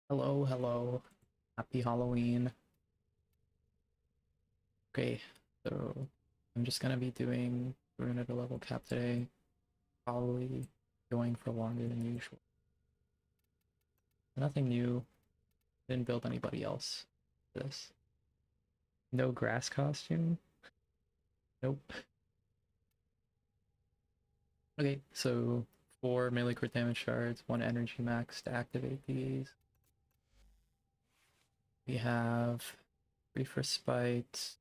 Hello, hello. Happy Halloween. Okay, so I'm just gonna be doing Voruna to level cap today. Probably going for longer than usual. Nothing new. Didn't build anybody else for this. No grass costume? Nope. Okay, so 4 melee crit damage shards, 1 energy max to activate these. We have 3 for spite,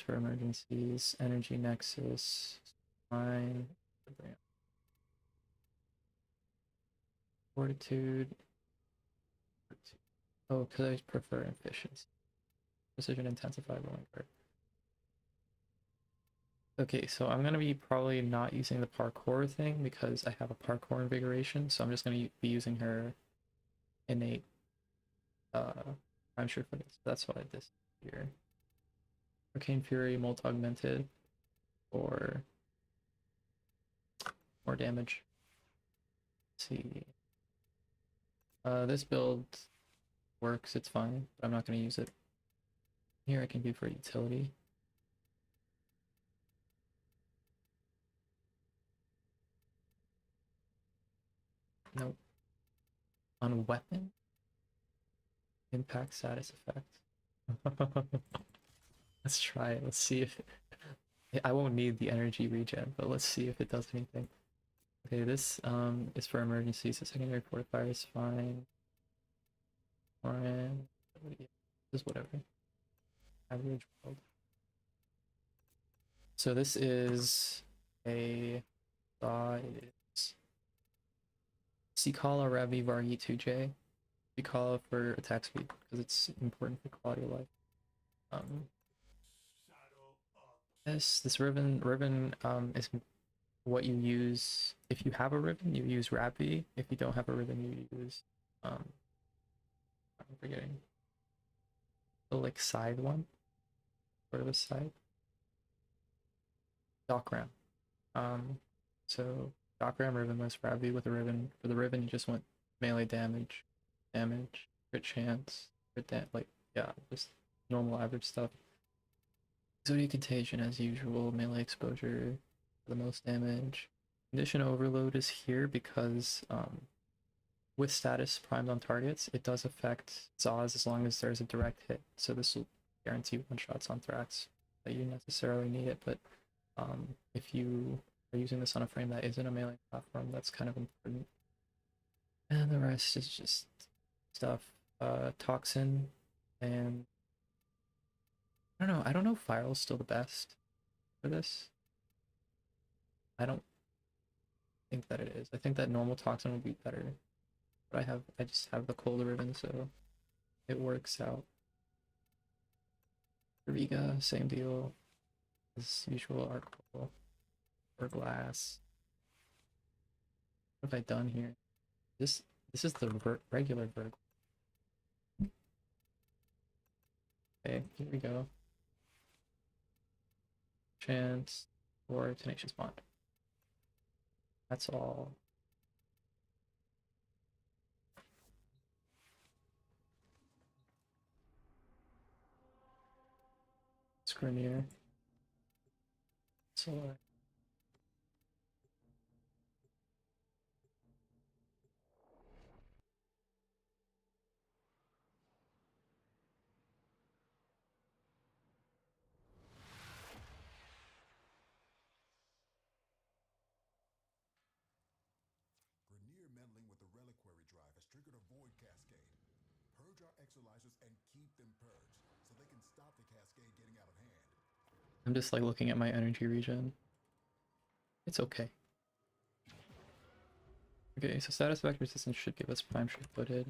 for emergencies, energy nexus, 9. Fortitude. Oh, because I prefer efficiency. Precision intensify rolling card. Okay, so I'm gonna be probably not using the parkour thing because I have a parkour invigoration, so I'm just gonna be using her innate I'm sure for this. That's why this here. Arcane Fury, Molt Augmented, or more damage. Let's see. This build works, it's fine, but I'm not gonna use it. Here I can do for utility. Nope. On weapon? Impact status effect. Let's try it. Let's see if I won't need the energy regen, but let's see if it does anything. Okay, this is for emergencies. The secondary fortifier is fine. Orange, just whatever. Average world. So this is a it is Sikala Ravi Vargi 2J. Sikala for attack speed because it's important for quality of life. Um, this ribbon is what you use. If you have a ribbon, you use Ravi. If you don't have a ribbon, you use I'm forgetting the like side one, sort of a side. Dockram. Um, so Dockram ribbonless Ravi with a ribbon. For the ribbon, you just want melee damage, crit chance, like yeah, just normal average stuff. Zodiac Contagion as usual, melee exposure for the most damage. Condition Overload is here because with status primed on targets, it does affect Zaz as long as there's a direct hit. So this will guarantee one shots on Thrax. That you necessarily need it, but if you are using this on a frame that isn't a melee platform, that's kind of important. And the rest is just stuff. Toxin and I don't know. I don't know if Viral is still the best for this. I don't think that it is. I think that normal Toxin would be better. But I just have the cold ribbon, so it works out. Riga, same deal as usual. Arc or glass. What have I done here? This this is the regular Virg. Okay, here we go. Chance or Tenacious Bond. That's all. Scrunier. So Grenier meddling with the reliquary drive has triggered a Void Cascade. Purge our exolizers and keep them purged, so they can stop the cascade getting out of hand. I'm just like looking at my energy regen. It's okay. Okay, so status effect resistance should give us prime shift footed.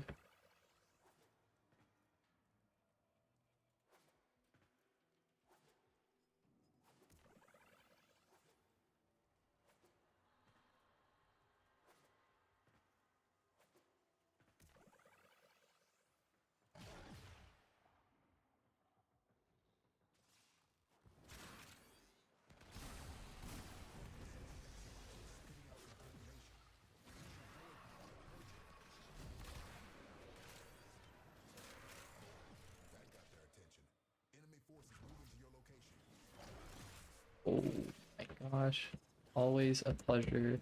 Oh my gosh. Always a pleasure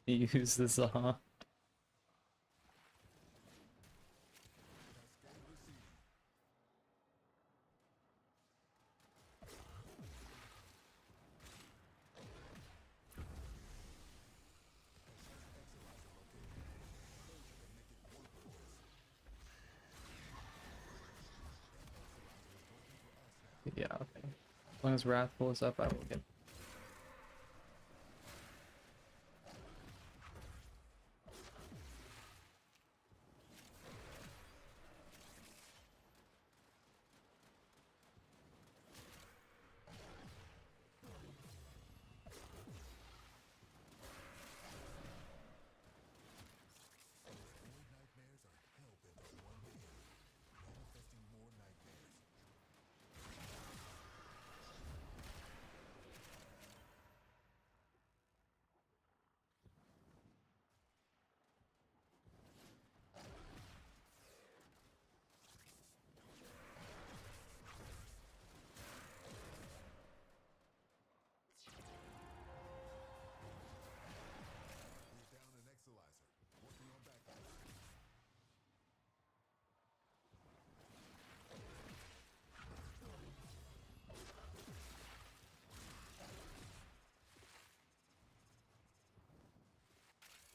to use the Zaha. Yeah, okay. As long as Wrathful is up, I will get.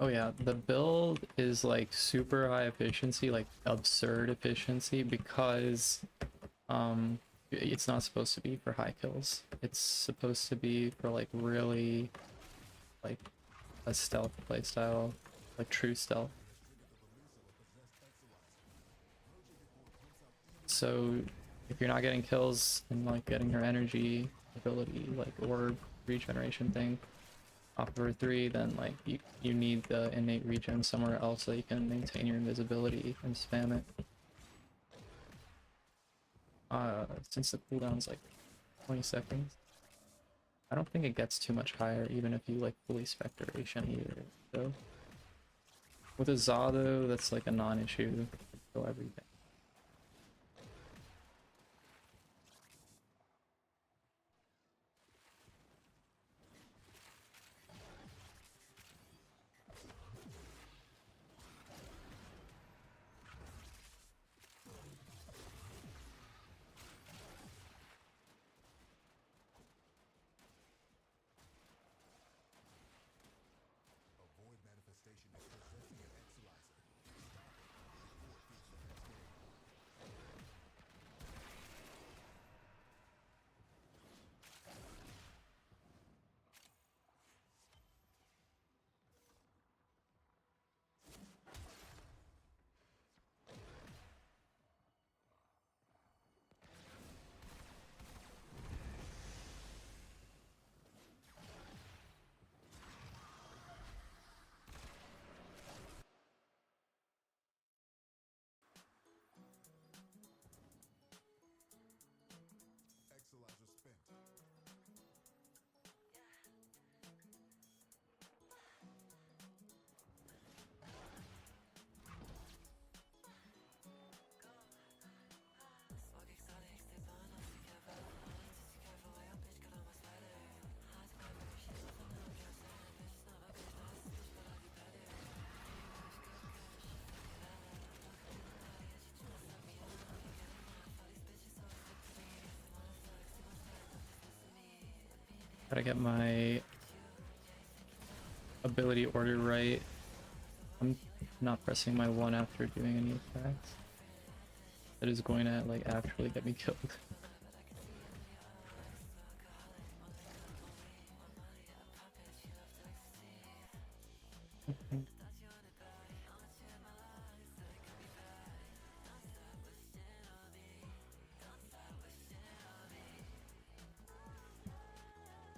Oh yeah, the build is like super high efficiency, like absurd efficiency, because it's not supposed to be for high kills. It's supposed to be for like really like a stealth playstyle, like true stealth. So if you're not getting kills and like getting your energy ability, like orb regeneration thing off of 3, then like you need the innate regen somewhere else so you can maintain your invisibility and spam it. Since the cooldown's like 20 seconds, I don't think it gets too much higher even if you like fully spectration either. So with a Za though, that's like a non-issue for everything. Gotta get my ability order right. I'm not pressing my 1 after doing any attacks. That is going to like actually get me killed.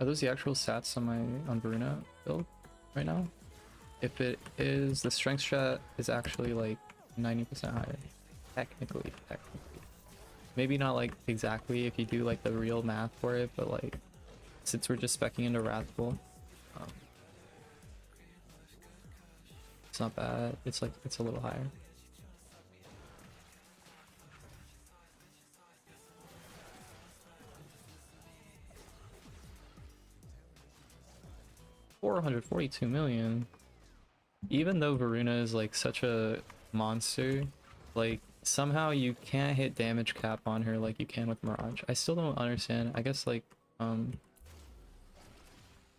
Are those the actual stats on my Voruna build right now? If it is, the strength strat is actually like 90% higher. Technically. Maybe not like exactly if you do like the real math for it, but like since we're just speccing into Wrathful, um, it's not bad. It's like, it's a little higher. 442 million. Even though Voruna is like such a monster, like somehow you can't hit damage cap on her like you can with Mirage. I still don't understand. I guess like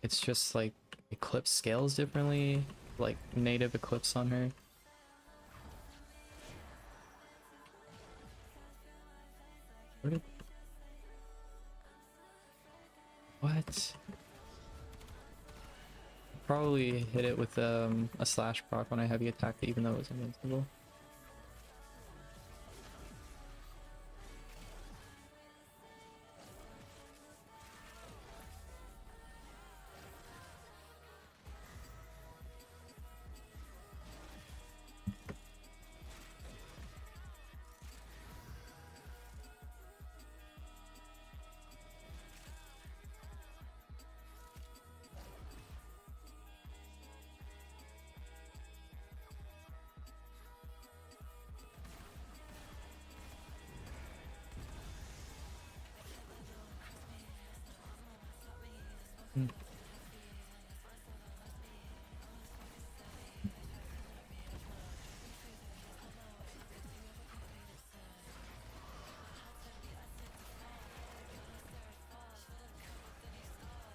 it's just like Eclipse scales differently, like native Eclipse on her. What? Probably hit it with a slash proc when I heavy attacked it, even though it was invincible.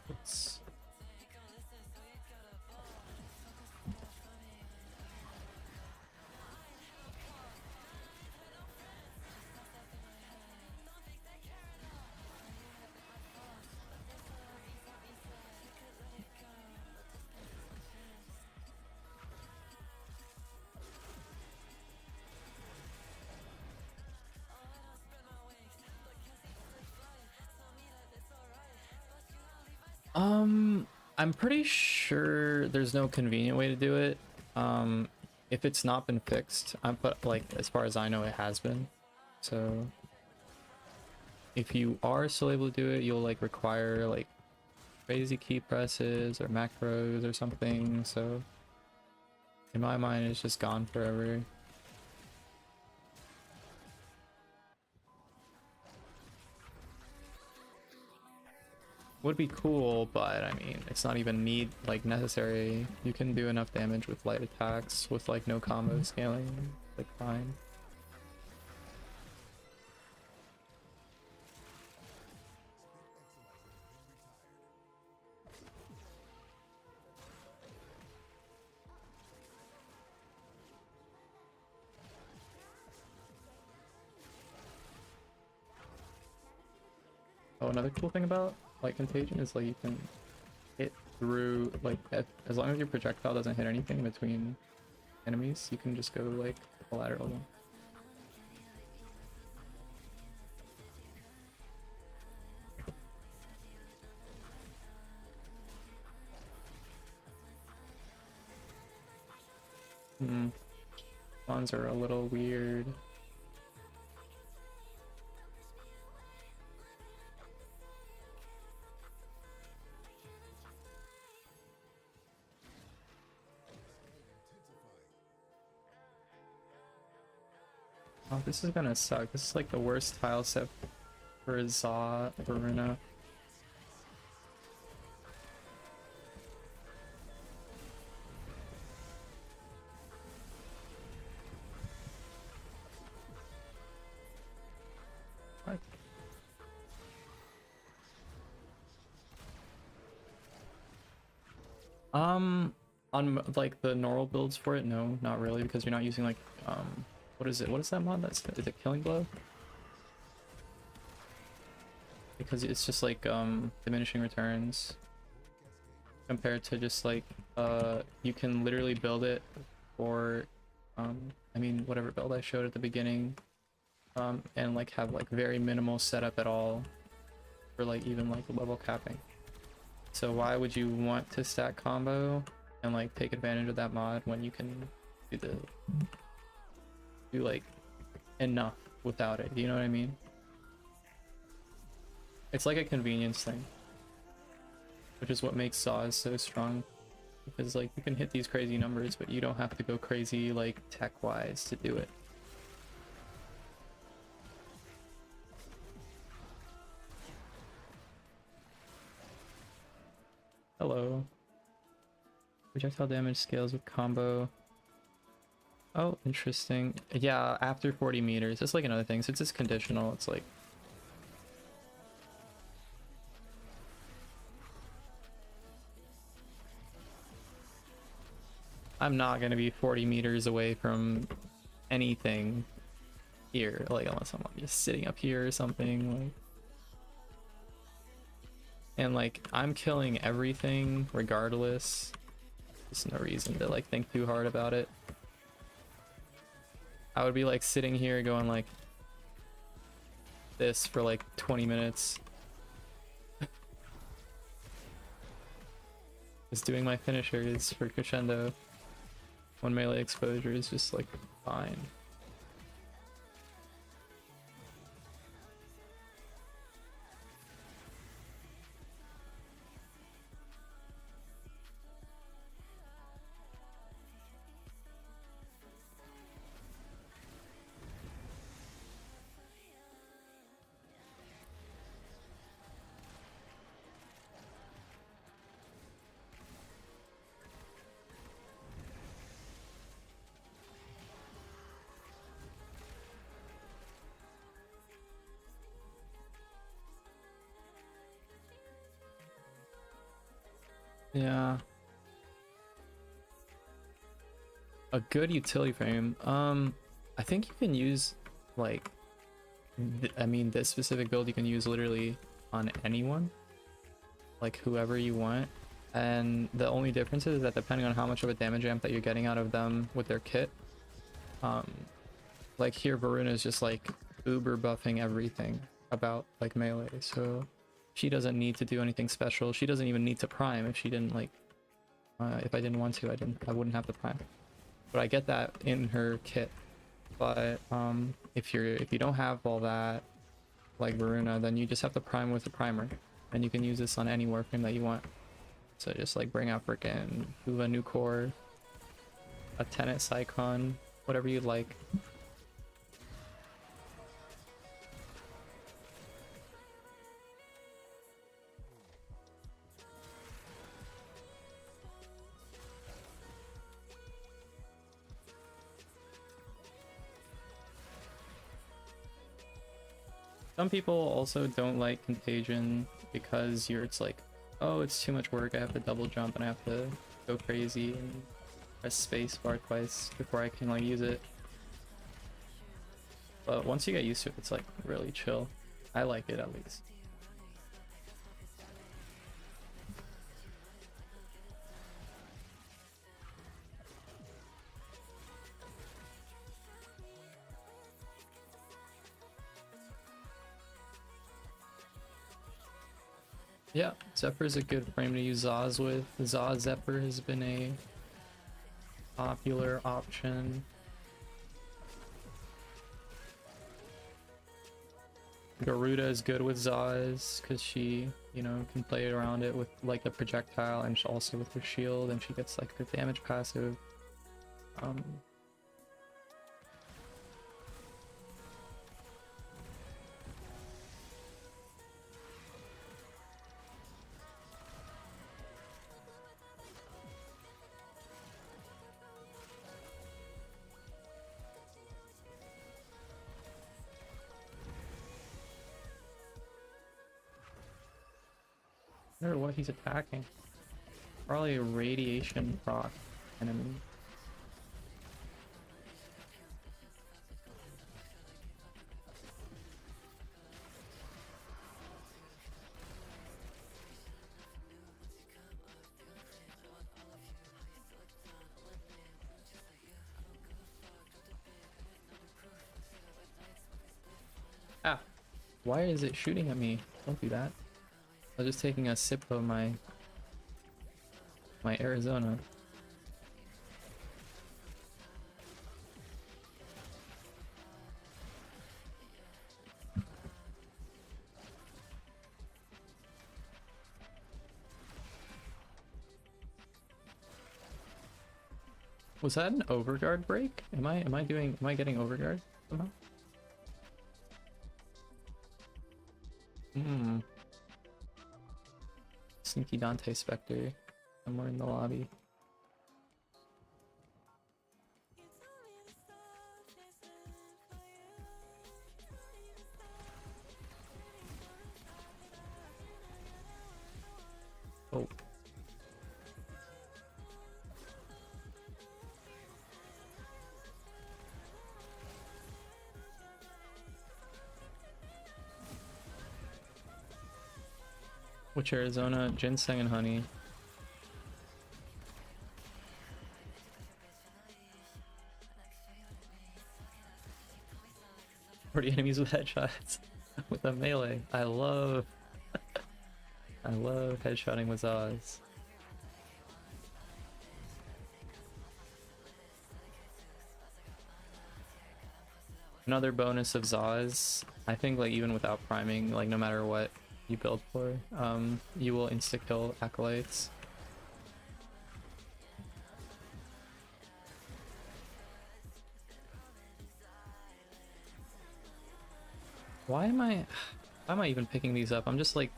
It's... I'm pretty sure there's no convenient way to do it. If it's not been fixed, but like as far as I know, it has been. So if you are still able to do it, you'll like require like crazy key presses or macros or something. So in my mind, it's just gone forever. Would be cool, but I mean, it's not even necessary. You can do enough damage with light attacks with like no combo scaling, like fine. Oh, another cool thing about Light Contagion is like you can hit through, like as long as your projectile doesn't hit anything between enemies, you can just go like the lateral one. Spawns are a little weird. Oh, this is gonna suck. This is like the worst tile set for Voruna. What? On like the normal builds for it, no, not really, because you're not using like what is it? What is that mod? Is it Killing Blow? Because it's just like diminishing returns compared to just like you can literally build it for I mean whatever build I showed at the beginning and like have like very minimal setup at all for like even like level capping. So why would you want to stack combo and like take advantage of that mod when you can do like enough without it? Do you know what I mean? It's like a convenience thing, which is what makes Saws so strong, because like you can hit these crazy numbers, but you don't have to go crazy like tech wise to do it. Hello. Projectile damage scales with combo. Oh, interesting. Yeah, after 40 meters. It's like another thing. Since it's conditional, it's like... I'm not going to be 40 meters away from anything here. Like, unless I'm like, just sitting up here or something. Like... And like, I'm killing everything regardless. There's no reason to like think too hard about it. I would be like sitting here going like this for like 20 minutes. Just doing my finishers for crescendo. One melee exposure is just like fine. Yeah. A good utility frame. I think you can use like I mean this specific build you can use literally on anyone. Like whoever you want. And the only difference is that depending on how much of a damage amp that you're getting out of them with their kit. Like here Voruna is just like uber buffing everything about like melee. So she doesn't need to do anything special. She doesn't even need to prime if she didn't like if I didn't want to, I wouldn't have to prime. But I get that in her kit. But if you don't have all that like Voruna, then you just have to prime with the primer, and you can use this on any warframe that you want. So just like bring out frickin' Uva new core, a Tenet Cycon, whatever you like. Some people also don't like Contagion because it's like, oh, it's too much work, I have to double jump and I have to go crazy and press space bar twice before I can like use it. But once you get used to it, it's like really chill. I like it at least. Yeah, Zephyr is a good frame to use Zaz with. Zaz Zephyr has been a popular option. Garuda is good with Zaz because she, you know, can play around it with like the projectile and also with her shield, and she gets like her damage passive. I wonder what he's attacking. Probably a radiation proc enemy. Ah, why is it shooting at me? Don't do that. I was just taking a sip of my Arizona. Was that an overguard break? Am I getting overguard somehow? Hmm. Sneaky Dante Spectre somewhere in the lobby. Oh. Which Arizona? Ginseng and honey. 40 enemies with headshots with a melee. I love headshotting with Zaz. Another bonus of Zaz, I think, like even without priming, like no matter what you build for, you will insta kill acolytes. Why am I even picking these up? I'm just like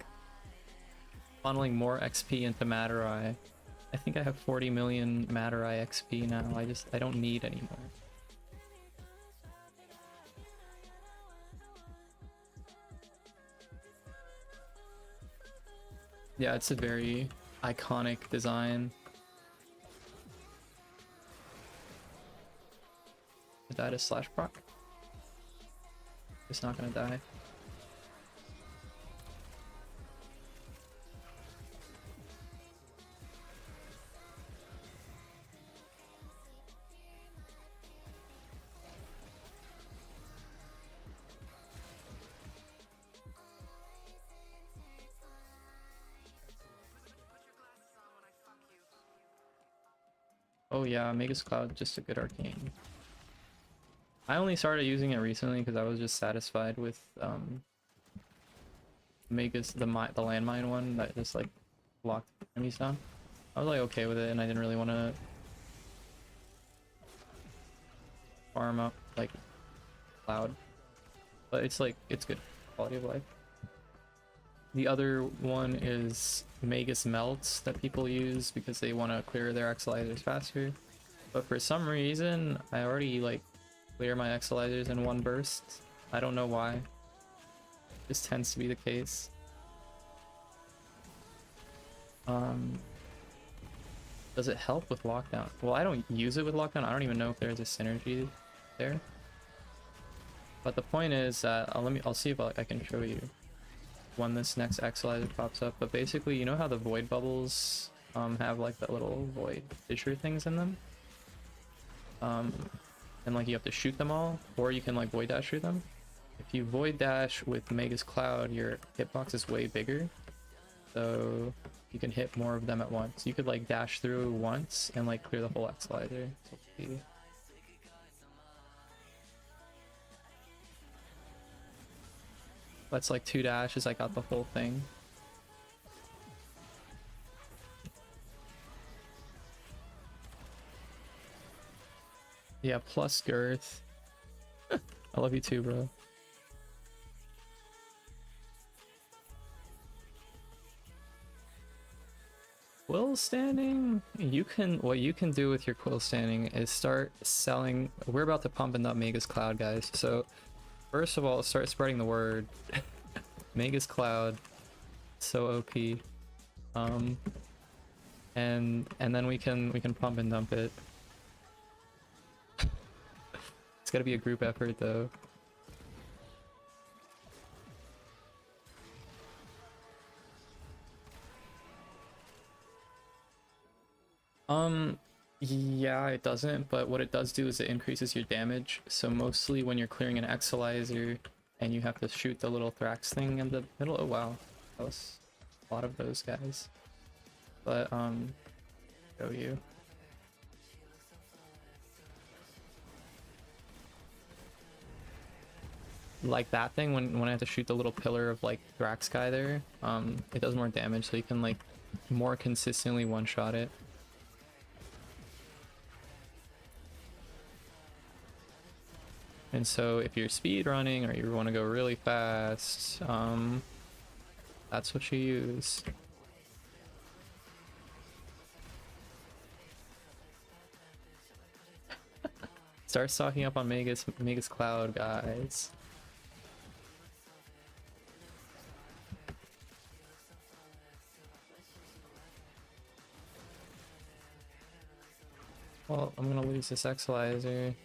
funneling more XP into Matter Eye. I think I have 40 million Matter Eye XP now. I don't need anymore. Yeah, it's a very iconic design. Is that a slash proc? It's not gonna die. Oh yeah, Magus Cloud, just a good arcane. I only started using it recently because I was just satisfied with Magus, the landmine one that just like locked enemies down. I was like okay with it, and I didn't really want to farm up like Cloud, but it's like it's good quality of life. The other one is Magus Melts that people use because they want to clear their Exolizers faster. But for some reason, I already like clear my Exolizers in one burst. I don't know why. This tends to be the case. Does it help with lockdown? Well, I don't use it with lockdown. I don't even know if there's a synergy there. But the point is that I'll see if I can show you when this next Exolizer pops up. But basically, you know how the void bubbles have like that little void fissure things in them? And like you have to shoot them all, or you can like void dash shoot them. If you void dash with Magus Cloud, your hitbox is way bigger, so you can hit more of them at once. You could like dash through once and like clear the whole Exolizer. So that's like 2 dashes, I got the whole thing. Yeah, plus girth. I love you too, bro. Quill standing? What you can do with your quill standing is start selling. We're about to pump in that Magus Cloud, guys. So first of all, start spreading the word. Magus Cloud, so OP. And then we can pump and dump it. It's gotta be a group effort though. Yeah, it doesn't, but what it does do is it increases your damage. So mostly when you're clearing an Exolizer and you have to shoot the little Thrax thing in the middle. Oh wow, that was a lot of those guys. But show you. Like that thing, when I have to shoot the little pillar of like Thrax guy there, it does more damage, so you can like more consistently one-shot it. And so if you're speed running or you want to go really fast, that's what you use. Start stocking up on Magus Cloud, guys. Well, I'm gonna lose this Exilizer.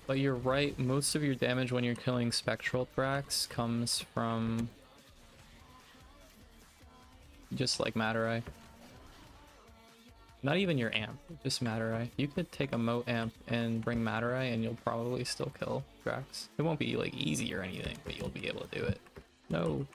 But you're right, most of your damage when you're killing Spectral Thrax comes from just like Matter Eye. Not even your amp, just Matter Eye. You could take a Moat amp and bring Matter Eye and you'll probably still kill Thrax. It won't be like easy or anything, but you'll be able to do it. No.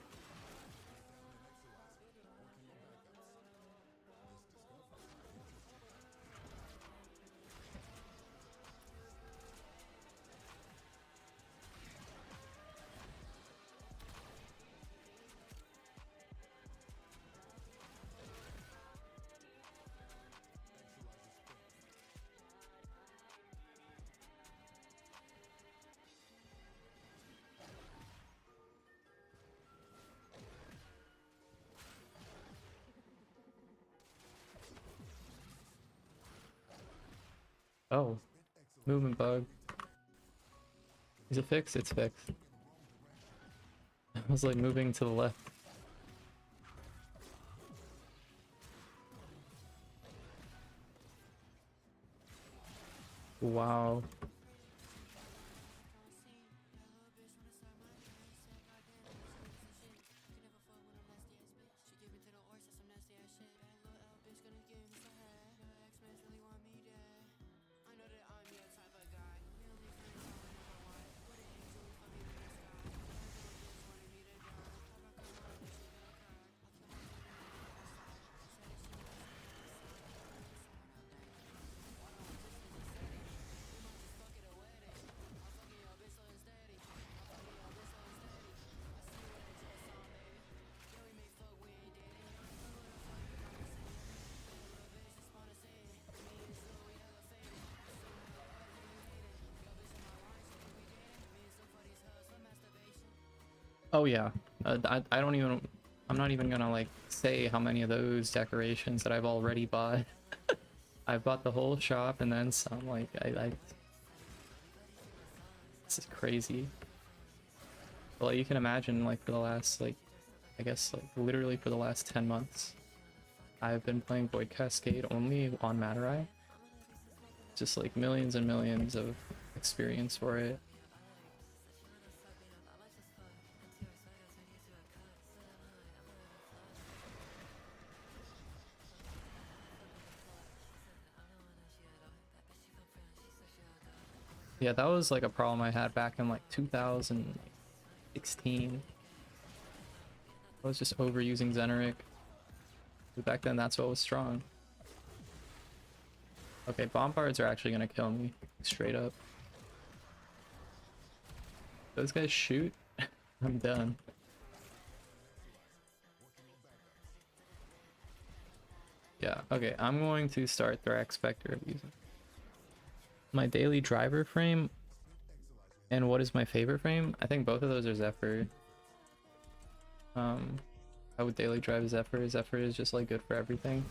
Oh, movement bug. Is it fixed? It's fixed. I was like moving to the left. Wow. Oh yeah, I don't even, I'm not even gonna like say how many of those decorations that I've already bought. I've bought the whole shop and then some, like, this is crazy. Well, you can imagine, like, for the last, like, I guess, like, literally for the last 10 months, I've been playing Void Cascade only on Matter Eye. Just, like, millions and millions of experience for it. Yeah, that was like a problem I had back in like 2016. I was just overusing Xeneric. But back then, that's what was strong. Okay, Bombards are actually gonna kill me, straight up. Those guys shoot? I'm done. Yeah, okay, I'm going to start Thrax Spectre abusing. My daily driver frame and what is my favorite frame? I think both of those are Zephyr. I would daily drive Zephyr. Zephyr is just like good for everything.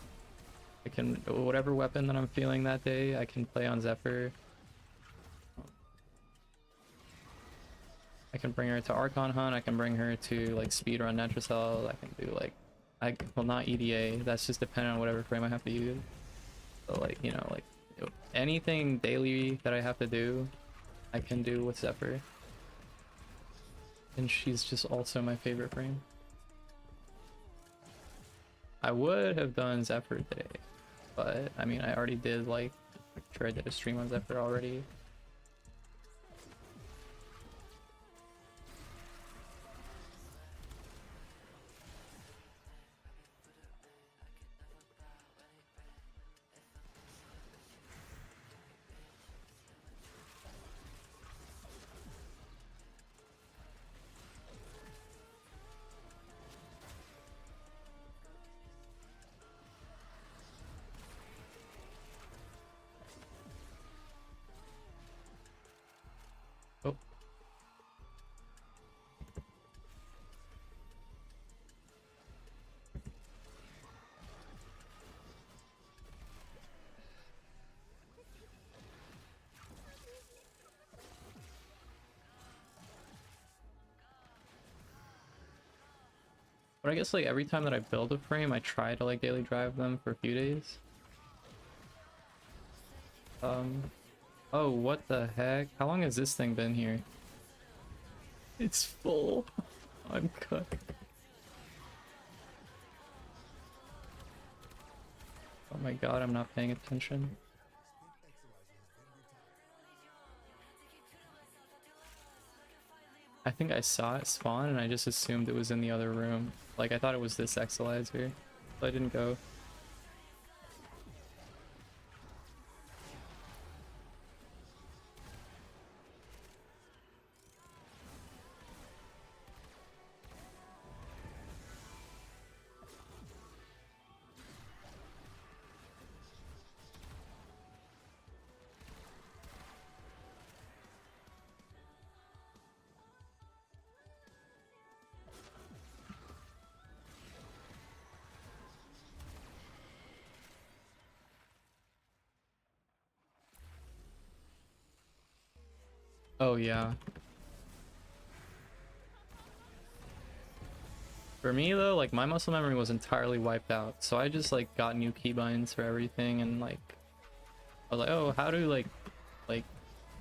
I can, whatever weapon that I'm feeling that day, I can play on Zephyr. I can bring her to Archon Hunt, I can bring her to like speedrun Netracell, I can do like, well, not EDA, that's just dependent on whatever frame I have to use. So like, you know, like anything daily that I have to do, I can do with Zephyr. And she's just also my favorite frame. I would have done Zephyr today, but I mean, I already did, like, sure I did a stream on Zephyr already. But I guess like every time that I build a frame, I try to like daily drive them for a few days. Oh, what the heck? How long has this thing been here? It's full. I'm cooked. Oh my god, I'm not paying attention. I think I saw it spawn and I just assumed it was in the other room. Like I thought it was this Exalizer, so I didn't go. Oh yeah. For me though, like my muscle memory was entirely wiped out, so I just like got new keybinds for everything, and like I was like, oh, how do like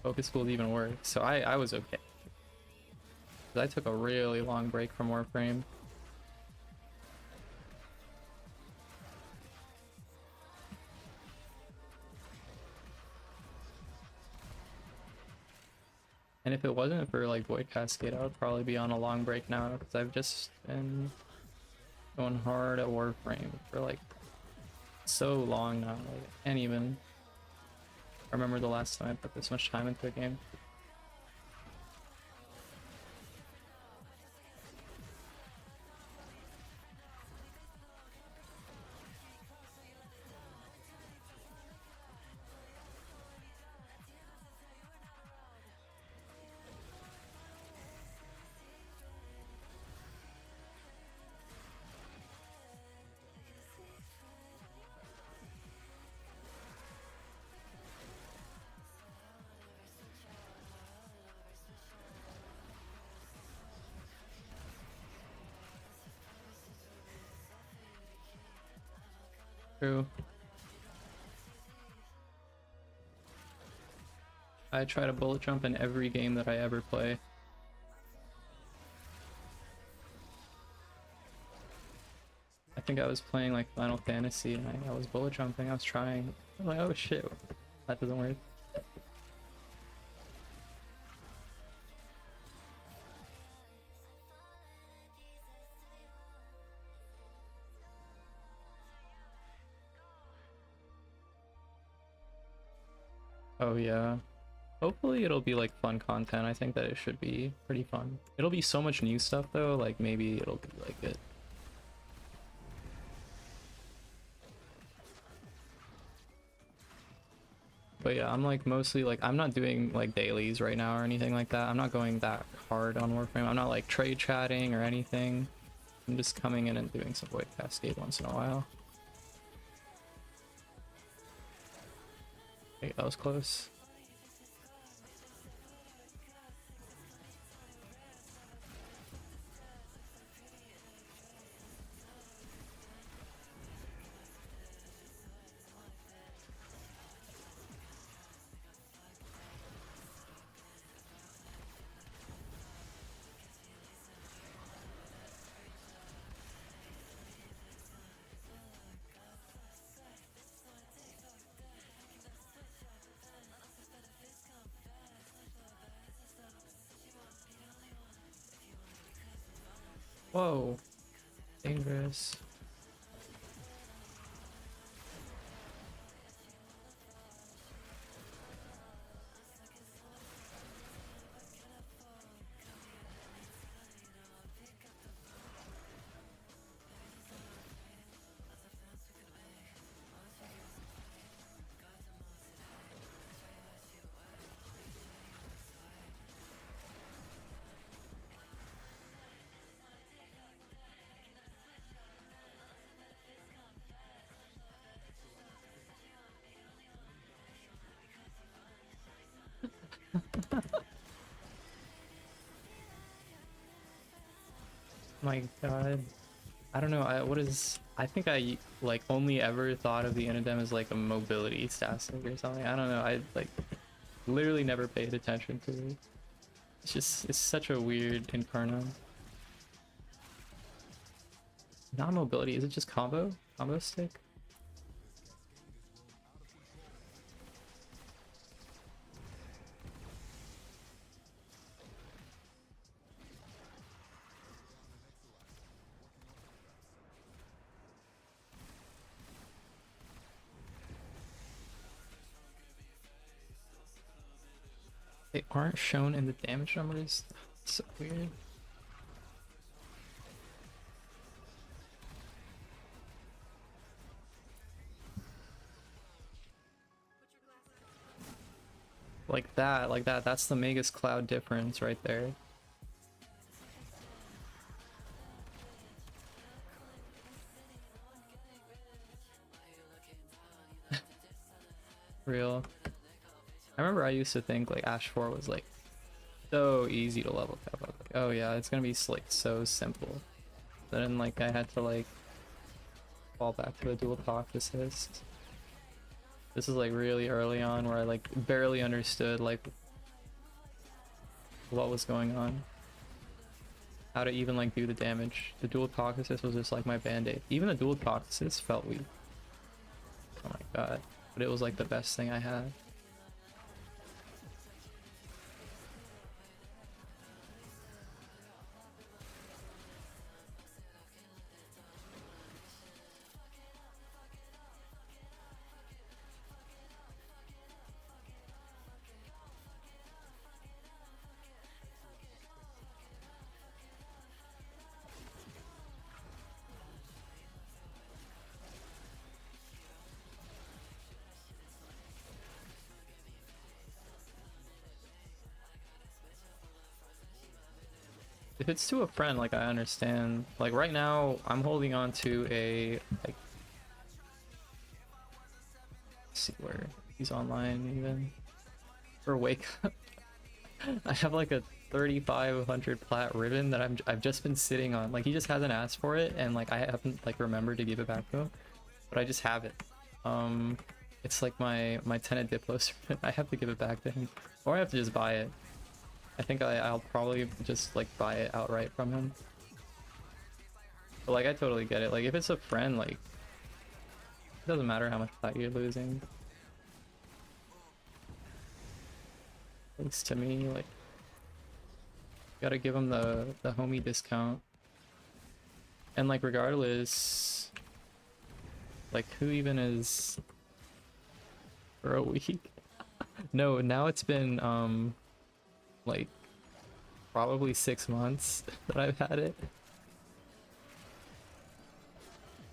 focus schools even work? So I was okay. 'Cause I took a really long break from Warframe. And if it wasn't for like Void Cascade, I would probably be on a long break now because I've just been going hard at Warframe for like so long now. Like, I can't even remember the last time I put this much time into a game. True. I try to bullet jump in every game that I ever play. I think I was playing like Final Fantasy and I was bullet jumping, I was trying. I was like, oh shit, that doesn't work. Oh yeah. Hopefully it'll be like fun content. I think that it should be pretty fun. It'll be so much new stuff though, like maybe it'll be like it. But yeah, I'm like mostly like I'm not doing like dailies right now or anything like that. I'm not going that hard on Warframe. I'm not like trade chatting or anything. I'm just coming in and doing some Void Cascade once in a while. Okay, that was close. Whoa, dangerous. My god. I don't know. I think I like only ever thought of the Inodem as like a mobility static or something. I don't know. I like literally never paid attention to it. It's such a weird incarnate. Not mobility. Is it just combo? Combo stick? They aren't shown in the damage numbers. It's so weird. Like that. That's the Magus Cloud difference right there. Real. I remember I used to think like Ash 4 was like so easy to level cap. I was like, oh yeah, it's gonna be like so simple. Then like I had to like fall back to the dual talk assist. This is like really early on where I like barely understood like what was going on. How to even like do the damage. The dual talk assist was just like my band-aid. Even the dual talk assist felt weak. Oh my god. But it was like the best thing I had. If it's to a friend, like I understand. Like right now, I'm holding on to a like. Let's see where he's online even. For wake up, I have like a 3,500 plat ribbon that I've just been sitting on. Like he just hasn't asked for it, and like I haven't like remembered to give it back to him, but I just have it. It's like my tenant Diplos ribbon. I have to give it back to him, or I have to just buy it. I think I'll probably just like buy it outright from him. But like I totally get it. Like if it's a friend, like it doesn't matter how much plat you're losing. At least to me, like gotta give him the homie discount. And like regardless, like who even is for a week? No, now it's been like probably 6 months that I've had it.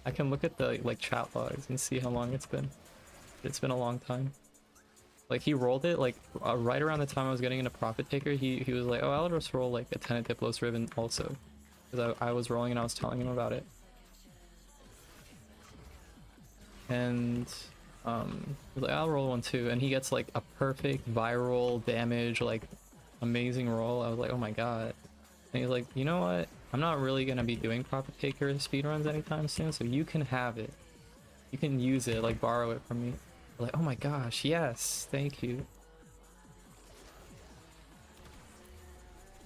I can look at the like chat logs and see how long it's been. It's been a long time. Like he rolled it like right around the time I was getting into Profit Taker. He was like, oh, I'll just roll like a tenant Diplos ribbon also, because I was rolling and I was telling him about it. And he's like, I'll roll one too, and he gets like a perfect viral damage like amazing roll. I was like, oh my god. And he's like, you know what, I'm not really gonna be doing Profit Taker speedruns anytime soon, so you can have it, you can use it, like borrow it from me. I'm like, oh my gosh, yes, thank you.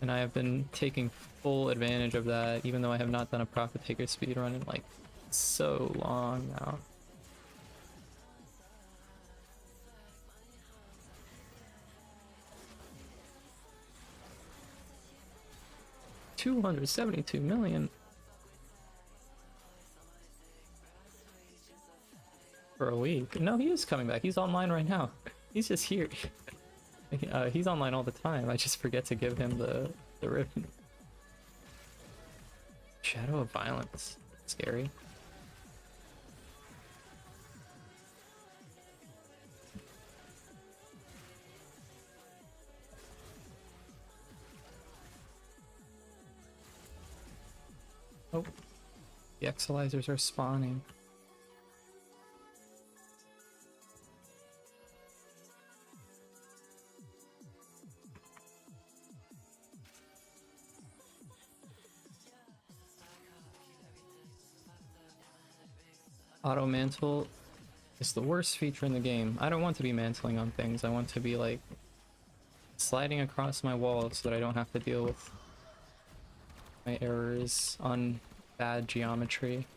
And I have been taking full advantage of that, even though I have not done a Profit Taker speedrun in like so long now. $272 million for a week. No, he is coming back. He's online right now. He's just here. He's online all the time. I just forget to give him the ribbon. Shadow of Violence. Scary. Oh, the Exilizers are spawning. Auto mantle is the worst feature in the game. I don't want to be mantling on things. I want to be like sliding across my wall so that I don't have to deal with my errors on bad geometry.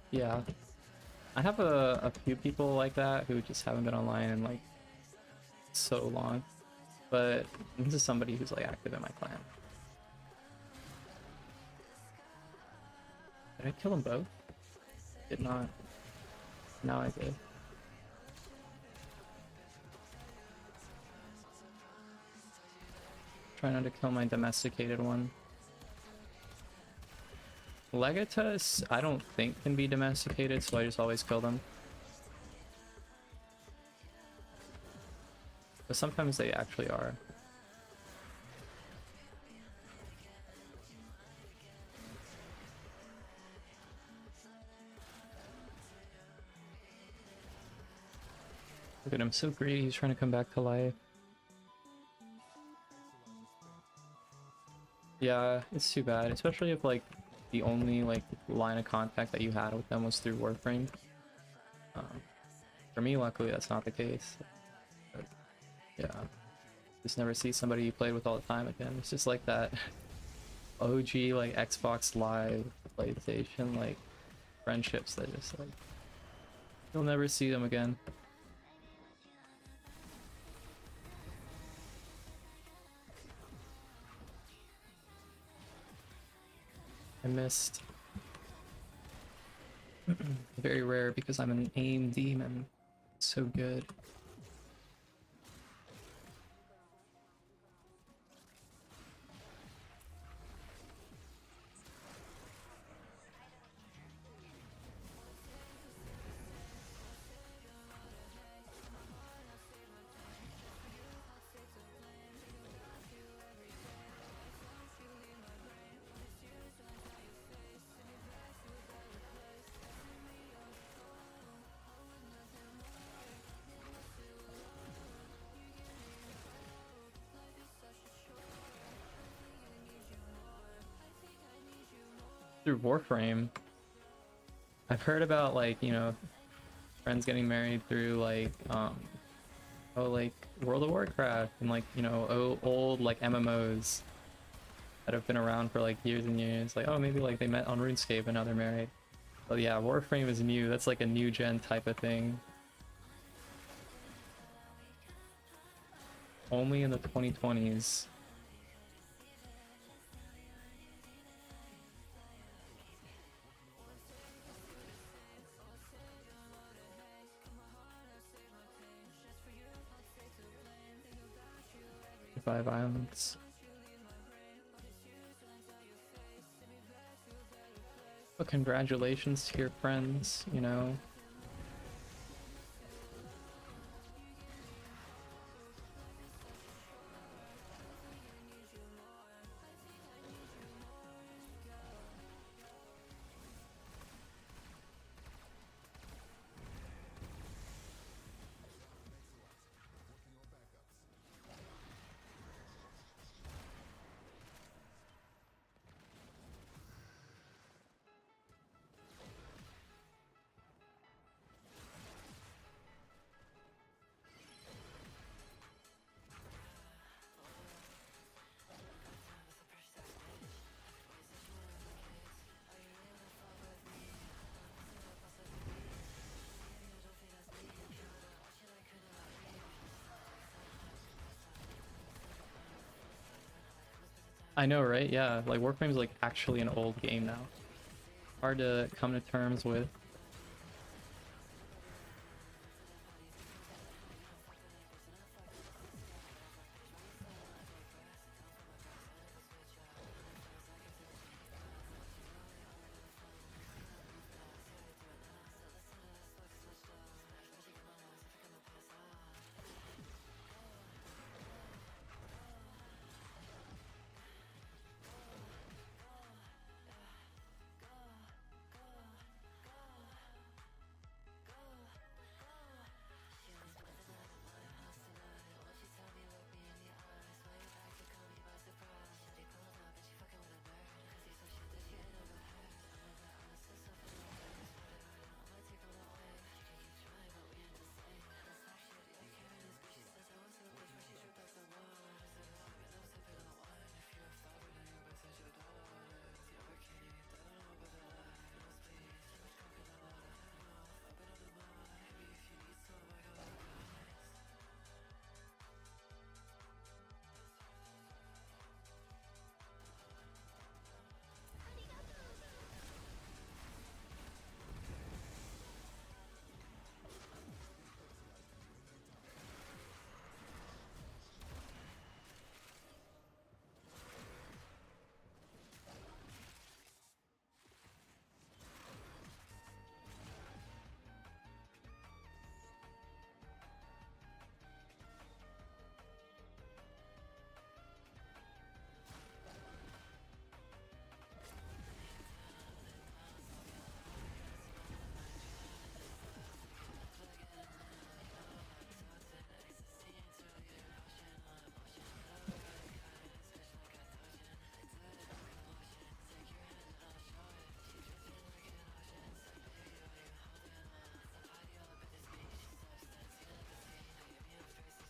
Yeah, I have a few people like that who just haven't been online in like so long, but this is somebody who's like active in my clan. Did I kill them both? Did not. Now I did. Try not to kill my domesticated one. Legatus, I don't think can be domesticated, so I just always kill them. But sometimes they actually are. Look at him, so greedy, he's trying to come back to life. Yeah, it's too bad, especially if like the only like line of contact that you had with them was through Warframe. For me, luckily, that's not the case. But, yeah, just never see somebody you played with all the time again. It's just like that OG like Xbox Live, PlayStation like friendships that just like you'll never see them again. I missed. Very rare because I'm an aim demon. So good. Through Warframe, I've heard about like, you know, friends getting married through like oh, like World of Warcraft and like, you know, old like MMOs that have been around for like years and years. Like, oh, maybe like they met on RuneScape and now they're married. But yeah, Warframe is new. That's like a new gen type of thing. Only in the 2020s. By violence. But congratulations to your friends, you know. I know, right? Yeah, like Warframe's like actually an old game now. Hard to come to terms with.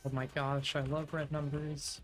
Oh my gosh, I love red numbers.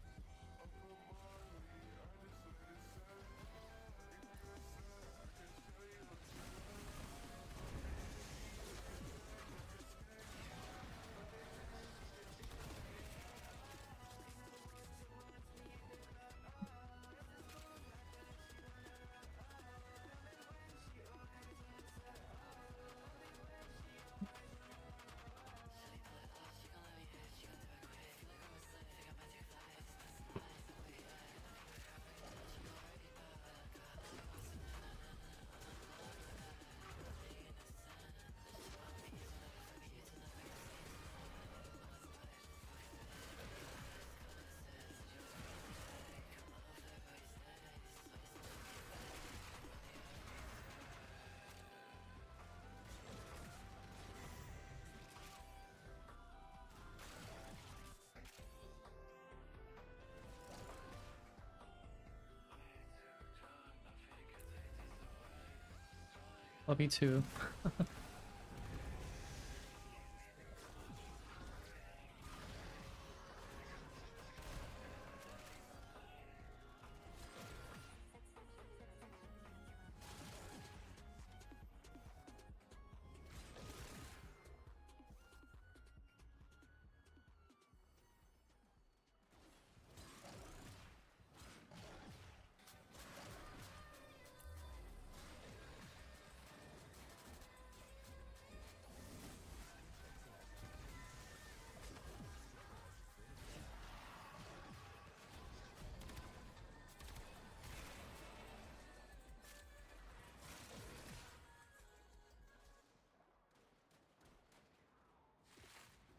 Love you too.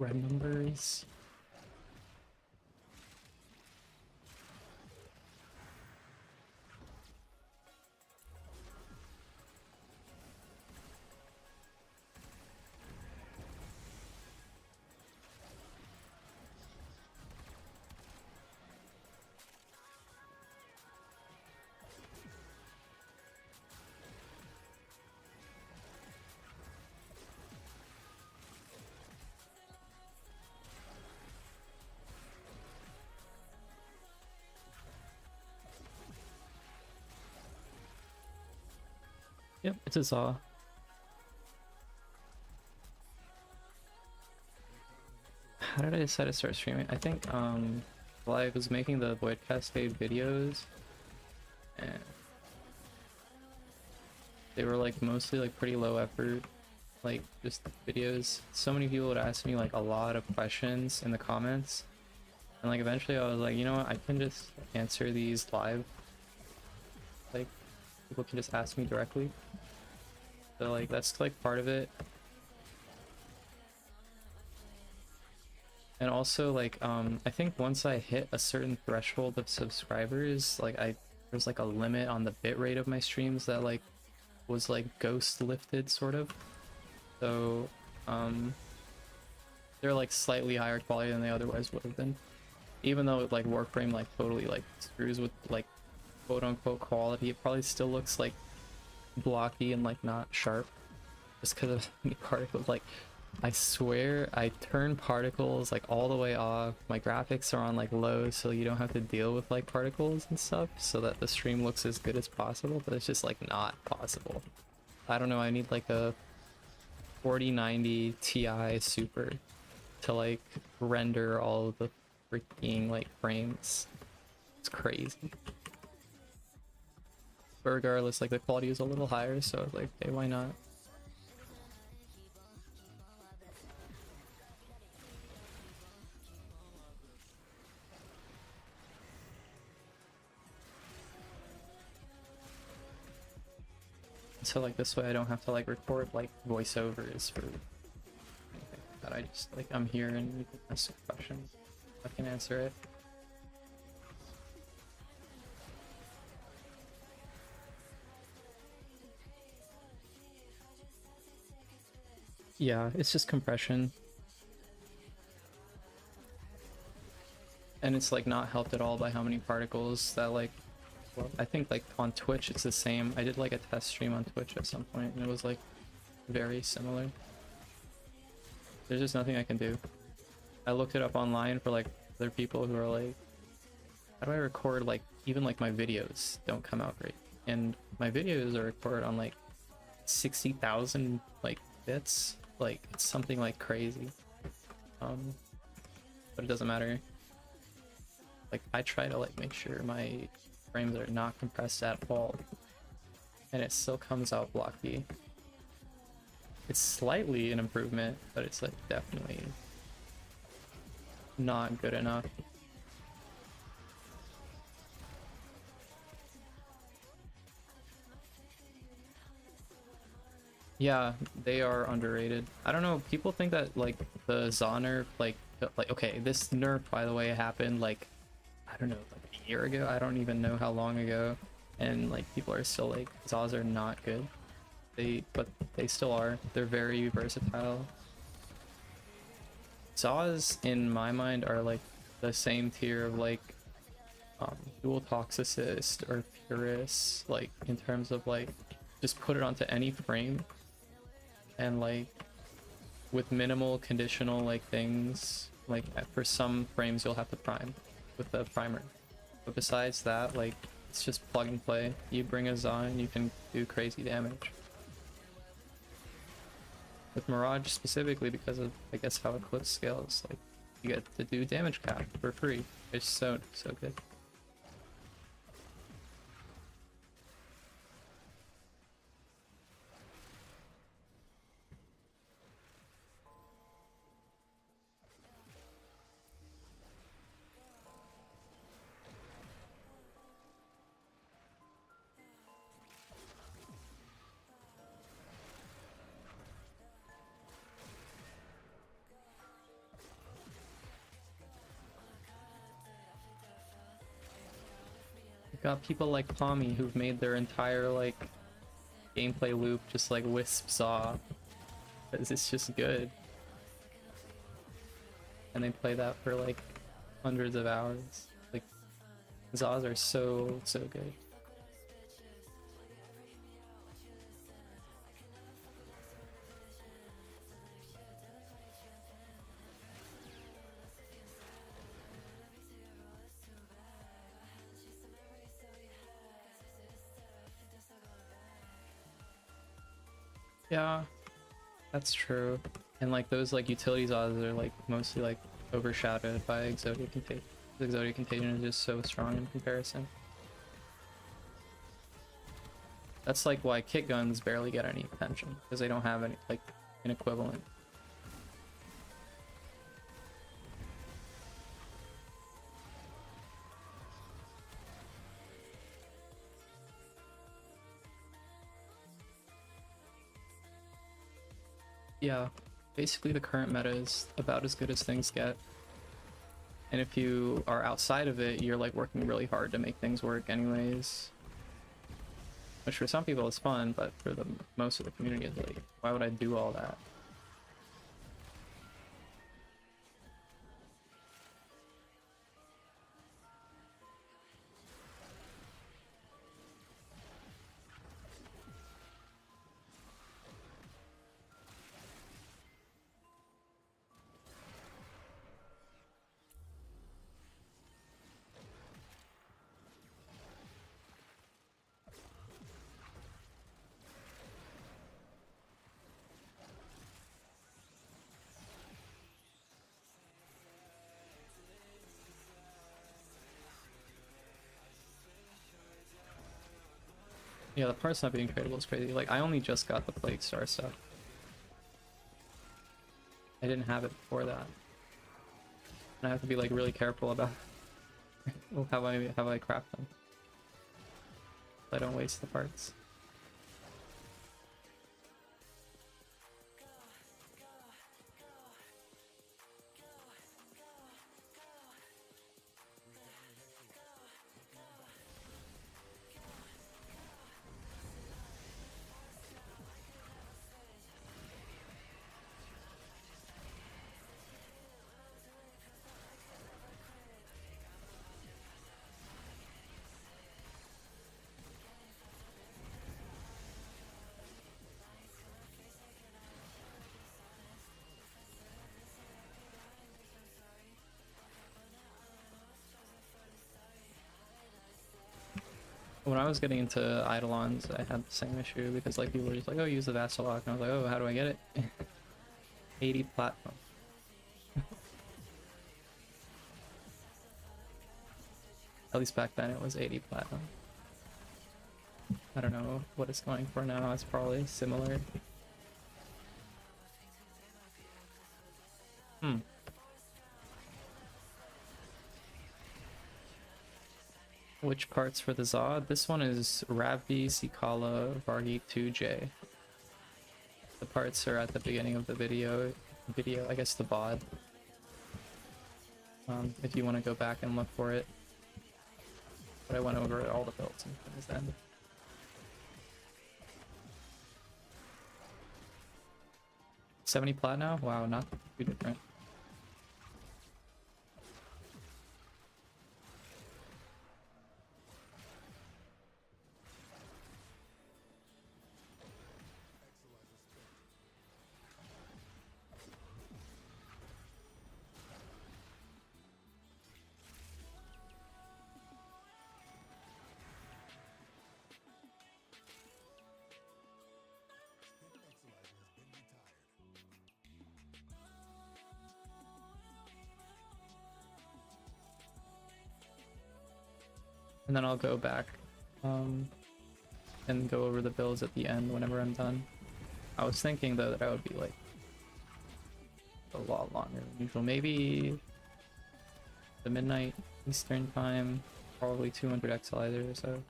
Red numbers. Yep, it's a Zaw. How did I decide to start streaming? I think while I was making the Void Cascade videos, and they were like mostly like pretty low effort, like just videos. So many people would ask me like a lot of questions in the comments, and like eventually I was like, you know what, I can just answer these live. Like people can just ask me directly. So like that's like part of it. And also like I think once I hit a certain threshold of subscribers, like there's like a limit on the bitrate of my streams that like was like ghost lifted sort of. So they're like slightly higher quality than they otherwise would have been. Even though like Warframe like totally like screws with like quote unquote quality, it probably still looks like blocky and like not sharp just because of the particles. Like I swear I turn particles like all the way off. My graphics are on like low so you don't have to deal with like particles and stuff so that the stream looks as good as possible, but it's just like not possible. I don't know, I need like a 4090 Ti Super to like render all of the freaking like frames. It's crazy. But regardless, like the quality is a little higher, so I was like, hey, why not? So like this way I don't have to like record like voiceovers for anything that. I just like I'm here and you can ask a question, I can answer it. Yeah, it's just compression. And it's like not helped at all by how many particles that like, well, I think like on Twitch it's the same. I did like a test stream on Twitch at some point and it was like very similar. There's just nothing I can do. I looked it up online for like other people who are like, how do I record like even like my videos don't come out great, and my videos are recorded on like 60,000 like bits, like it's something like crazy. But it doesn't matter. Like I try to like make sure my frames are not compressed at all, and it still comes out blocky. It's slightly an improvement, but it's like definitely not good enough. Yeah, they are underrated. I don't know, people think that like the Za nerf, like okay, this nerf by the way happened like, I don't know, like a year ago. I don't even know how long ago, and like people are still like Zas are not good. But they still are. They're very versatile. Zas in my mind are like the same tier of like dual toxicist or purist, like in terms of like just put it onto any frame and like with minimal conditional like things, like for some frames you'll have to prime with the primer, but besides that like it's just plug and play. You bring a Za and you can do crazy damage with Mirage, specifically because of I guess how Eclipse scales. Like you get to do damage cap for free. It's so good. You've got people like Pommy who've made their entire like gameplay loop just like Wisp Saw, because it's just good, and they play that for like hundreds of hours. Like Zaws are so good. Yeah, that's true. And like those like utility Zaws are like mostly like overshadowed by Exodia Contagion. Exodia Contagion is just so strong in comparison. That's like why kit guns barely get any attention, because they don't have any like an equivalent. Yeah, basically the current meta is about as good as things get. And if you are outside of it, you're like working really hard to make things work anyways. Which for some people is fun, but for the most of the community is like, why would I do all that? Yeah, the parts not being tradable is crazy. Like, I only just got the Plague Star stuff. I didn't have it before that. And I have to be like really careful about how I craft them, so I don't waste the parts. when I was getting into Eidolons, I had the same issue because like people were just like, oh, use the Vassal Lock, and I was like, oh, how do I get it? 80 platinum. At least back then it was 80 platinum. I don't know what it's going for now, it's probably similar. Which parts for the Zod? This one is Ravdi, Sikala, Vargi 2J. The parts are at the beginning of the video, I guess the VOD. If you want to go back and look for it. But I went over all the builds and things then. $70 plat now? Wow, not too different. And then I'll go back and go over the builds at the end whenever I'm done. I was thinking though that I would be like a lot longer than usual. Maybe the midnight Eastern time, probably 200 Exilizer or so.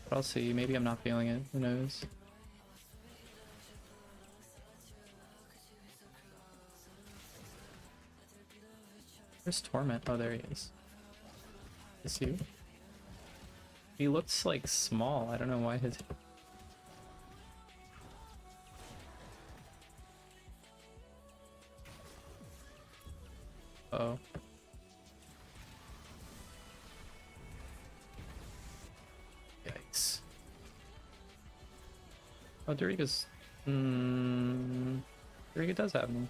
But I'll see, maybe I'm not feeling it, who knows. Where's Torment? Oh, there he is. Is you? He looks like small. I don't know why his... Oh. Yikes. Oh, Doriga's... Doriga does have me.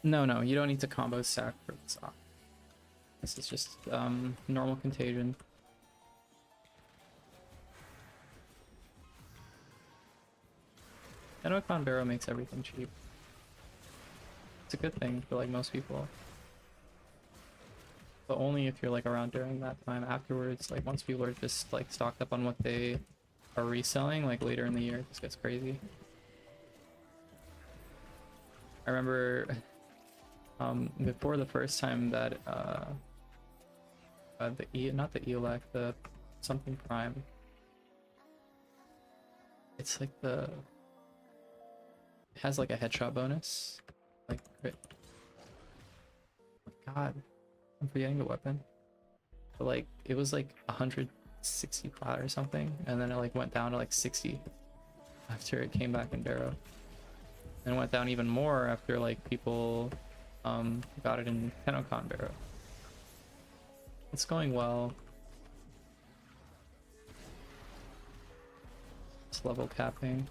No, you don't need to combo sack for this. This is just normal contagion. Enocon Barrow makes everything cheap. It's a good thing for like most people. But only if you're like around during that time. Afterwards, like once people are just like stocked up on what they are reselling, like later in the year, this gets crazy. I remember before the first time that not the ELAC, the something prime. It's like it has like a headshot bonus. Like crit. Oh my god. I'm forgetting the weapon. But like it was like 160 plat or something, and then it like went down to like 60 after it came back in Barrow. And it went down even more after like people got it in Tenocon Barrow. It's going well. It's level capping.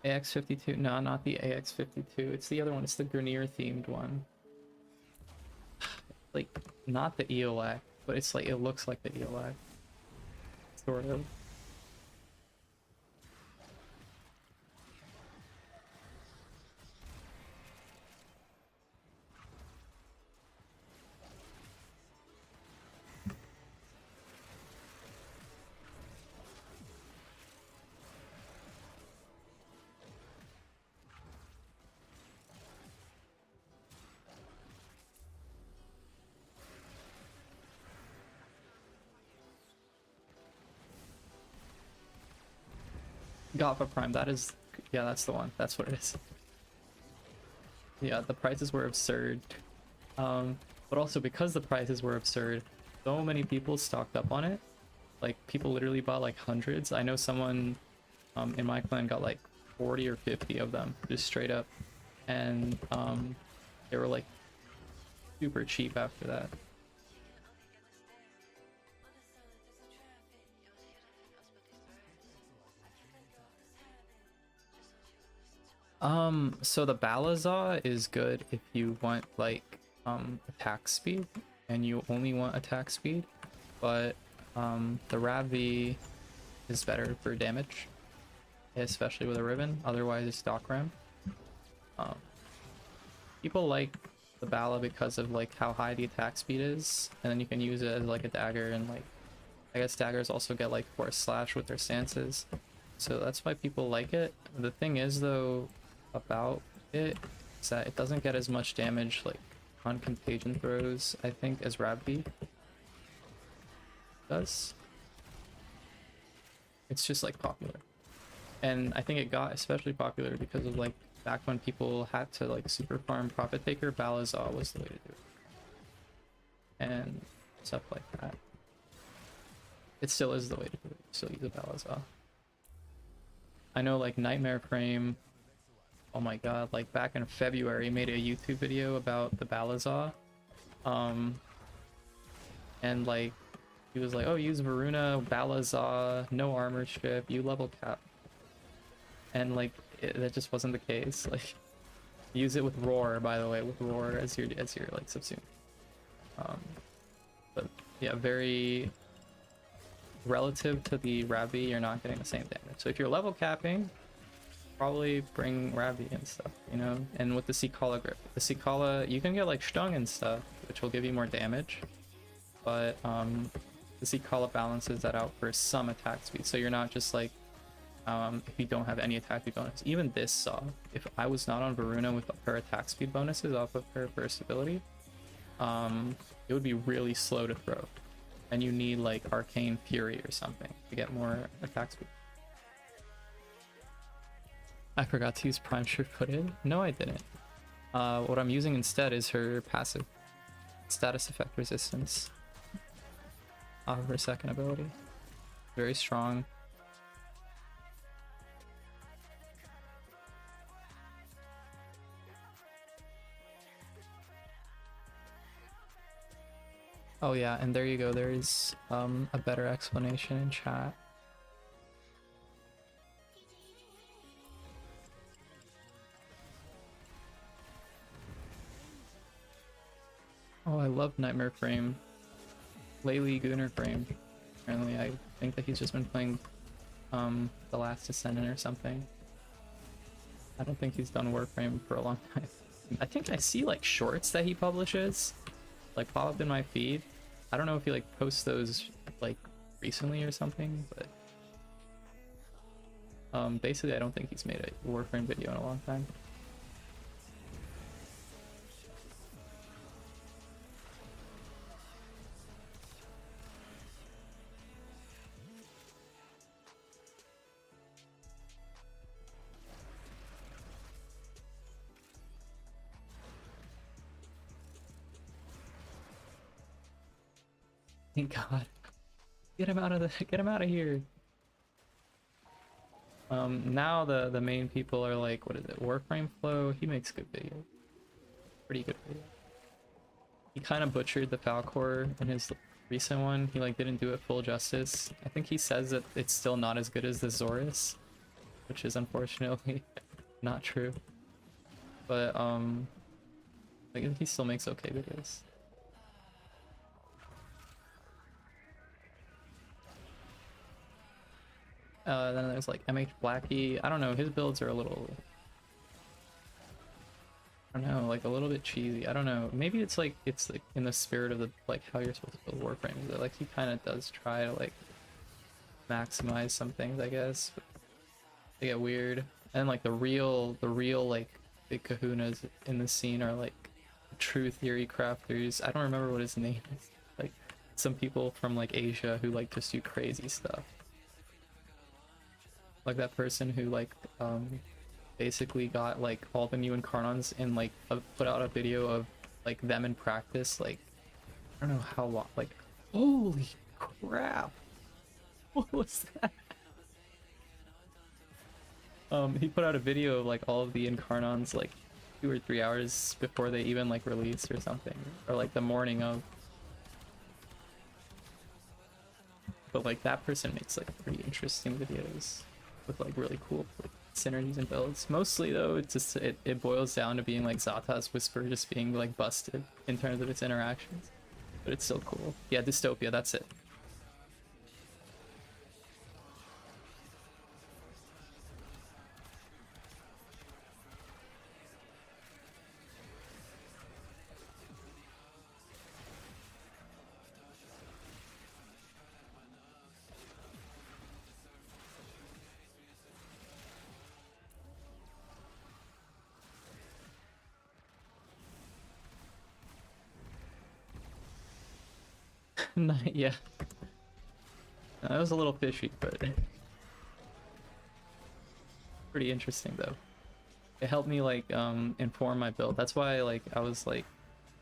AX52? No, not the AX52. It's the other one. It's the Grenier themed one. Like, not the EOLAC, but it's like, it looks like the EOLAC. Sort of. Gotha Prime, that is, yeah, that's the one. That's what it is. Yeah, the prices were absurd. But also because the prices were absurd, so many people stocked up on it. Like people literally bought like hundreds. I know someone in my clan got like 40 or 50 of them just straight up, and they were like super cheap after that. So the Balazar is good if you want like attack speed and you only want attack speed, but the Ravi is better for damage, especially with a ribbon. Otherwise it's stock ram. Um, People like the Bala because of like how high the attack speed is, and then you can use it as like a dagger, and like I guess daggers also get like force slash with their stances, so that's why people like it. The thing is though about it is that it doesn't get as much damage like on contagion throws, I think, as Rabbi does. It's just like popular, and I think it got especially popular because of like back when people had to like super farm Profit Taker, Balazar was the way to do it, and stuff like that. It still is the way to do it. Still use a Balazar. I know like Nightmare Frame, oh my god, like back in February made a YouTube video about the Balazar. And like he was like, oh, use Voruna, Balazar, no armor strip, you level cap. And like that just wasn't the case. Like use it with Roar, by the way, with Roar as your like subsume. But yeah, very relative to the Rabbi, you're not getting the same damage. So if you're level capping, probably bring Rabbi and stuff, you know? And with the Sikala grip, the Sikala, you can get like Stung and stuff, which will give you more damage, but the Sikala balances that out for some attack speed, so you're not just like if you don't have any attack speed bonus. Even this saw, if I was not on Voruna with her attack speed bonuses off of her burst ability, it would be really slow to throw, and you need like Arcane Fury or something to get more attack speed. I forgot to use Prime Shift put in. No, I didn't. What I'm using instead is her passive status effect resistance off of her second ability. Very strong. Oh yeah, and there you go. There is a better explanation in chat. Oh, I love Nightmare Frame. Lately Gunnar Frame. Apparently, I think that he's just been playing The Last Descendant or something. I don't think he's done Warframe for a long time. I think I see like shorts that he publishes like pop up in my feed. I don't know if he like posts those like recently or something, but basically I don't think he's made a Warframe video in a long time. Thank God. Get him out of here. Now the main people are like, what is it, Warframe Flow? He makes good videos. Pretty good video. He kind of butchered the Falcor in his recent one. He like didn't do it full justice. I think he says that it's still not as good as the Zorus, which is unfortunately not true. But like he still makes okay videos. Then there's like MH Blackie. I don't know, his builds are a little, I don't know, like a little bit cheesy. I don't know. Maybe it's like in the spirit of the like how you're supposed to build Warframes. That like he kind of does try to like maximize some things, I guess. But they get weird. And like the real like big kahunas in the scene are like true theory crafters. I don't remember what his name is. Like some people from like Asia who like just do crazy stuff. Like that person who like basically got like all the new Incarnons and like put out a video of like them in practice, like I don't know how long, like Holy crap! What was that? He put out a video of like all of the Incarnons like 2 or 3 hours before they even like released or something, or like the morning of. But like that person makes like pretty interesting videos with like really cool like, synergies and builds. Mostly though, it's just it boils down to being like Zata's Whisper just being like busted in terms of its interactions. But it's still cool. Yeah, Dystopia, that's it. Yeah. That was a little fishy, but pretty interesting though. It helped me like inform my build. That's why like I was like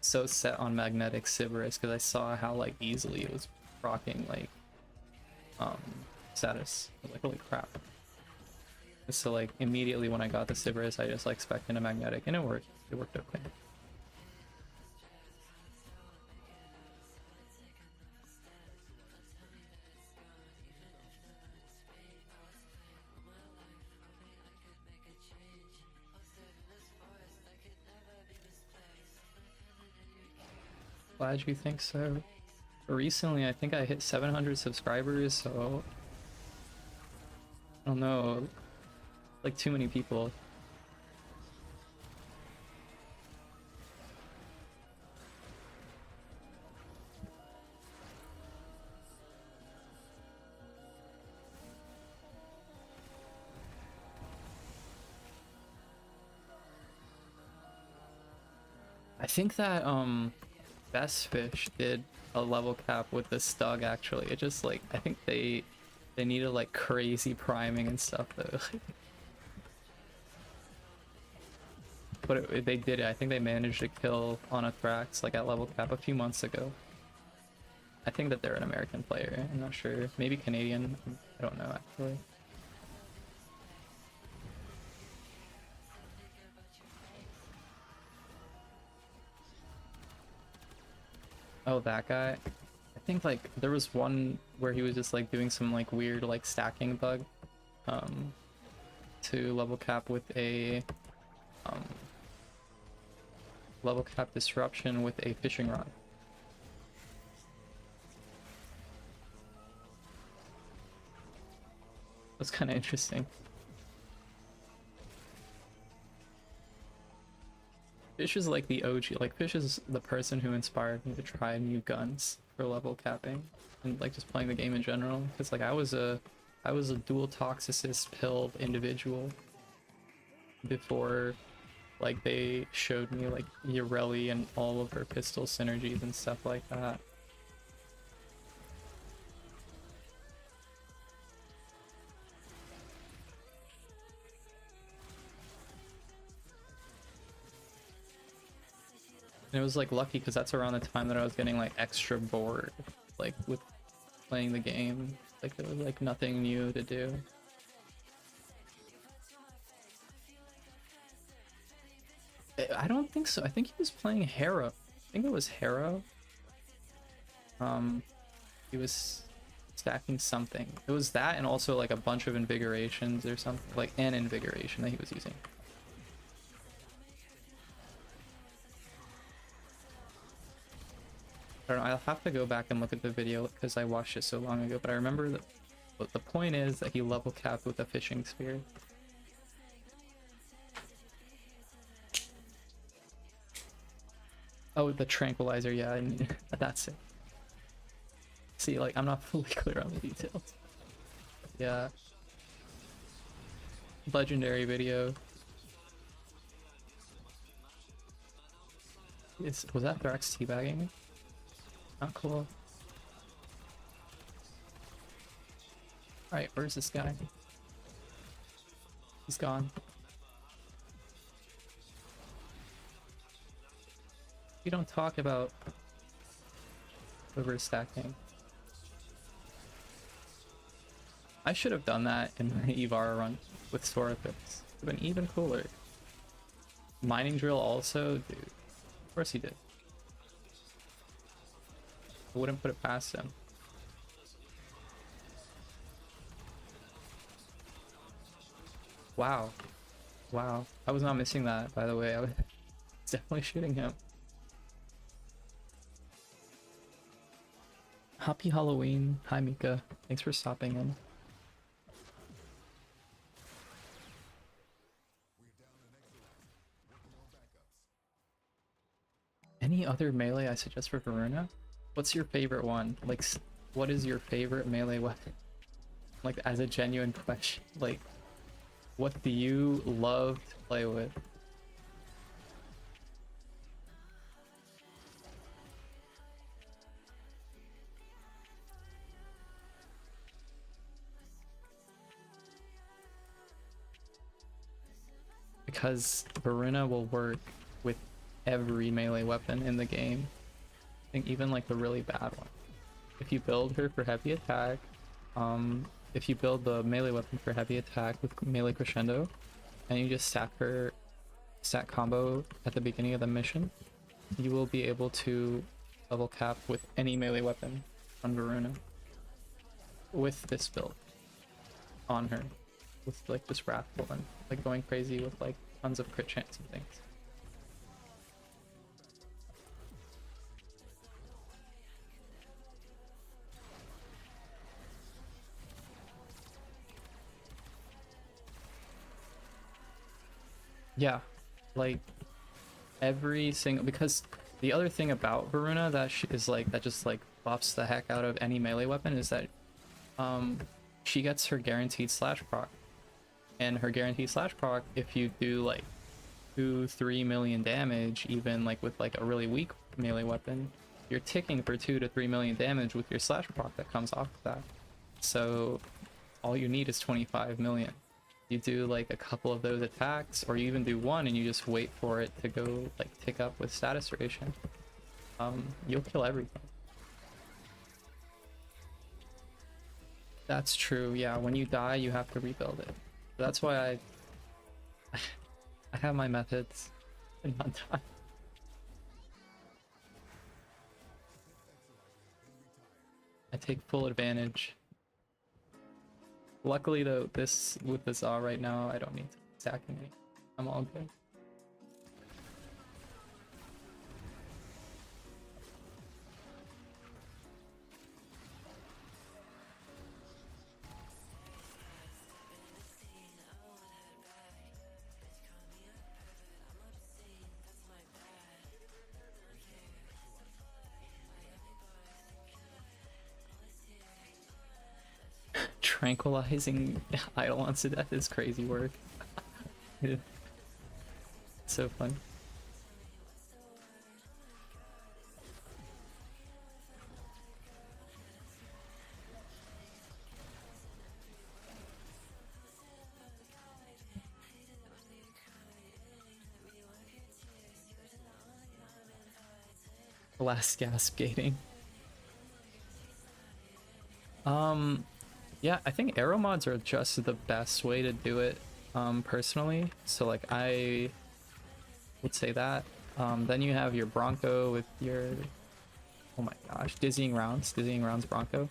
so set on magnetic Sybaris, because I saw how like easily it was rocking like um status. I was like, holy crap. So like immediately when I got the Sybaris, I just like spec'd in a magnetic and it worked. It worked okay. Glad you think so. Recently, I think I hit 700 subscribers, so I don't know, like too many people. I think that Best Fish did a level cap with the Stug actually. It just like I think they needed like crazy priming and stuff though. But they did it. I think they managed to kill on a Thrax like at level cap a few months ago. I think that they're an American player. I'm not sure. Maybe Canadian. I don't know actually. Oh, that guy. I think like there was one where he was just like doing some like weird like stacking bug um to level cap with a um level cap disruption with a fishing rod. That's kind of interesting. Fish is like the OG, like Fish is the person who inspired me to try new guns for level capping and like just playing the game in general. Because like I was a dual toxicist pilled individual before like they showed me like Yoreli and all of her pistol synergies and stuff like that. And it was like lucky because that's around the time that I was getting like extra bored, like with playing the game. Like there was like nothing new to do. I don't think so. I think he was playing Harrow. I think it was Harrow. He was stacking something. It was that and also like a bunch of invigorations or something, like an invigoration that he was using. I don't know, I'll have to go back and look at the video because I watched it so long ago, but I remember that the point is that he level capped with a fishing spear. Oh, the tranquilizer, yeah, I mean, that's it. See, like, I'm not fully clear on the details. Yeah. Legendary video. Was that Thrax teabagging me? Not cool. Alright, where's this guy? He's gone. We don't talk about overstacking. I should have done that in my Ivara run with Sora Pips. Would have been even cooler. Mining drill also, dude. Of course he did. I wouldn't put it past him. Wow. Wow. I was not missing that, by the way. I was definitely shooting him. Happy Halloween. Hi, Mika. Thanks for stopping in. Any other melee I suggest for Voruna? What's your favorite one? Like, what is your favorite melee weapon? Like, as a genuine question. Like, what do you love to play with? Because Voruna will work with every melee weapon in the game. I think even like the really bad one. If you build her for heavy attack, if you build the melee weapon for heavy attack with melee crescendo, and you just stack her stack combo at the beginning of the mission, you will be able to level cap with any melee weapon on Voruna with this build on her, with like this wrathful and like going crazy with like tons of crit chance and things. Yeah, like every single, because the other thing about Voruna that is like that just like buffs the heck out of any melee weapon is that she gets her guaranteed slash proc, and her guaranteed slash proc, if you do like 2-3 million damage, even like with like a really weak melee weapon, you're ticking for 2 to 3 million damage with your slash proc that comes off of that. So all you need is 25 million. You do like a couple of those attacks, or you even do one and you just wait for it to go like tick up with status duration, you'll kill everything. That's true, yeah. When you die, you have to rebuild it. That's why I have my methods and not die. I take full advantage. Luckily though, this with the Zaw right now, I don't need to stack any. I'm all good. Tranquilizing Eidolons to death is crazy work. Yeah. So fun. Last gasp gating. Yeah, I think arrow mods are just the best way to do it, personally. So like I would say that. Then you have your Bronco with your, oh my gosh, Dizzying Rounds Bronco.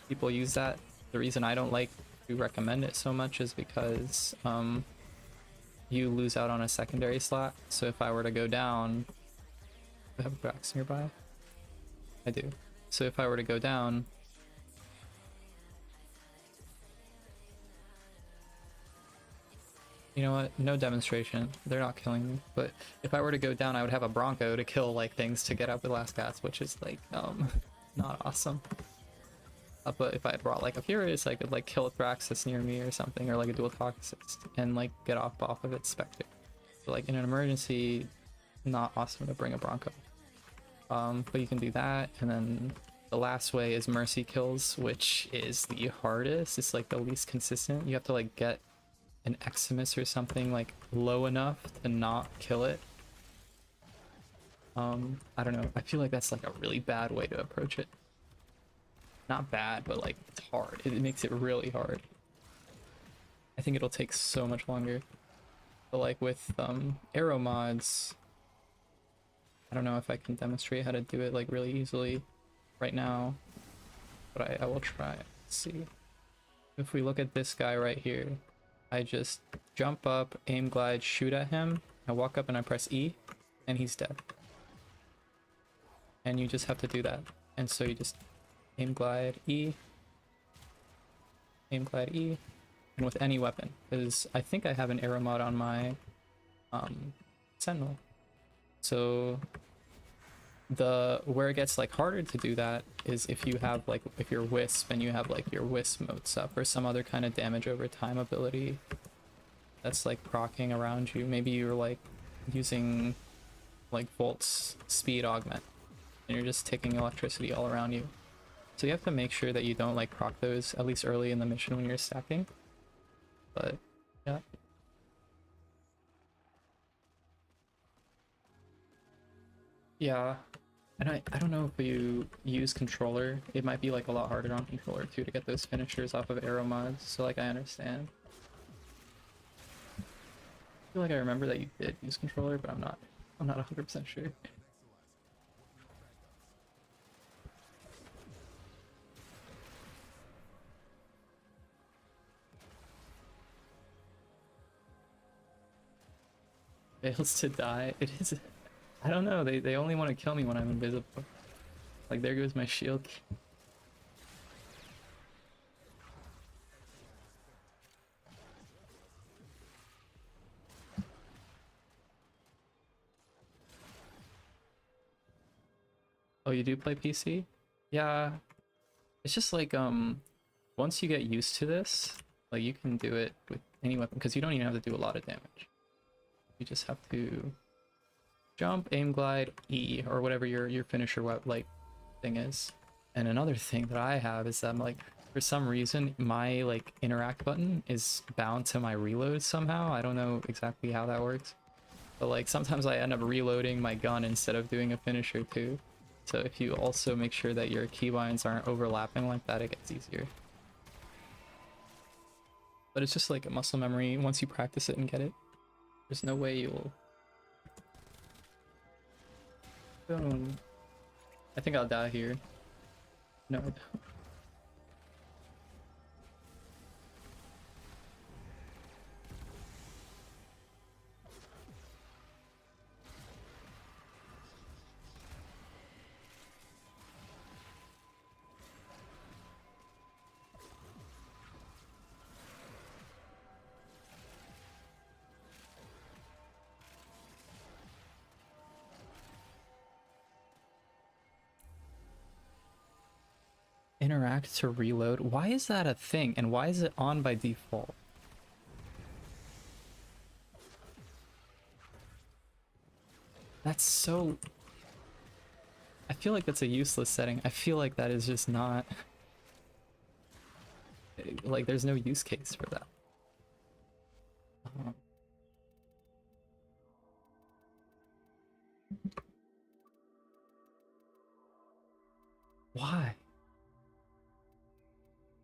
People use that. The reason I don't like to recommend it so much is because you lose out on a secondary slot. So if I were to go down, do I have Brax nearby? I do. So if I were to go down, you know what? No demonstration. They're not killing me. But if I were to go down, I would have a Bronco to kill like things to get up with last gas, which is like not awesome. But if I had brought like a Furious, I could like kill a Thraxus near me or something, or like a dual Toxist, and like get off of its Spectre. So like in an emergency, not awesome to bring a Bronco. But you can do that, and then the last way is Mercy kills, which is the hardest. It's like the least consistent. You have to like get an Eximus or something like low enough to not kill it. I don't know. I feel like that's like a really bad way to approach it. Not bad, but like it's hard. It makes it really hard. I think it'll take so much longer. But like with arrow mods, I don't know if I can demonstrate how to do it like really easily right now, but I will try. Let's see. If we look at this guy right here, I just jump up, aim glide, shoot at him. I walk up and I press E, and he's dead. And you just have to do that. And so you just aim glide E, aim glide E, and with any weapon, because I think I have an arrow mod on my Sentinel. So where it gets like harder to do that is if you have like, if you're Wisp and you have like your Wisp motes up or some other kind of damage over time ability that's like proccing around you. Maybe you're like using like Volt's speed augment and you're just taking electricity all around you. So you have to make sure that you don't like proc those at least early in the mission when you're stacking. But yeah. Yeah. And I don't know if you use controller, it might be like a lot harder on controller too to get those finishers off of arrow mods, so like I understand. I feel like I remember that you did use controller, but I'm not 100% sure. Fails to die. It is, I don't know, they only want to kill me when I'm invisible. Like there goes my shield. Oh, you do play PC? Yeah. It's just like once you get used to this, like you can do it with any weapon because you don't even have to do a lot of damage. You just have to jump, aim glide, E, or whatever your finisher like thing is. And another thing that I have is that I'm like, for some reason my like interact button is bound to my reload somehow. I don't know exactly how that works. But like sometimes I end up reloading my gun instead of doing a finisher too. So if you also make sure that your keybinds aren't overlapping like that, it gets easier. But it's just like a muscle memory. Once you practice it and get it, there's no way you'll... Boom. I think I'll die here. No, I don't. Interact to reload. Why is that a thing? And why is it on by default? That's so... I feel like that's a useless setting. I feel like that is just not... Like, there's no use case for that. Why?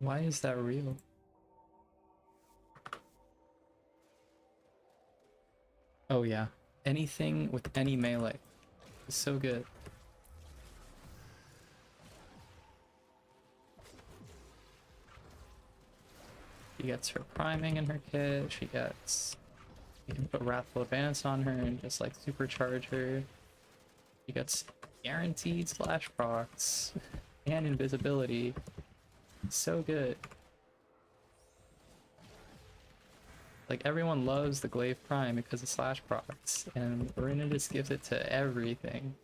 Why is that real? Oh yeah. Anything with any melee is so good. She gets her priming in her kit, she gets... You can put Wrathful Advance on her and just like supercharge her. She gets guaranteed slash procs and invisibility. So good. Like everyone loves the Glaive Prime because of slash procs, and Voruna just gives it to everything.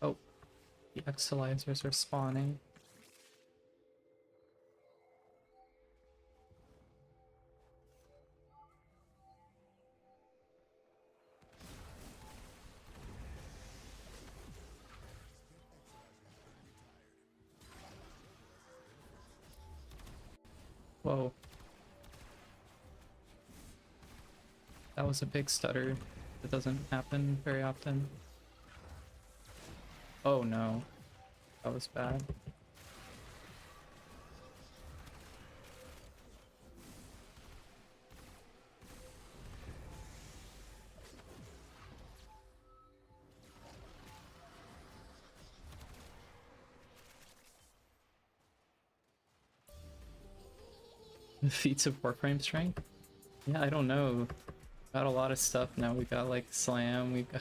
Oh, the Exilizers are spawning. Whoa. That was a big stutter. That doesn't happen very often. Oh no. That was bad. Feats of Warframe strength? Yeah, I don't know. Got a lot of stuff now. We got like slam, we got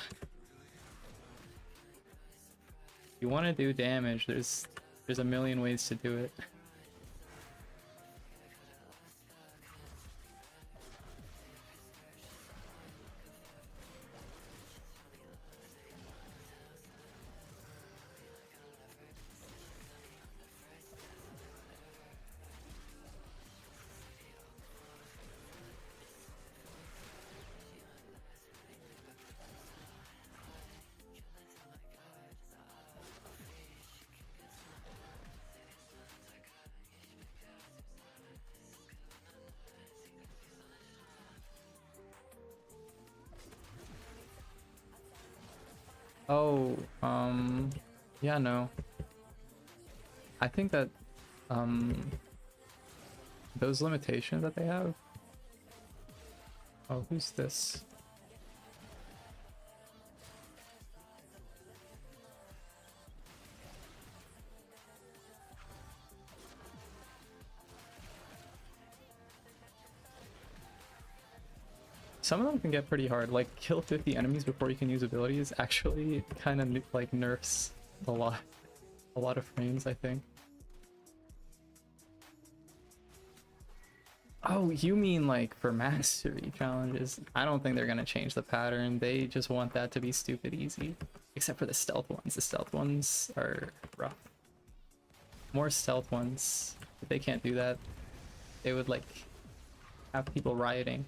you want to do damage, there's a million ways to do it. Oh, yeah, no. I think that um those limitations that they have. Oh, who's this? Some of them can get pretty hard. Like kill 50 enemies before you can use abilities actually kind of like nerfs a lot of frames, I think. Oh, you mean like for mastery challenges? I don't think they're gonna change the pattern. They just want that to be stupid easy. Except for the stealth ones. The stealth ones are rough. More stealth ones. If they can't do that, they would like have people rioting.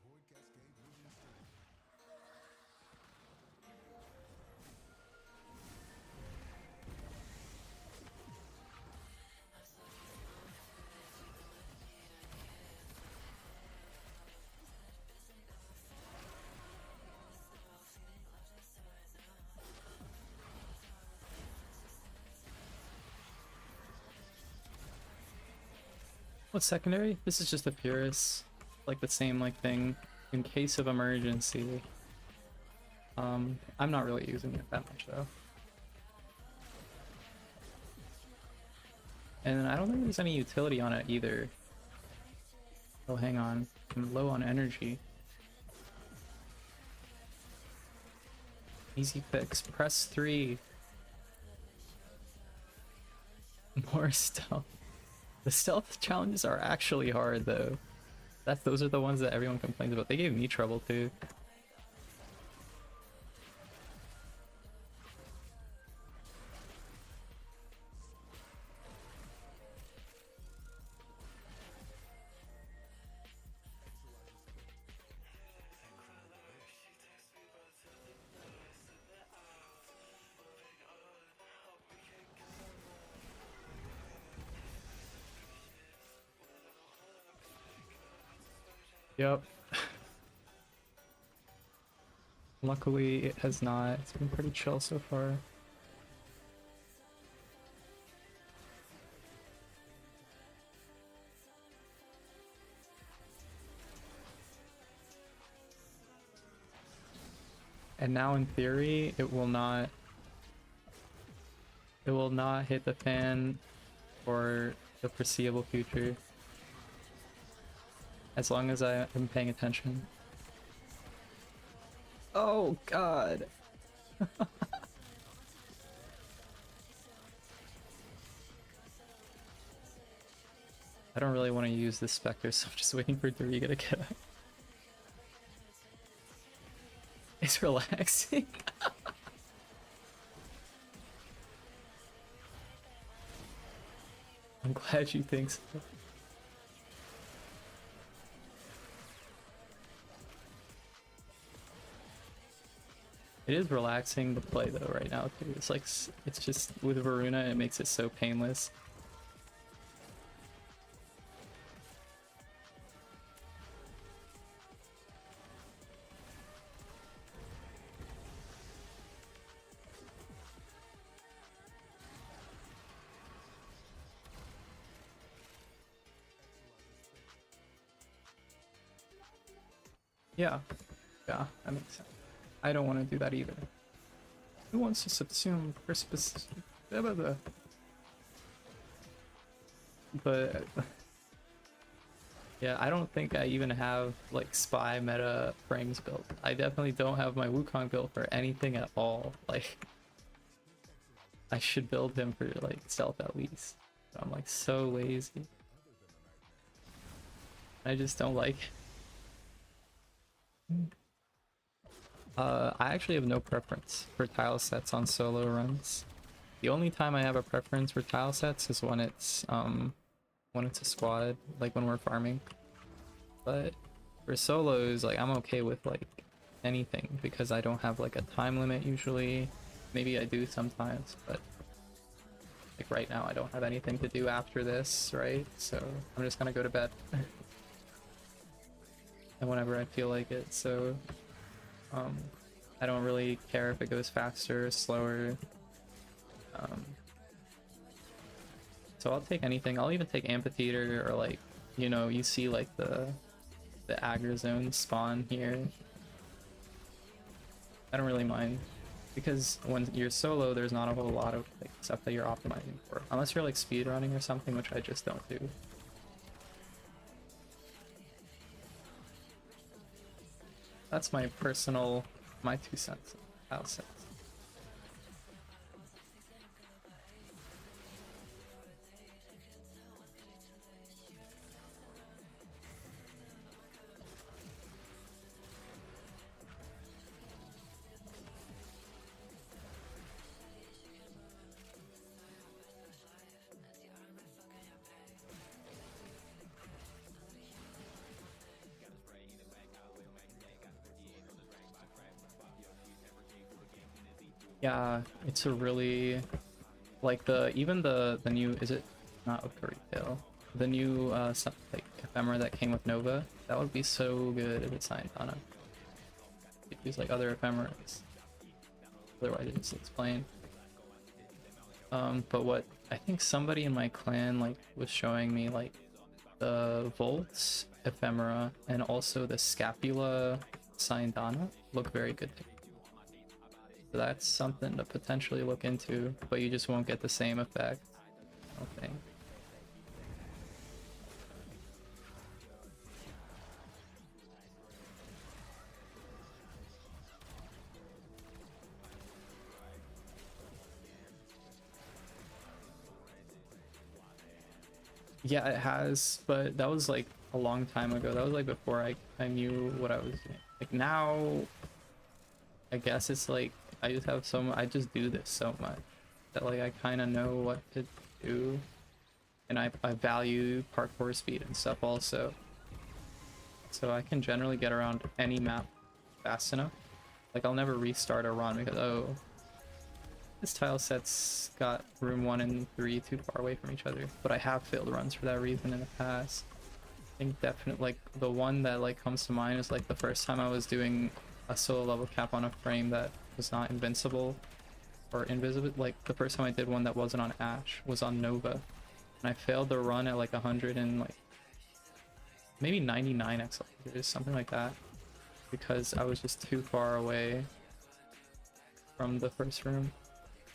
Void Cascade moving straight. What's secondary? This is just a purist. Like the same like thing. In case of emergency. I'm not really using it that much though. And I don't think there's any utility on it either. Oh, hang on. I'm low on energy. Easy fix. Press 3. More stealth. The stealth challenges are actually hard though. Those are the ones that everyone complains about. They gave me trouble too. Yep. Luckily, it has not. It's been pretty chill so far. And now in theory, it will not hit the fan for the foreseeable future. As long as I am paying attention. Oh god. I don't really want to use this Spectre, so I'm just waiting for Doriga to get up. It's relaxing. I'm glad you think so. It is relaxing to play though right now too. It's like it's just with Voruna, it makes it so painless. Yeah, yeah, that makes sense. I don't want to do that either. Who wants to subsume Crispus? But yeah, I don't think I even have like spy meta frames built. I definitely don't have my Wukong built for anything at all. Like, I should build him for like stealth at least. But I'm like so lazy. I just don't like it. I actually have no preference for tile sets on solo runs. The only time I have a preference for tile sets is when it's a squad, like when we're farming. But for solos, like I'm okay with like anything because I don't have like a time limit usually. Maybe I do sometimes, but like right now I don't have anything to do after this, right? So I'm just gonna go to bed. And whenever I feel like it, so I don't really care if it goes faster or slower. So I'll take anything. I'll even take amphitheater or like, you know, you see like the aggro zone spawn here. I don't really mind because when you're solo, there's not a whole lot of like stuff that you're optimizing for, unless you're like speedrunning or something, which I just don't do. That's my 2 cents. I'll say. Yeah, it's a really like even the new, is it not a fairy tale? The new like ephemera that came with Nova, that would be so good if it's signed on it. Use like other ephemeras. Otherwise it's plain. But what I think somebody in my clan like was showing me like the Volts ephemera and also the Scapula Syndana look very good to me. So that's something to potentially look into, but you just won't get the same effect, I don't think. Yeah, it has, but that was like a long time ago. That was like before I knew what I was doing. Like now, I guess it's like I just have I just do this so much that like I kind of know what to do, and I value parkour speed and stuff also. So I can generally get around any map fast enough. Like I'll never restart a run because oh, this tile set's got room 1 and 3 too far away from each other. But I have failed runs for that reason in the past. I think definitely like the one that like comes to mind is like the first time I was doing a solo level cap on a frame that was not invincible or invisible. Like the first time I did one that wasn't on Ash was on Nova, and I failed the run at like 100 and like maybe 99 accelerators, something like that, because I was just too far away from the first room.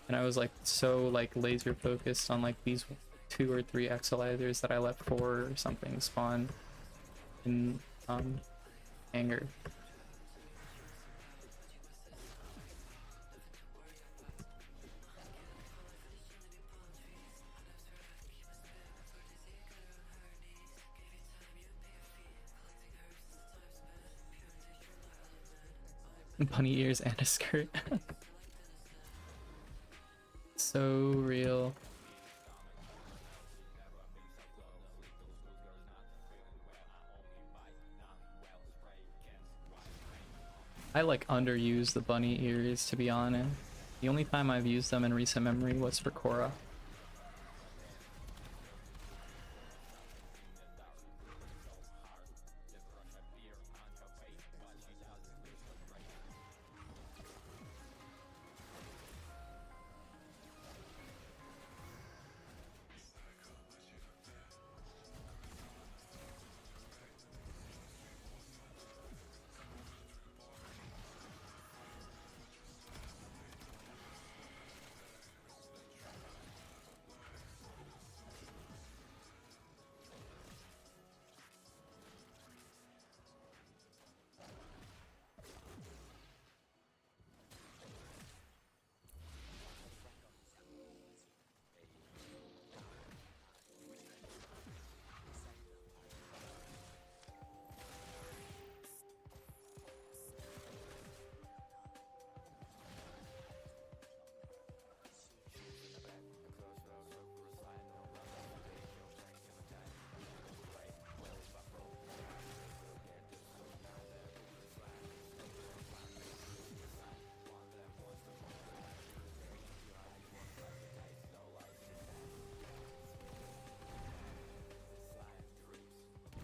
And I was like so like laser focused on like these 2 or 3 exolizers that I let 4 or something spawn in anger. Bunny ears and a skirt. So real. I like underuse the bunny ears, to be honest. The only time I've used them in recent memory was for Korra.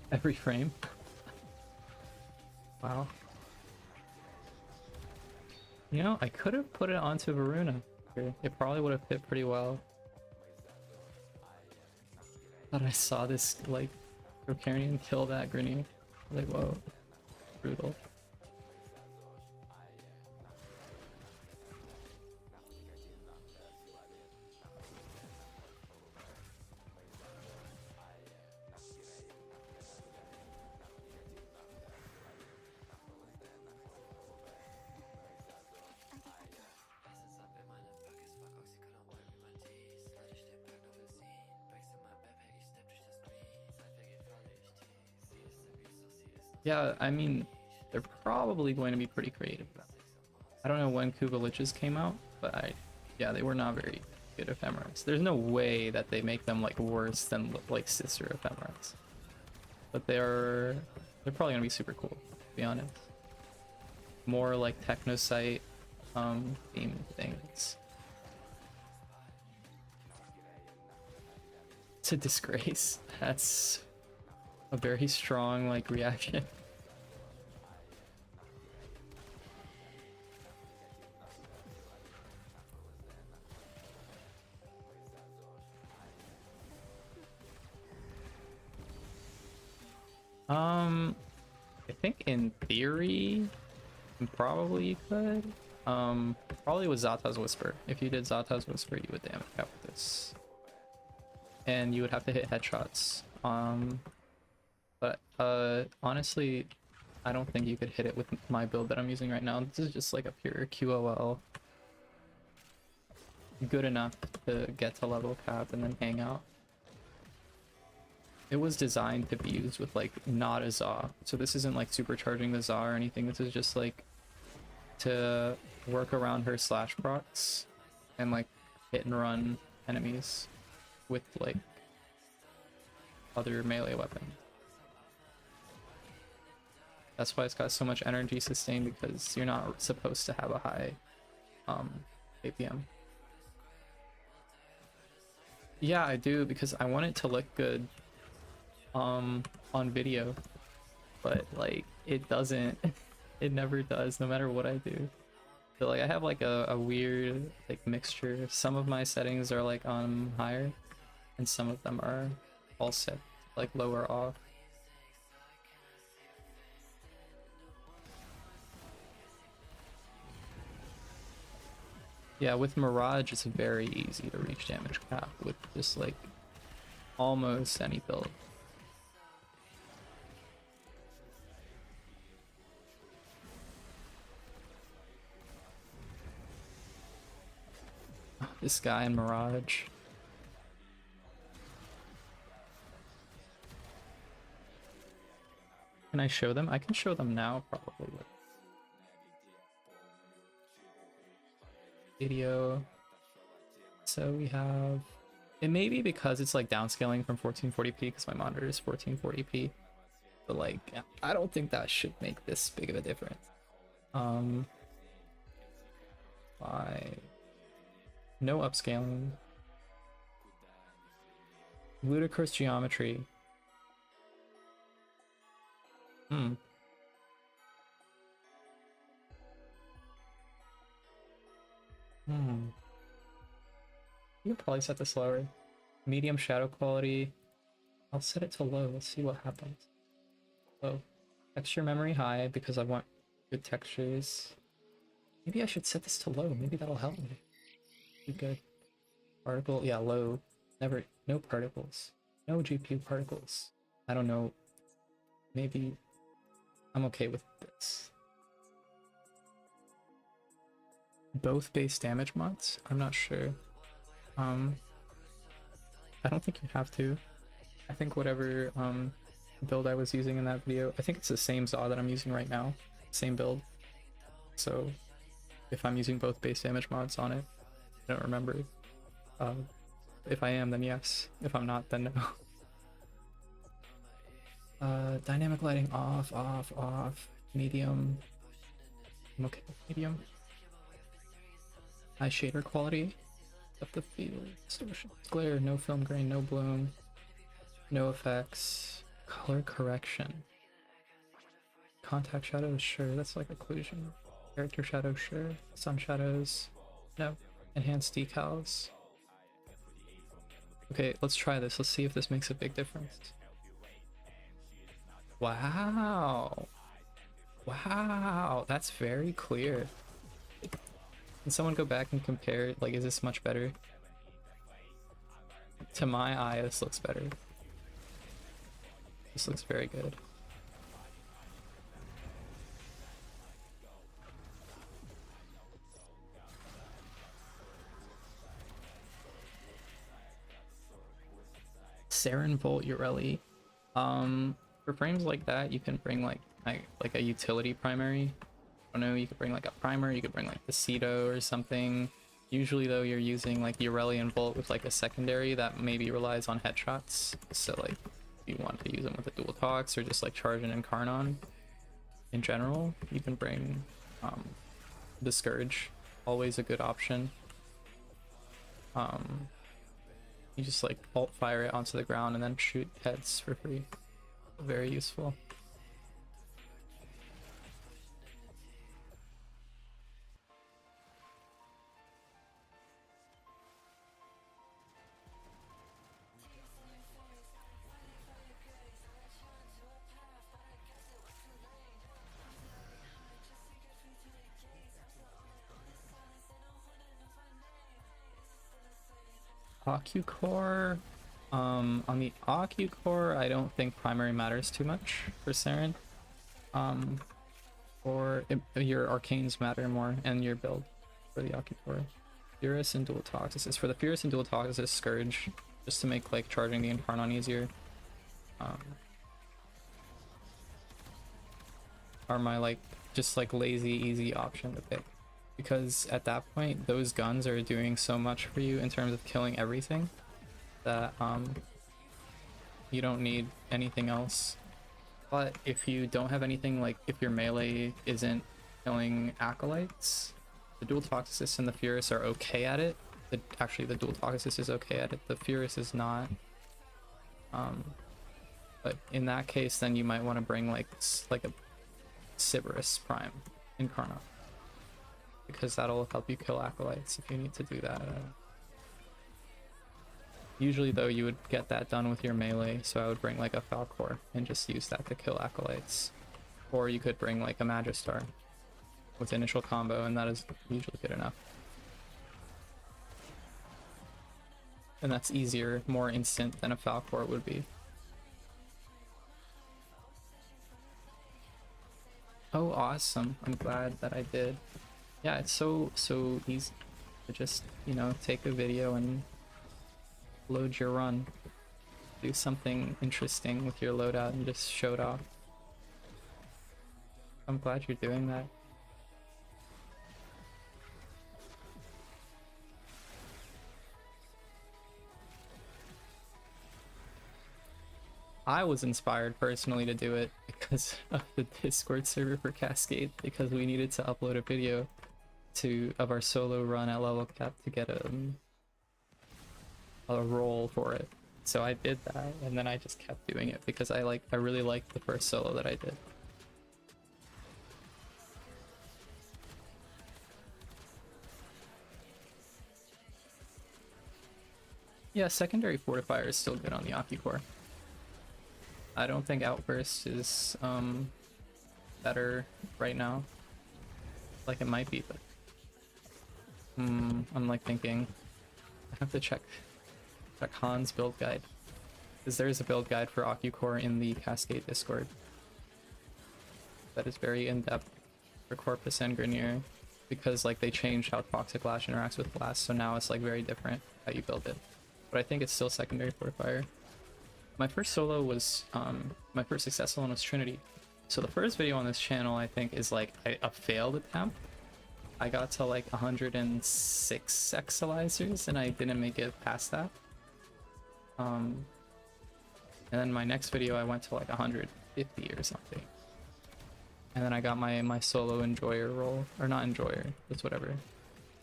Every frame. Wow. You know, I could have put it onto Voruna. It probably would have fit pretty well. But I saw this, like, Rokarian kill that grenade. Like, whoa. Brutal. Yeah, I mean, they're probably going to be pretty creative. I don't know when Kuva Liches came out, but yeah, they were not very good ephemeras. There's no way that they make them like worse than like sister ephemeras. But they're probably gonna be super cool, to be honest. More like technosite themed things. It's a disgrace. That's a very strong like reaction. I think in theory, probably you could. Probably with Zata's Whisper. If you did Zata's Whisper, you would damage out with this. And you would have to hit headshots. But honestly, I don't think you could hit it with my build that I'm using right now. This is just like a pure QOL. Good enough to get to level cap and then hang out. It was designed to be used with like not a Za. So this isn't like supercharging the Za or anything. This is just like to work around her slash procs and like hit and run enemies with like other melee weapons. That's why it's got so much energy sustain, because you're not supposed to have a high APM. Yeah, I do, because I want it to look good on video, but like it doesn't. It never does, no matter what I do. So like I have like a weird like mixture. Some of my settings are like on higher and some of them are all set like lower off. Yeah, with Mirage it's very easy to reach damage cap with just like almost any build. This guy in Mirage. Can I show them? I can show them now, probably. Video. So we have... It may be because it's like downscaling from 1440p, because my monitor is 1440p. But like, I don't think that should make this big of a difference. Um, by no upscaling, ludicrous geometry. Hmm. Hmm. You can probably set this lower. Medium shadow quality. I'll set it to low. Let's see what happens. Low. Texture memory high because I want good textures. Maybe I should set this to low. Maybe that'll help me. Be good. Particle, yeah, low. Never, no particles. No GPU particles. I don't know. Maybe I'm okay with this. Both base damage mods? I'm not sure. I don't think you have to. I think whatever build I was using in that video, I think it's the same saw that I'm using right now. Same build. So if I'm using both base damage mods on it, I don't remember. If I am, then yes. If I'm not, then no. Dynamic lighting off, off, off. Medium. I'm okay with medium. High shader quality. Up the field. Distortion. Glare. No film grain. No bloom. No effects. Color correction. Contact shadows. Sure. That's like occlusion. Character shadows. Sure. Sun shadows. No. Enhanced decals. Okay, let's try this. Let's see if this makes a big difference. Wow. Wow, that's very clear. Can someone go back and compare? Like, is this much better? To my eye, this looks better. This looks very good. Saren Volt Ureli. For frames like that, you can bring like a utility primary. I don't know, you could bring like a primer, you could bring like the Cedo or something. Usually though, you're using like Ureli and Volt with like a secondary that maybe relies on headshots. So like, if you want to use them with a dual tox or just like charge an Incarnon in general, you can bring the Scourge. Always a good option. You just like alt fire it onto the ground and then shoot heads for free. Very useful. Occucore. On the Occucore, I don't think primary matters too much for Saren. Your arcanes matter more and your build for the Occucore. Furious and Dual Toxicist. For the Furious and Dual Toxicist, Scourge, just to make like charging the Incarnon easier. Are my like just like lazy easy option to pick, because at that point those guns are doing so much for you in terms of killing everything that you don't need anything else. But if you don't have anything, like if your melee isn't killing acolytes, the Dual Toxicist and the Furious are okay at it. Actually the Dual Toxicist is okay at it, the Furious is not. But in that case then you might want to bring like a Sybaris Prime Incarnon, because that'll help you kill acolytes if you need to do that. Usually though you would get that done with your melee, so I would bring like a Falcor and just use that to kill acolytes. Or you could bring like a Magistar with initial combo, and that is usually good enough. And that's easier, more instant than a Falcor would be. Oh, awesome. I'm glad that I did. Yeah, it's so easy to just, you know, take a video and load your run. Do something interesting with your loadout and just show it off. I'm glad you're doing that. I was inspired personally to do it because of the Discord server for Cascade, because we needed to upload a video of our solo run at level cap to get a role for it. So I did that, and then I just kept doing it because I really liked the first solo that I did. Yeah, secondary fortifier is still good on the Core. I don't think Outburst is better right now. Like it might be, but I'm like thinking I have to check Han's build guide, because there is a build guide for Core in the Cascade Discord that is very in-depth for Corpus and Grenier, because like they changed how Toxic Lash interacts with Blast, so now it's like very different how you build it. But I think it's still secondary fortifier. My first solo was my first successful one was Trinity. So the first video on this channel I think is like a failed attempt. I got to like 106 Exilizers and I didn't make it past that. And then my next video I went to like 150 or something. And then I got my solo enjoyer role, or not enjoyer, it's whatever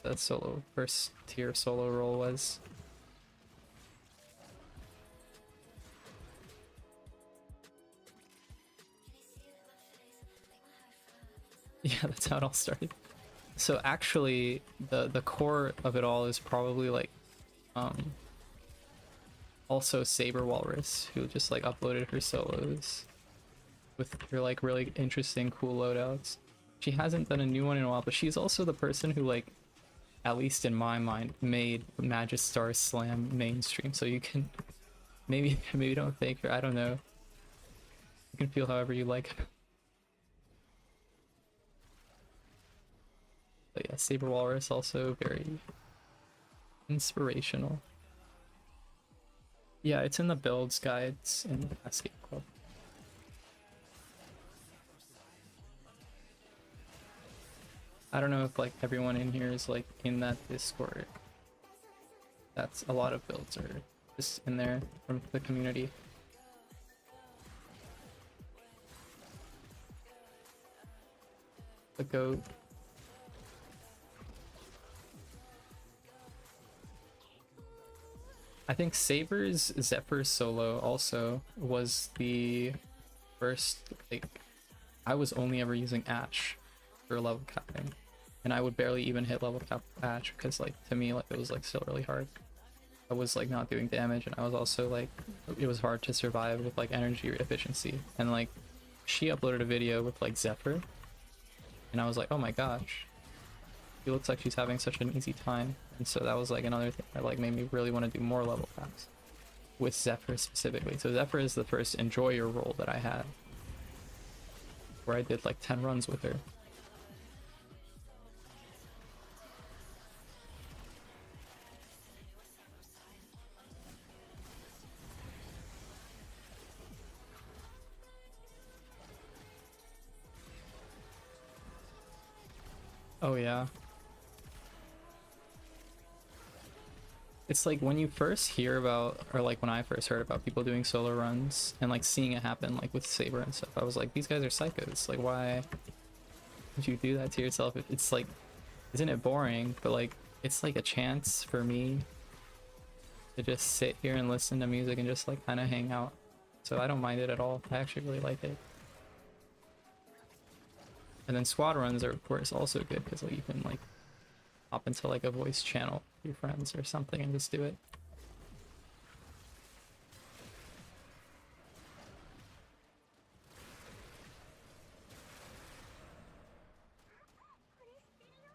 the solo first tier solo role was. Yeah, that's how it all started. So actually, the core of it all is probably like, also Saber Walrus, who just like uploaded her solos with her like really interesting, cool loadouts. She hasn't done a new one in a while, but she's also the person who like, at least in my mind, made Magistar Slam mainstream. So you can maybe don't thank her. I don't know. You can feel however you like. But yeah, Saber Walrus also very inspirational. Yeah, it's in the builds guides in the Cascade Club. I don't know if like everyone in here is like in that Discord. That's a lot of builds are just in there from the community. The goat. I think Saber's Zephyr solo also was the first, like, I was only ever using Ash for level capping, and I would barely even hit level cap Ash because like to me like it was like still really hard. I was like not doing damage, and I was also like, it was hard to survive with like energy efficiency. And like she uploaded a video with like Zephyr, and I was like, oh my gosh, she looks like she's having such an easy time. And so that was like another thing that like made me really want to do more level caps with Zephyr specifically. So Zephyr is the first enjoyer role that I had, where I did like 10 runs with her. Oh yeah. It's like when you first hear about, or like when I first heard about people doing solo runs and like seeing it happen like with Saber and stuff, I was like, these guys are psychos. Like, why would you do that to yourself? It's like, isn't it boring? But like, it's like a chance for me to just sit here and listen to music and just like kind of hang out. So I don't mind it at all. I actually really like it. And then squad runs are of course also good because like you can like hop into like a voice channel with your friends or something and just do it.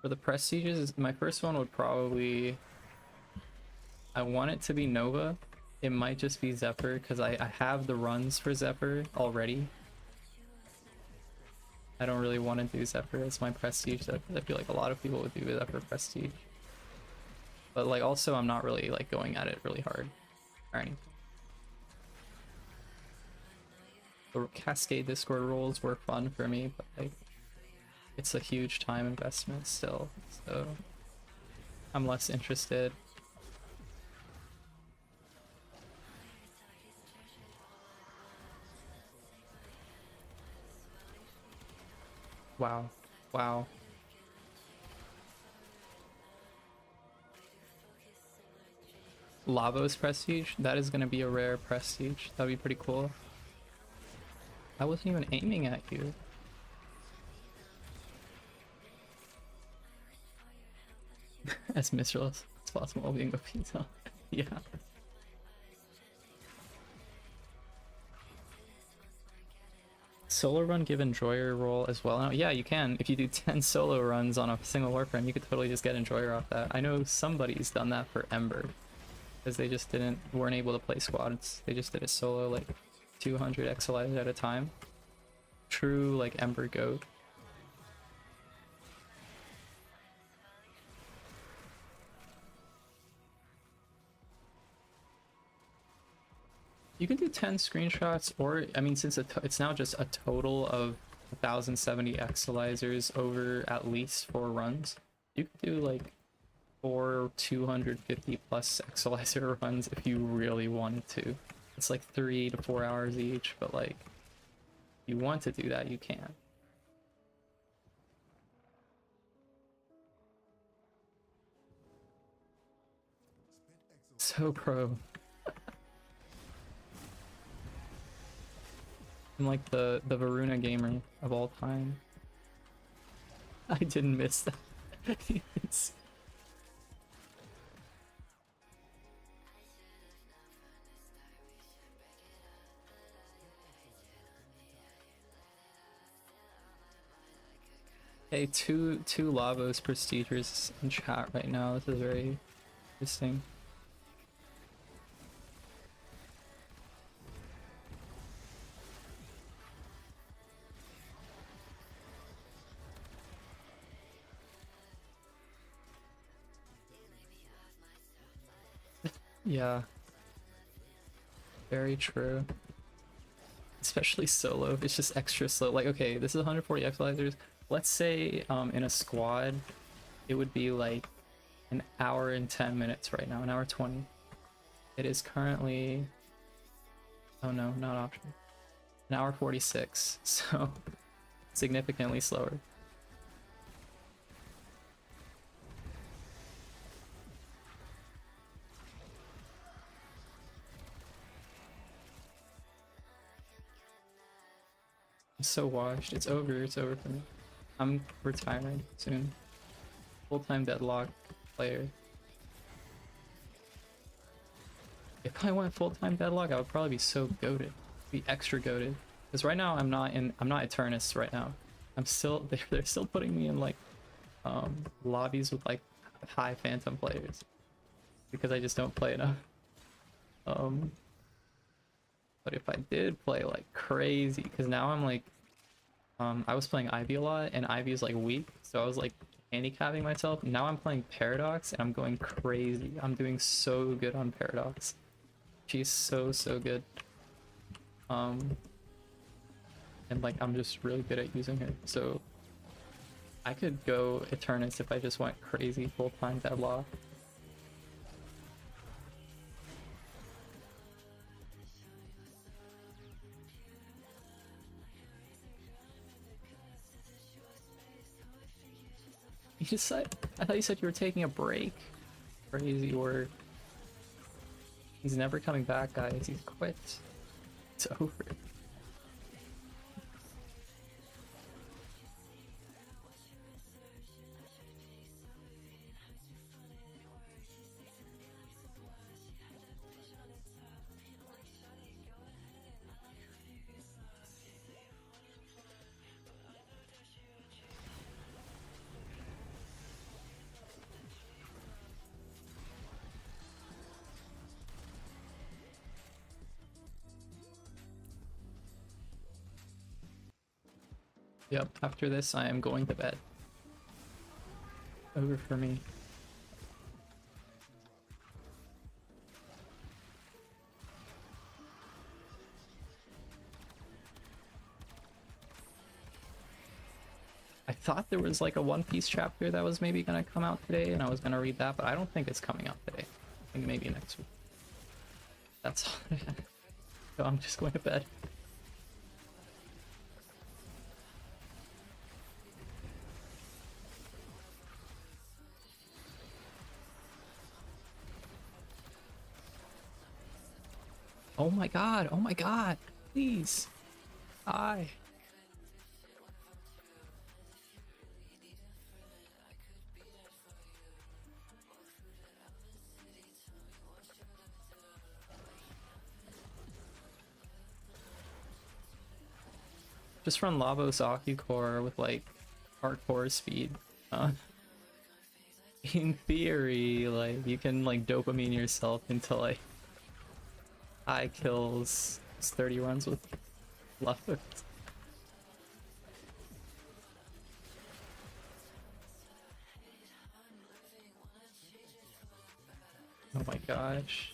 For the prestiges, my first one would probably, I want it to be Nova. It might just be Zephyr because I have the runs for Zephyr already. I don't really want to do Zephyr as my prestige. I feel like a lot of people would do Zephyr prestige. But like also I'm not really like going at it really hard or anything. The Cascade Discord roles were fun for me, but like it's a huge time investment still, so I'm less interested. Wow. Wow. Lavos Prestige? That is gonna be a rare Prestige. That'd be pretty cool. I wasn't even aiming at you. As miserable as possible being a pizza. Yeah. Solo run give Enjoyer roll as well? No, yeah, you can. If you do 10 solo runs on a single Warframe, you could totally just get Enjoyer off that. I know somebody's done that for Ember. Because they just weren't able to play squads. They just did a solo like 200 XLIs at a time. True like Ember goat. You can do 10 screenshots, or I mean, since it's now just a total of 1070 XLizers over at least 4 runs, you could do like 4 250 plus XLizer runs if you really wanted to. It's like 3 to 4 hours each, but like, if you want to do that, you can. So pro. I'm like the Voruna gamer of all time. I didn't miss that. It's... Hey, two Lavos Prestigers in chat right now. This is very interesting. Yeah. Very true. Especially solo, it's just extra slow. Like, okay, this is 140 XLizers. Let's say in a squad, it would be like an hour and 10 minutes right now, an hour 20. It is currently, oh no, not option. An hour 46, so significantly slower. I'm so washed. It's over for me. I'm retiring soon. Full-time deadlock player. If I went full-time deadlock, I would probably be so goated. Be extra goated. Because right now I'm not Eternus right now. I'm still they're still putting me in like lobbies with like high phantom players. Because I just don't play enough. But if I did play like crazy, because now I'm like I was playing Ivy a lot, and Ivy is like weak, so I was like handicapping myself. Now I'm playing Paradox, and I'm going crazy. I'm doing so good on Paradox. She's so good. And like I'm just really good at using her. So I could go Eternus if I just went crazy full-time deadlock. You just said, I thought you said you were taking a break. Crazy word. He's never coming back, guys. He's quit. It's over. Yep, after this I am going to bed. Over for me. I thought there was like a One Piece chapter that was maybe gonna come out today, and I was gonna read that, but I don't think it's coming out today. I think maybe next week. That's all I have. So I'm just going to bed. Oh my god, oh my god. Please. Die. Just run Lavos Core with like hardcore speed. Uh, in theory, like you can like dopamine yourself into like high kills, just 30 runs with Lavos. Oh my gosh.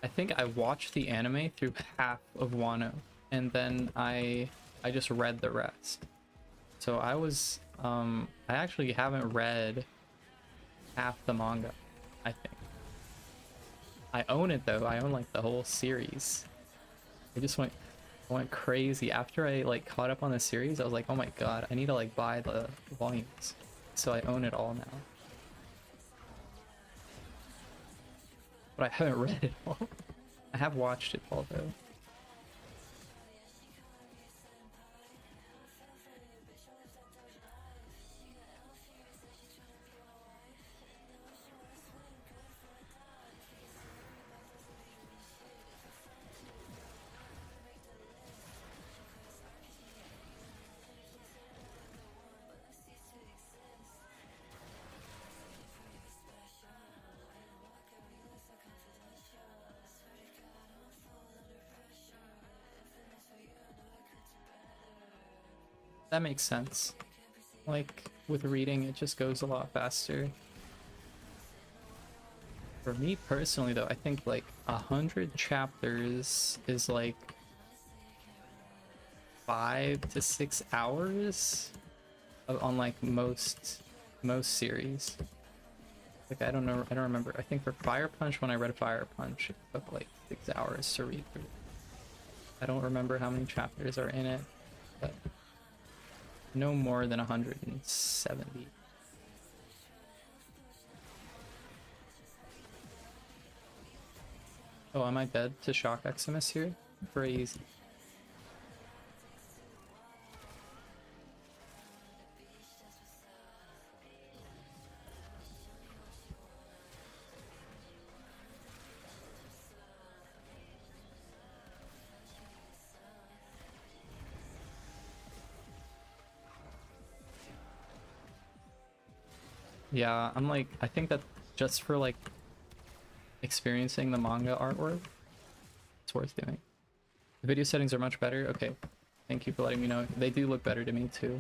I think I watched the anime through half of Wano, and then I just read the rest. So I actually haven't read half the manga, I think. I own it though. I own like the whole series. I just went crazy after I like caught up on the series. I was like, "Oh my god, I need to like buy the volumes." So I own it all now. But I haven't read it all. I have watched it all though. That makes sense. Like with reading, it just goes a lot faster. For me personally though, I think like 100 chapters is like 5 to 6 hours on like most series. Like I don't know, I don't remember. I think for Fire Punch, when I read Fire Punch, it took like 6 hours to read through. I don't remember how many chapters are in it, but no more than 170. Oh, am I dead to Shock Eximus here? Crazy. Yeah, I'm like, I think that just for like experiencing the manga artwork, it's worth doing. The video settings are much better. Okay, thank you for letting me know. They do look better to me too.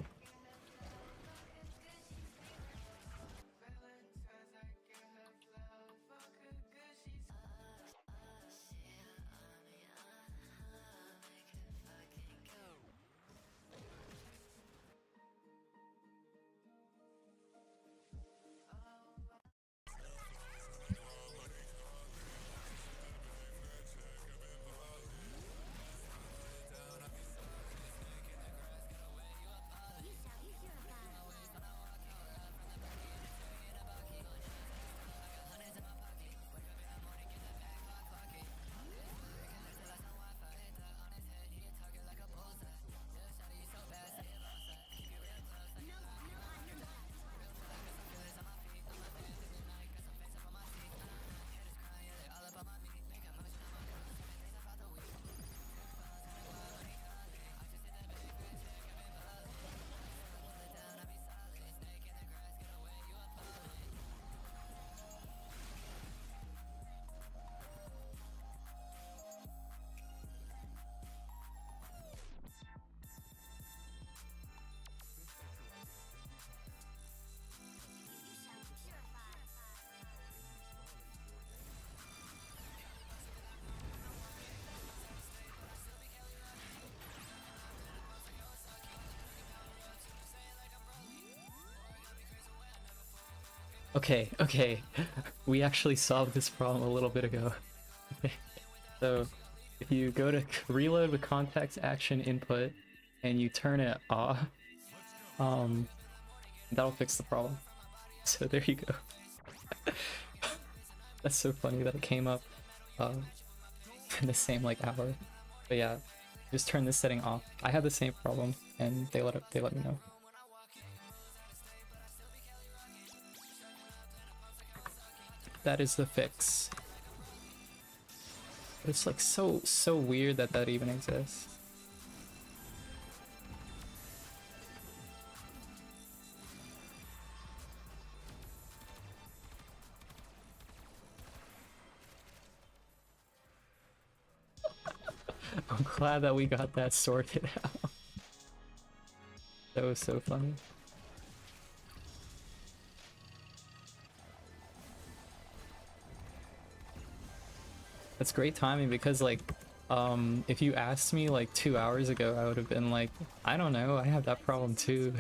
Okay, okay. We actually solved this problem a little bit ago. So if you go to reload with context action input and you turn it off, um, that'll fix the problem. So there you go. That's so funny that it came up uh, in the same like hour. But yeah, just turn this setting off. I had the same problem and they let me know. That is the fix. But it's like so weird that that even exists. I'm glad that we got that sorted out. That was so funny. That's great timing because like if you asked me like 2 hours ago, I would have been like, I don't know, I have that problem too.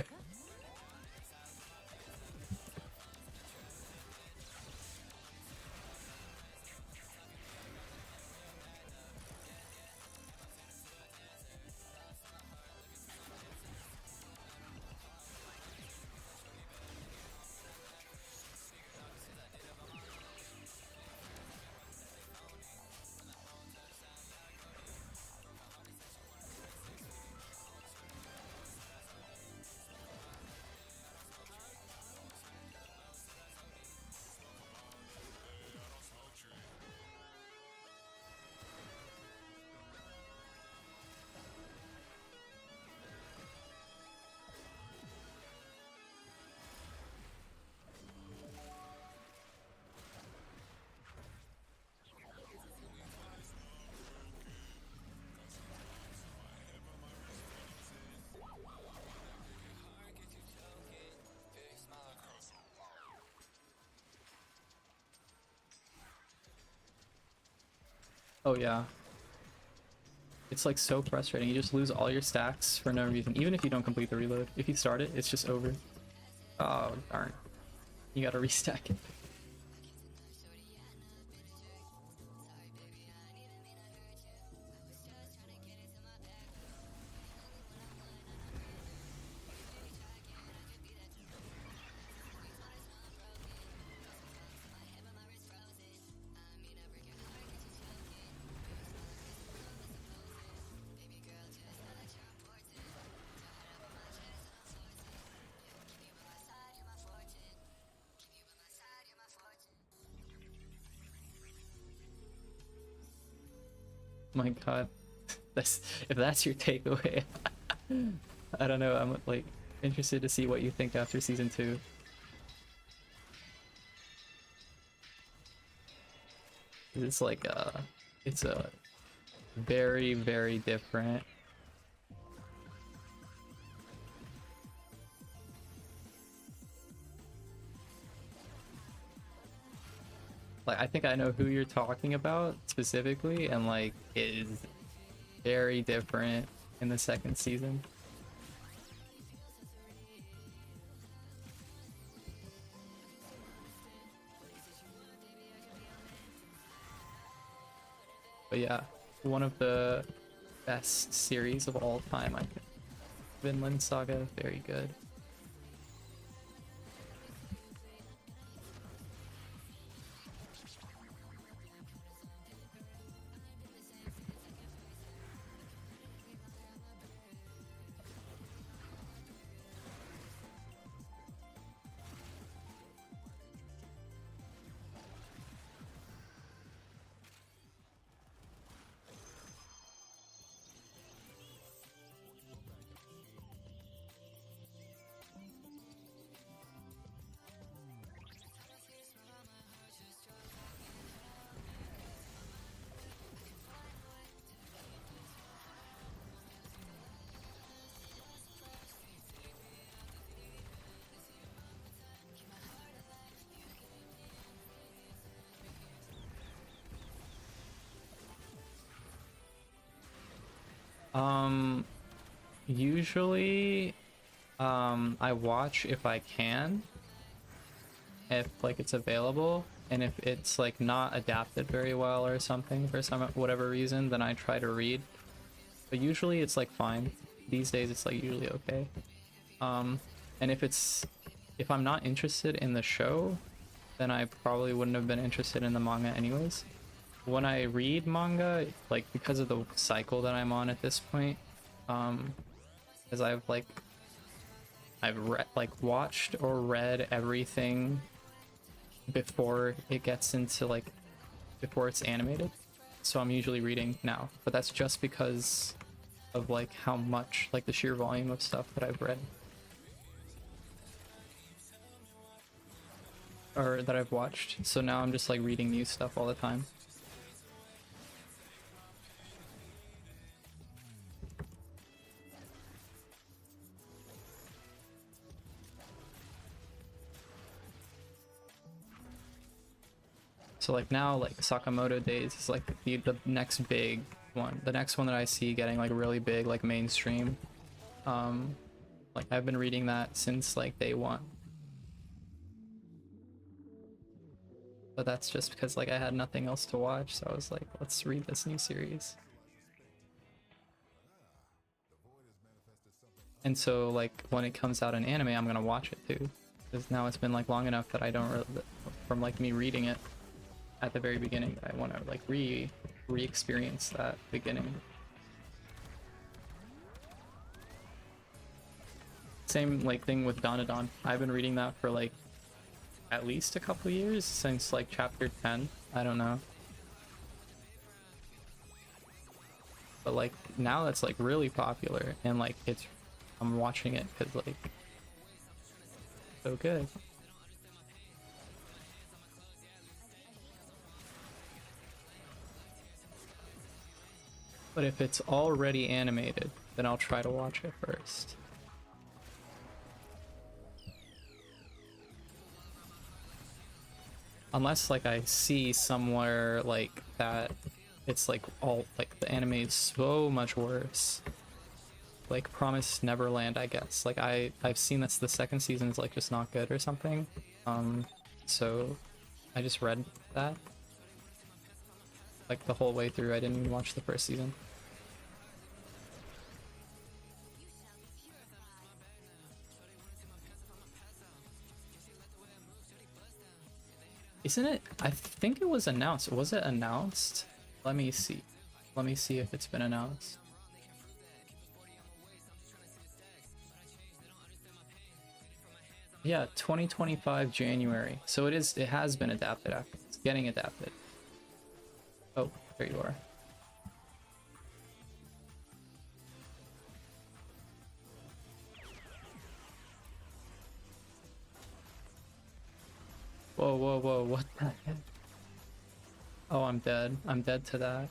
Oh yeah. It's like so frustrating. You just lose all your stacks for no reason. Even if you don't complete the reload. If you start it, it's just over. Oh darn. You gotta restack it. My god. That's if that's your takeaway. I don't know, I'm like interested to see what you think after season 2. It's like it's a very different. Like I think I know who you're talking about specifically, and like it is very different in the second season. But yeah, one of the best series of all time, I think. Vinland Saga, very good. Um, Usually, I watch if I can. if like it's available, and if it's like not adapted very well or something for some whatever reason, then I try to read. But usually it's like fine. These days it's like usually okay. And if I'm not interested in the show, then I probably wouldn't have been interested in the manga anyways. When I read manga, like because of the cycle that I'm on at this point, because I've watched or read everything before it gets into like before it's animated. So I'm usually reading now, but that's just because of like how much, like the sheer volume of stuff that I've read or that I've watched. So now I'm just like reading new stuff all the time. So like now, like Sakamoto Days is like the next big one. The next one that I see getting like really big, like mainstream. Like I've been reading that since like day one. But that's just because like I had nothing else to watch, so I was like, let's read this new series. And so like when it comes out in anime, I'm gonna watch it too, because now it's been like long enough that I don't really, from like me reading it at the very beginning, I want to like re-experience that beginning. Same like thing with Danadon. I've been reading that for like at least a couple years, since like chapter 10. I don't know. But like now that's like really popular, and like I'm watching it because like so good. But if it's already animated, then I'll try to watch it first. Unless like I see somewhere like that it's like all like the anime is so much worse. Like Promised Neverland, I guess. Like I've seen that's the second season is like just not good or something. So I just read that. Like the whole way through, I didn't even watch the first season. Isn't it? I think it was announced. Was it announced? Let me see. Let me see if it's been announced. Yeah, 2025 January. So it has been adapted. It's getting adapted. Oh, there you are. Whoa, whoa, whoa, what the heck? Oh, I'm dead. I'm dead to that.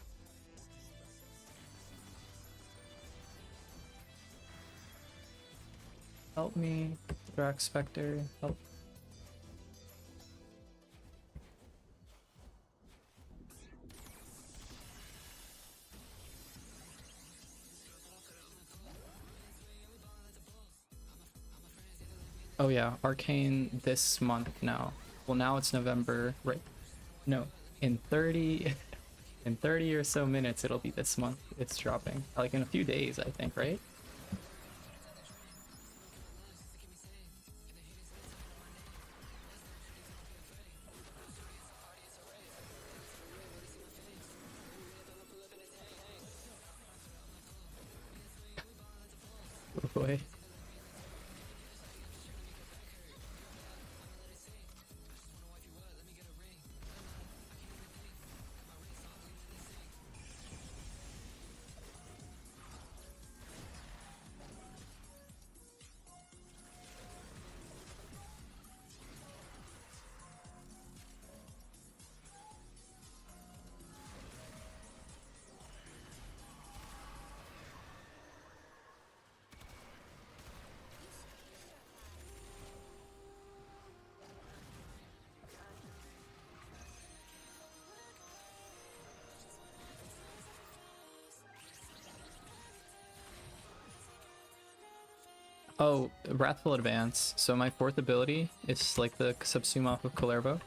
Help me, Drax Spectre. Help. Oh yeah, Arcane this month now. Well, now it's November, right? No, in 30 in 30 or so minutes it'll be this month. It's dropping. Like in a few days, I think, right? Oh boy. Oh, Wrathful Advance. So my fourth ability is like the subsume off of Kalervo,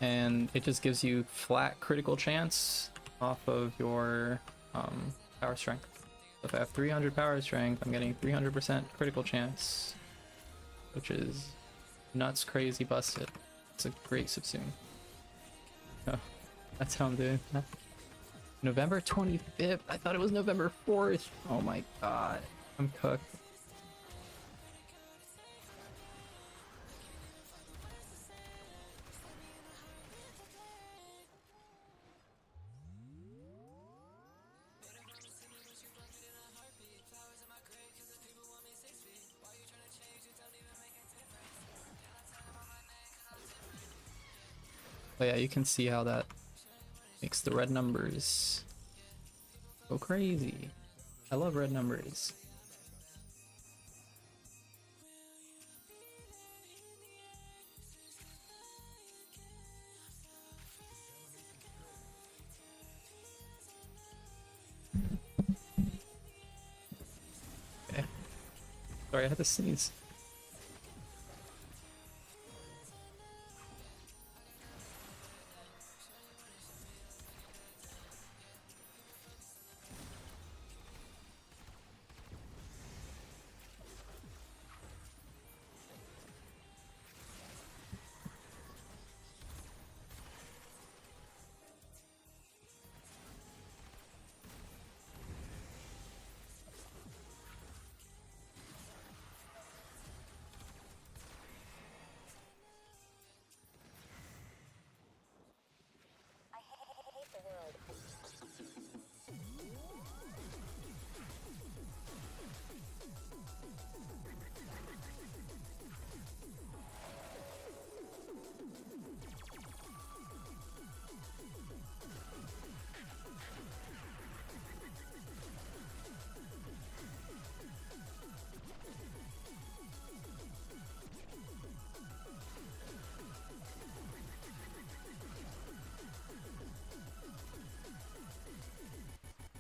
and it just gives you flat critical chance off of your power strength. So if I have 300 power strength, I'm getting 300% critical chance, which is nuts, crazy, busted. It's a great subsume. Oh, that's how I'm doing that. November 25th. I thought it was November 4th. Oh my god, I'm cooked. But yeah, you can see how that makes the red numbers go crazy. I love red numbers. Okay. Sorry, I had to sneeze.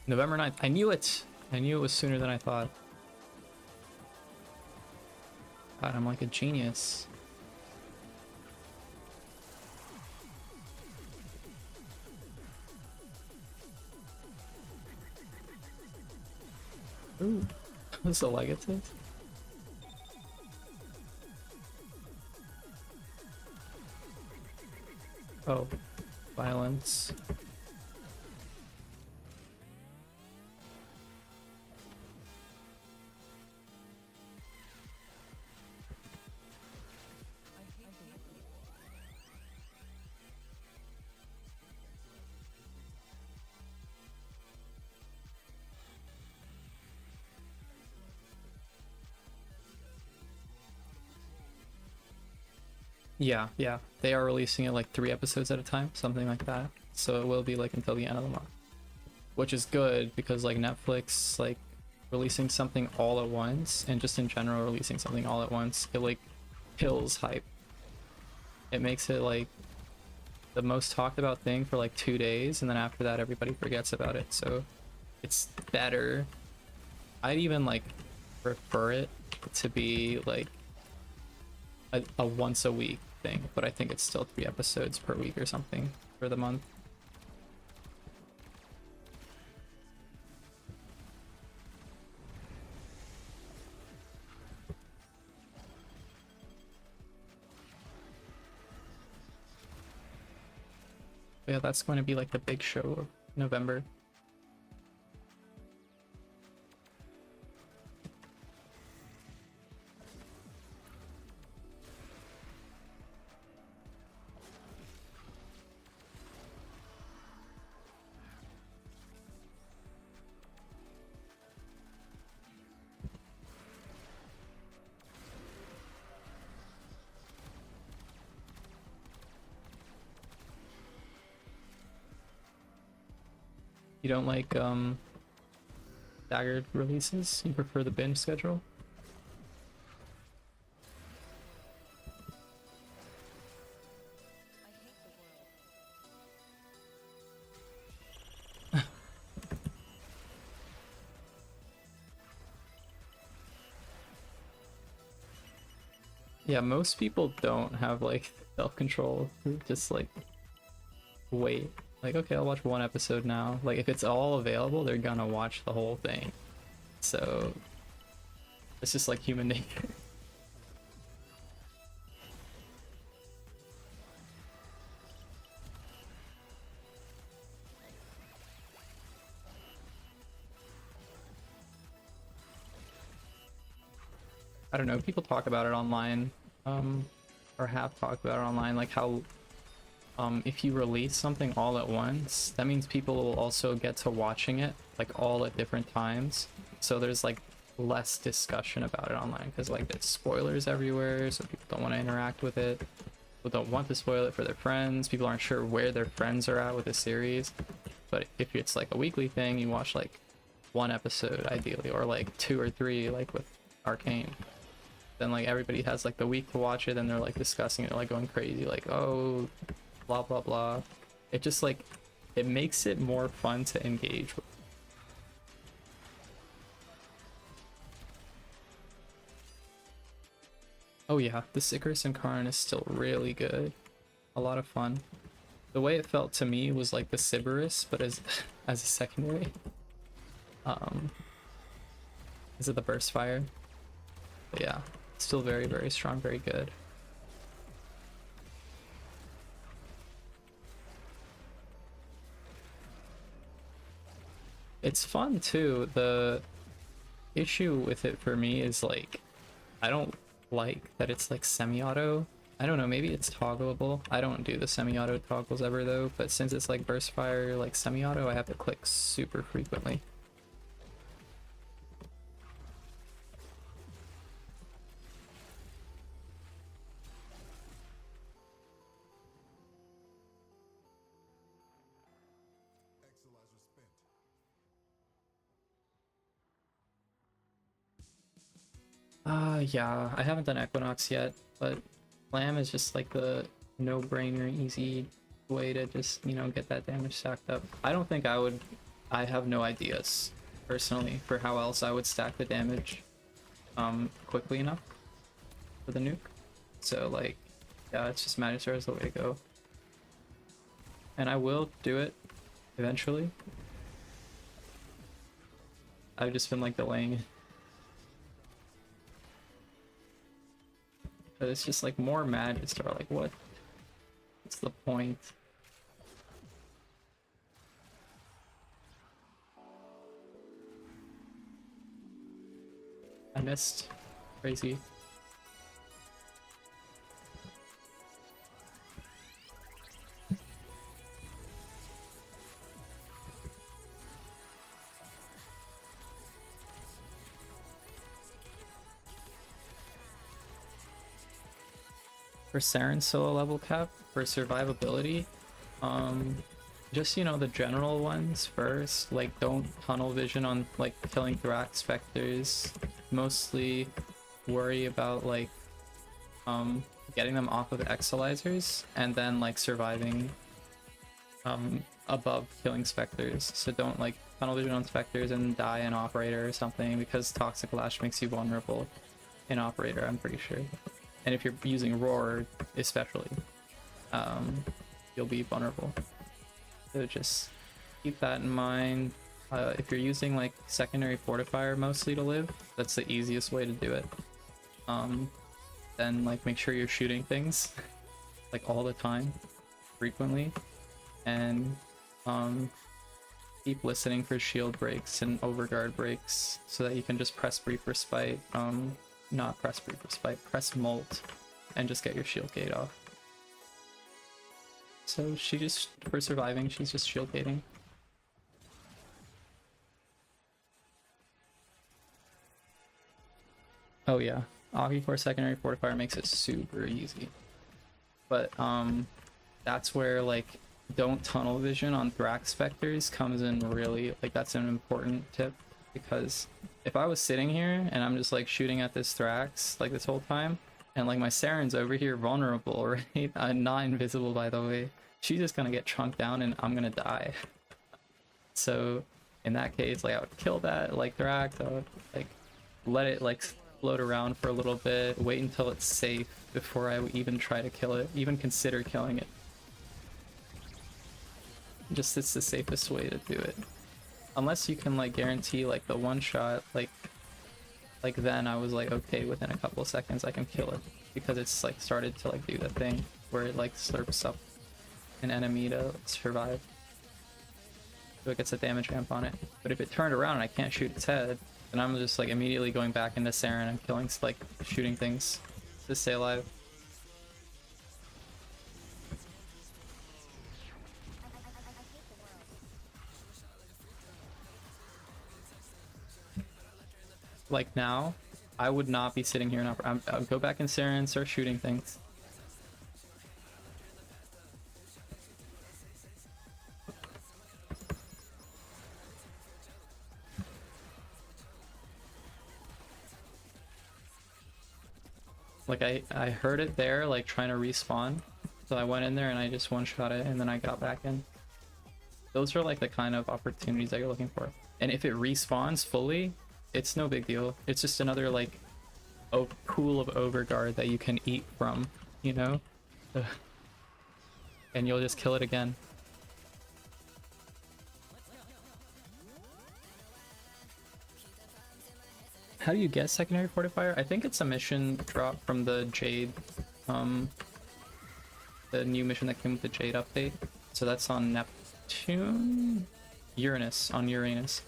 November 9th. I knew it! I knew it was sooner than I thought. God, I'm like a genius. Ooh, this a legative? Oh, violence. Yeah, yeah. They are releasing it like 3 episodes at a time, something like that. So it will be like until the end of the month. Which is good because like Netflix, like releasing something all at once and just in general releasing something all at once, it like kills hype. It makes it like the most talked about thing for like 2 days, and then after that everybody forgets about it. So it's better. I'd even like prefer it to be like a once a week thing, but I think it's still 3 episodes per week or something for the month. But yeah, that's going to be like the big show of November. You don't like staggered releases? You prefer the binge schedule? Yeah, most people don't have like self-control. Just like wait. Like, okay, I'll watch one episode now. Like, if it's all available, they're gonna watch the whole thing. So it's just like human nature. I don't know. People talk about it online, or have talked about it online, like how if you release something all at once, that means people will also get to watching it like all at different times. So there's like less discussion about it online because like there's spoilers everywhere, so people don't want to interact with it. People don't want to spoil it for their friends. People aren't sure where their friends are at with the series. But if it's like a weekly thing, you watch like one episode ideally, or like two or three, like with Arcane. Then like everybody has like the week to watch it, and they're like discussing it, like going crazy, like, oh, blah blah blah. It just like it makes it more fun to engage with. Oh yeah, the Icarus Incarnate is still really good. A lot of fun. The way it felt to me was like the Sybaris, but as as a secondary. Um is it the Burst Fire? But yeah, still very, very strong, very good. It's fun too. The issue with it for me is like I don't like that it's like semi-auto. I don't know, maybe it's toggleable. I don't do the semi-auto toggles ever though, but since it's like burst fire, like semi-auto, I have to click super frequently. Exolizer spent. Yeah, I haven't done Equinox yet, but Lamb is just like the no-brainer, easy way to just, you know, get that damage stacked up. I don't think I would, I have no ideas, personally, for how else I would stack the damage, quickly enough for the nuke. So, like, yeah, it's just Magister is the way to go. And I will do it, eventually. I've just been, like, delaying it. But it's just like more Magister, like what? What's the point? I missed. Crazy. For Saren's solo level cap, for survivability, just, you know, the general ones first, like don't tunnel vision on like killing Thrax Spectres, mostly worry about like getting them off of Exolizers and then like surviving above killing Spectres. So don't like tunnel vision on Spectres and die in Operator or something, because Toxic Lash makes you vulnerable in Operator, I'm pretty sure. And if you're using Roar, especially, you'll be vulnerable. So just keep that in mind. If you're using like secondary fortifier mostly to live, that's the easiest way to do it. Then like make sure you're shooting things like all the time, frequently, and keep listening for shield breaks and overguard breaks so that you can just press brief respite. Not press brief respite, press molt, and just get your shield gate off. So she just, for surviving, she's just shield gating. Oh yeah, Augie for secondary fortifier makes it super easy. But that's where like don't tunnel vision on Thrax Spectres comes in really, like that's an important tip, because if I was sitting here and I'm just like shooting at this Thrax like this whole time, and like my Saren's over here vulnerable, right? I'm not invisible, by the way. She's just gonna get chunked down and I'm gonna die. So in that case, like I would kill that like Thrax, I would like let it like float around for a little bit, wait until it's safe before I would even try to kill it, even consider killing it. Just it's the safest way to do it. Unless you can like guarantee like the one shot, like then I was like, okay, within a couple of seconds I can kill it. Because it's like started to like do the thing where it like slurps up an enemy to survive. So it gets a damage ramp on it. But if it turned around and I can't shoot its head, then I'm just like immediately going back into Saren and killing, like shooting things to stay alive. Like now, I would not be sitting here and I'll go back in Saren and start shooting things. Like I heard it there, like trying to respawn. So I went in there and I just one-shot it and then I got back in. Those are like the kind of opportunities that you're looking for. And if it respawns fully, it's no big deal. It's just another like pool of overguard that you can eat from, you know? And you'll just kill it again. How do you get secondary fortifier? I think it's a mission drop from the Jade, the new mission that came with the Jade update. So that's on Neptune? Uranus, on Uranus.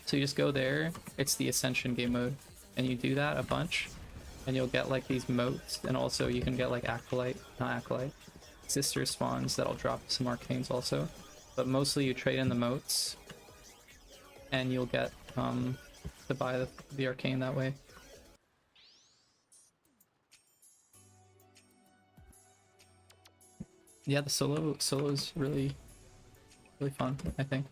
So you just go there, it's the Ascension game mode, and you do that a bunch, and you'll get like these motes, and also you can get like sister spawns that'll drop some arcanes also. But mostly you trade in the motes, and you'll get to buy the arcane that way. Yeah, the solo is really fun, I think.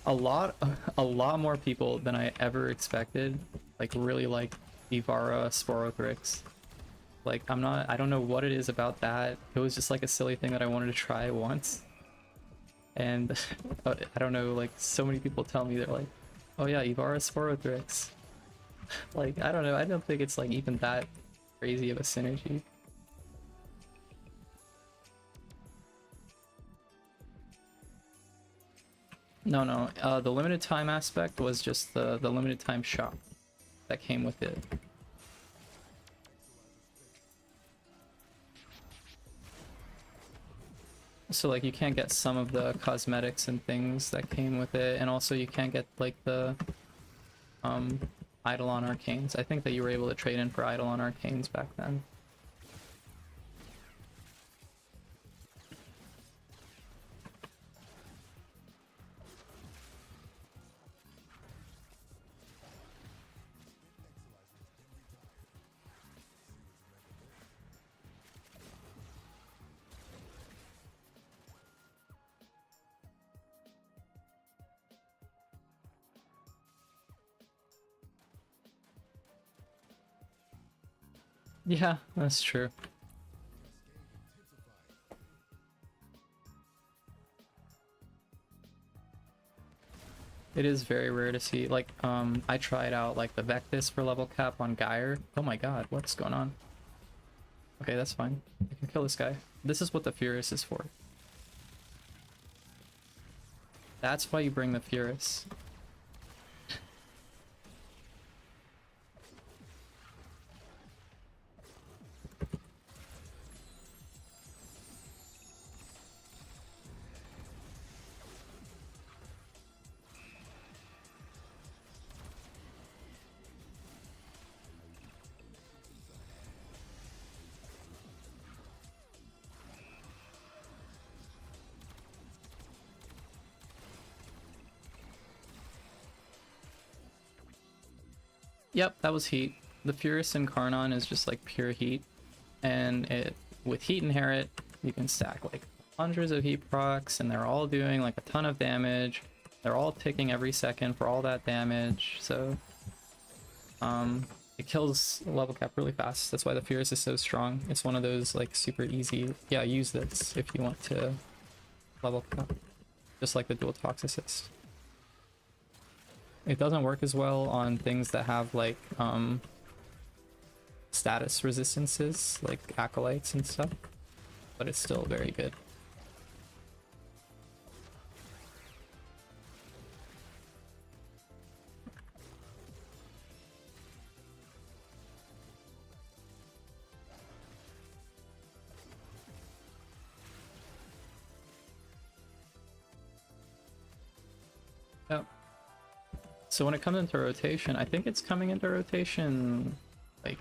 A lot more people than I ever expected like really like Ivara Sporothrix. Like I don't know what it is about that. It was just like a silly thing that I wanted to try once. And I don't know, like so many people tell me they're like, oh yeah, Ivara Sporothrix. Like I don't know, I don't think it's like even that crazy of a synergy. No, the limited time aspect was just the limited time shop that came with it. So like you can't get some of the cosmetics and things that came with it, and also you can't get like the Eidolon Arcanes. I think that you were able to trade in for Eidolon Arcanes back then. Yeah, that's true. It is very rare to see. Like, I tried out like the Vectis for level cap on Gyre. Oh my god, what's going on? Okay, that's fine. I can kill this guy. This is what the Furious is for. That's why you bring the Furious. Yep, that was heat. The Furious Incarnon is just like pure heat, and with heat inherit, you can stack like hundreds of heat procs, and they're all doing like a ton of damage. They're all ticking every second for all that damage, so it kills level cap really fast. That's why the Furious is so strong. It's one of those like super easy. Yeah, use this if you want to level cap. just like the dual tox assist. It doesn't work as well on things that have like status resistances, like acolytes and stuff, but it's still very good. Yep. So when it comes into rotation, I think it's coming into rotation, like,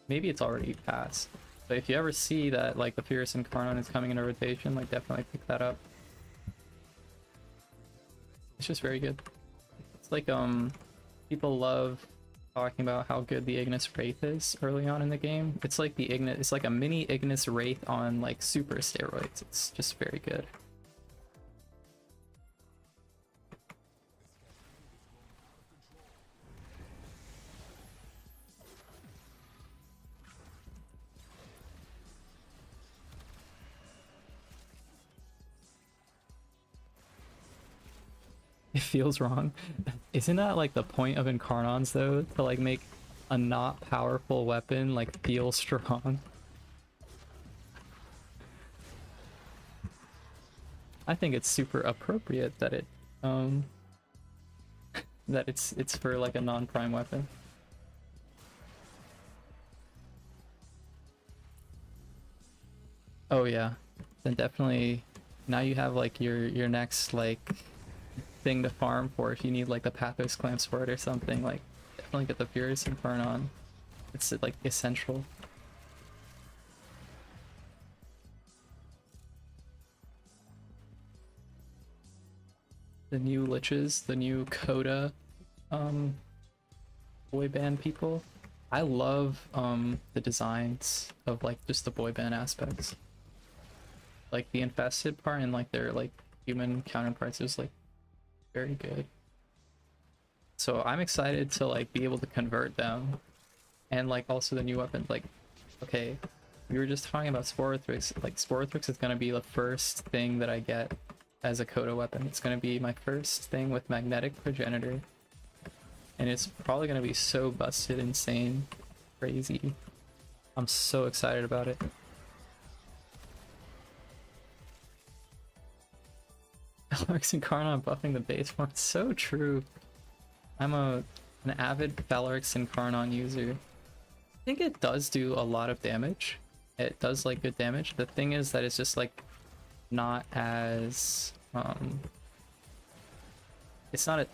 maybe it's already passed. But if you ever see that, like, the Fierce Incarnon is coming into rotation, like, definitely pick that up. It's just very good. It's like, people love talking about how good the Ignis Wraith is early on in the game. It's like the Ignis, it's like a mini Ignis Wraith on, like, super steroids. It's just very good. It feels wrong. Isn't that like the point of Incarnons though? To like make a not powerful weapon like feel strong? I think it's super appropriate that it that it's for like a non-prime weapon. Oh yeah. Then definitely now you have like your next like thing to farm for if you need like the Pathos Clamps for it or something. Like definitely get the Furious Infernon. It's like essential. The new liches, the new Coda boy band people. I love the designs of like just the boy band aspects. Like the infested part and like their like human counterparts is like very good. So I'm excited to like be able to convert them, and like also the new weapon. Like, okay, we were just talking about Sporothrix. Like Sporothrix is gonna be the first thing that I get as a Coda weapon. It's gonna be my first thing with Magnetic Progenitor, and it's probably gonna be so busted, insane, crazy. I'm so excited about it. Valorix Incarnon buffing the base form. It's so true. I'm an avid Valorix Incarnon user. I think it does do a lot of damage. It does like good damage. The thing is that it's just like not as it's not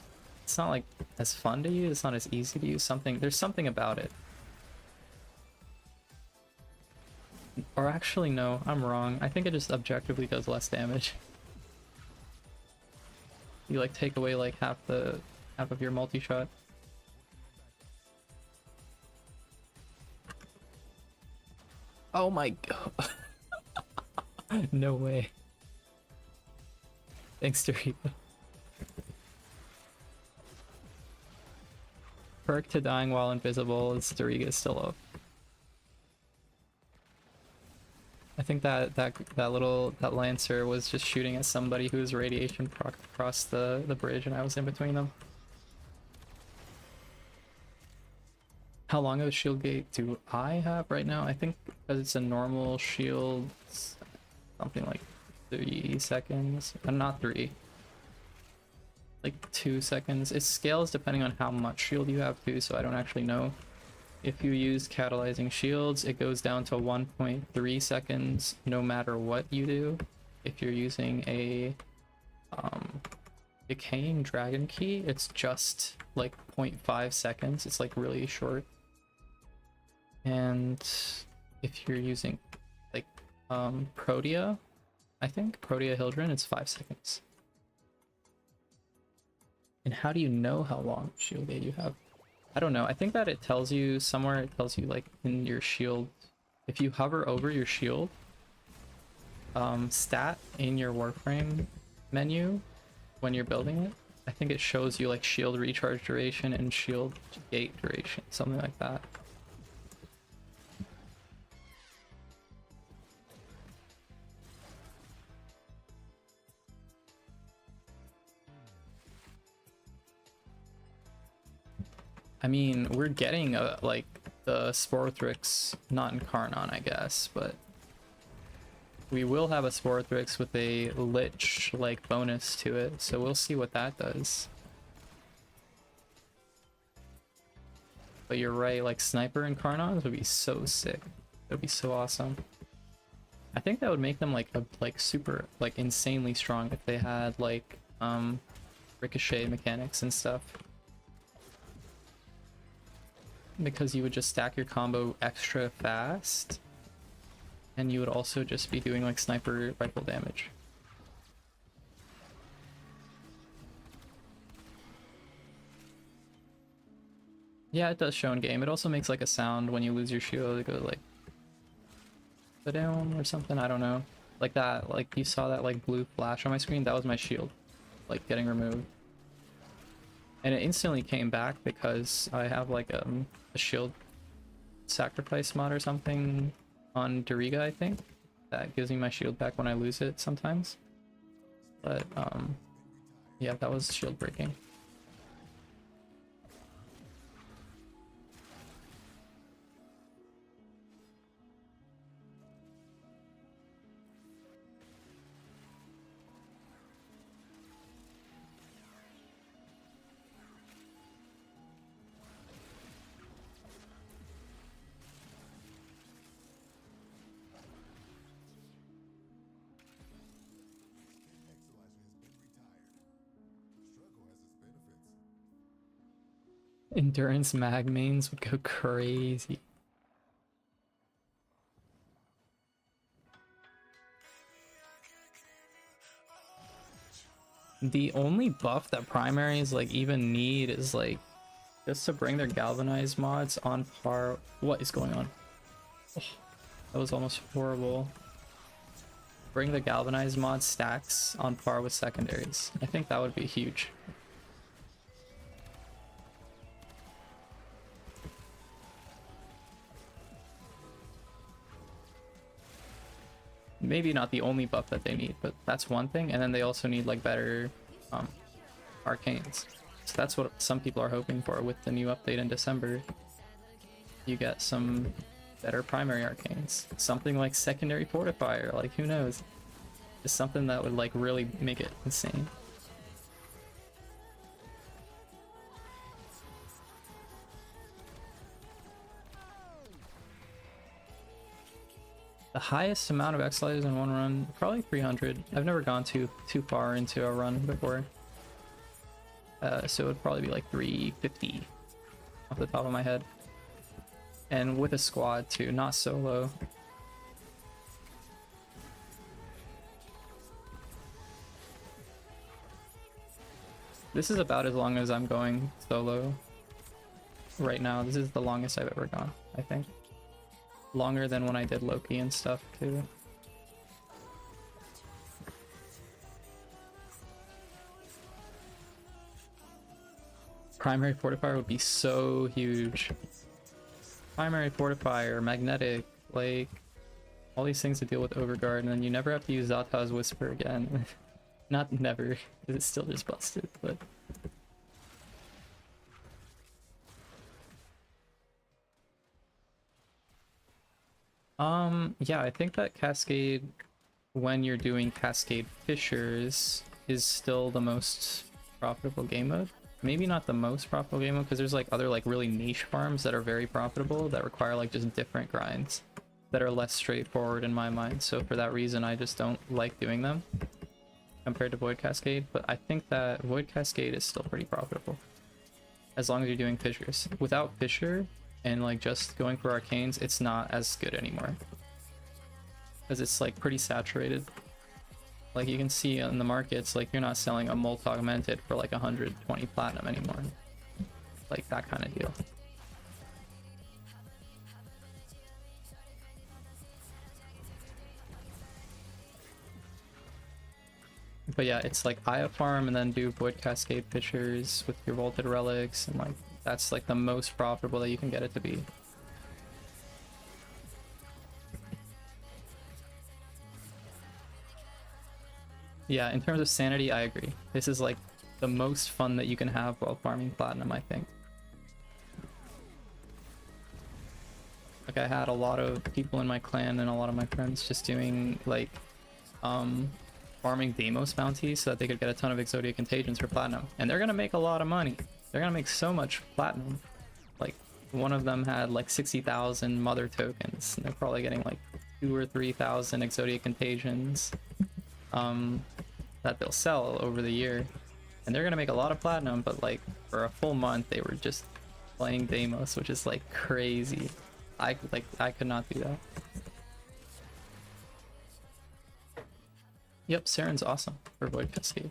like as fun to use. It's not as easy to use. There's something about it. Or actually no, I'm wrong. I think it just objectively does less damage. You like take away like half of your multi-shot. Oh my god. No way. Thanks, Dorito. Perk to dying while invisible is Doriga still up. I think that Lancer was just shooting at somebody whose radiation proc across the bridge, and I was in between them. How long of a shield gate do I have right now? I think because it's a normal shield, something like 3 seconds. Not 3. Like 2 seconds. It scales depending on how much shield you have too, so I don't actually know. If you use catalyzing shields, it goes down to 1.3 seconds no matter what you do. If you're using a decaying dragon key, it's just like 0.5 seconds. It's like really short. And if you're using like Protea, I think Protea Hildren, it's 5 seconds. And how do you know how long shield gate you have? I don't know. I think that it tells you somewhere. It tells you like in your shield. If you hover over your shield stat in your Warframe menu when you're building it, I think it shows you like shield recharge duration and shield gate duration, something like that. I mean, we're getting like the Sporthrix, not in Karnon, I guess, but we will have a Sporthrix with a Lich like bonus to it, so we'll see what that does. But you're right, like Sniper and Karnons would be so sick. It would be so awesome. I think that would make them like super like insanely strong if they had like ricochet mechanics and stuff. Because you would just stack your combo extra fast, and you would also just be doing like sniper rifle damage. Yeah, it does show in game. It also makes like a sound when you lose your shield. It goes like down or something. I don't know. Like that. Like you saw that like blue flash on my screen. That was my shield, like getting removed. And it instantly came back because I have like a shield sacrifice mod or something on Doriga, I think. That gives me my shield back when I lose it sometimes. But yeah, that was shield breaking. Endurance mag mains would go crazy. The only buff that primaries like even need is like just to bring their galvanized mods on par. What is going on? Oh, that was almost horrible. Bring the galvanized mod stacks on par with secondaries. I think that would be huge. Maybe not the only buff that they need, but that's one thing. And then they also need like better arcanes. So that's what some people are hoping for with the new update in December. You get some better primary arcanes. Something like secondary fortifier, like who knows? Just something that would like really make it insane. The highest amount of X-Lighters in one run, probably 300. I've never gone too far into a run before. So it would probably be like 350 off the top of my head. And with a squad too, not solo. This is about as long as I'm going solo right now. This is the longest I've ever gone, I think. Longer than when I did Loki and stuff too. Primary fortifier would be so huge. Primary fortifier, magnetic, like all these things to deal with Overguard, and then you never have to use Zata's Whisper again. Not never, because it's still just busted, but yeah, I think that Cascade, when you're doing Cascade Fissures, is still the most profitable game mode. Maybe not the most profitable game mode, because there's like other like really niche farms that are very profitable that require like just different grinds that are less straightforward in my mind. So for that reason, I just don't like doing them compared to Void Cascade. But I think that Void Cascade is still pretty profitable as long as you're doing Fissures. Without Fissure and like just going for arcanes, it's not as good anymore, because it's like pretty saturated. Like you can see in the markets, like you're not selling a molt augmented for like 120 platinum anymore, like that kind of deal. But yeah, it's like Aya farm and then do Void Cascade Fissures with your Vaulted Relics, and like that's like the most profitable that you can get it to be. Yeah, in terms of sanity, I agree. This is like the most fun that you can have while farming platinum, I think. Like I had a lot of people in my clan and a lot of my friends just doing like farming Deimos bounties so that they could get a ton of Exodia Contagions for platinum. And they're gonna make a lot of money. They're gonna make so much platinum. Like one of them had like 60,000 mother tokens, and they're probably getting like 2 or 3,000 Exodia Contagions that they'll sell over the year. And they're gonna make a lot of platinum, but like for a full month they were just playing Deimos, which is like crazy. I could not do that. Yep, Saren's awesome for Void Cascade.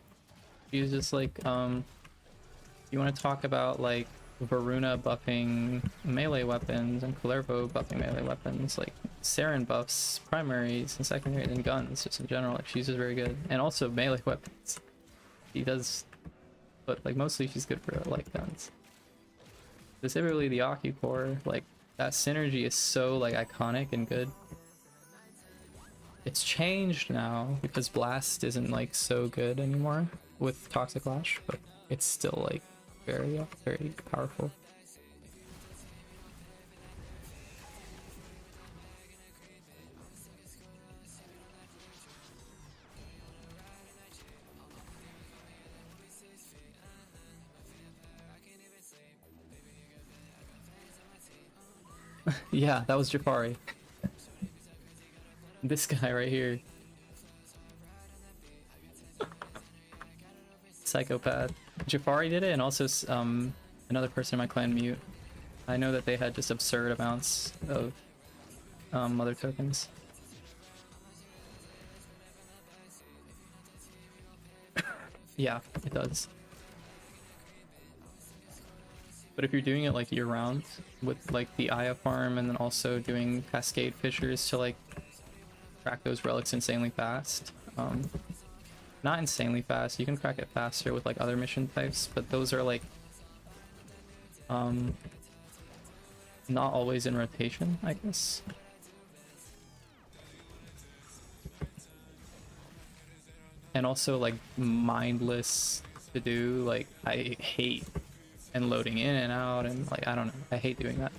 She's just like you want to talk about like Voruna buffing melee weapons and Kullervo buffing melee weapons, like Saren buffs primaries and secondaries and guns just in general. Like she's just very good, and also melee weapons. She does, but like mostly she's good for like guns. Specifically the Aki core, like that synergy is so like iconic and good. It's changed now because Blast isn't like so good anymore with Toxic Lash, but it's still like very powerful. Yeah, that was Jafari. This guy right here. Psychopath. Jafari did it, and also another person in my clan, Mute. I know that they had just absurd amounts of mother tokens. Yeah, it does. But if you're doing it like year round with like the Aya farm and then also doing Cascade Fissures to like crack those relics insanely fast. Not insanely fast, you can crack it faster with like other mission types, but those are like not always in rotation, I guess. And also like mindless to do, like I hate and loading in and out and like I don't know, I hate doing that.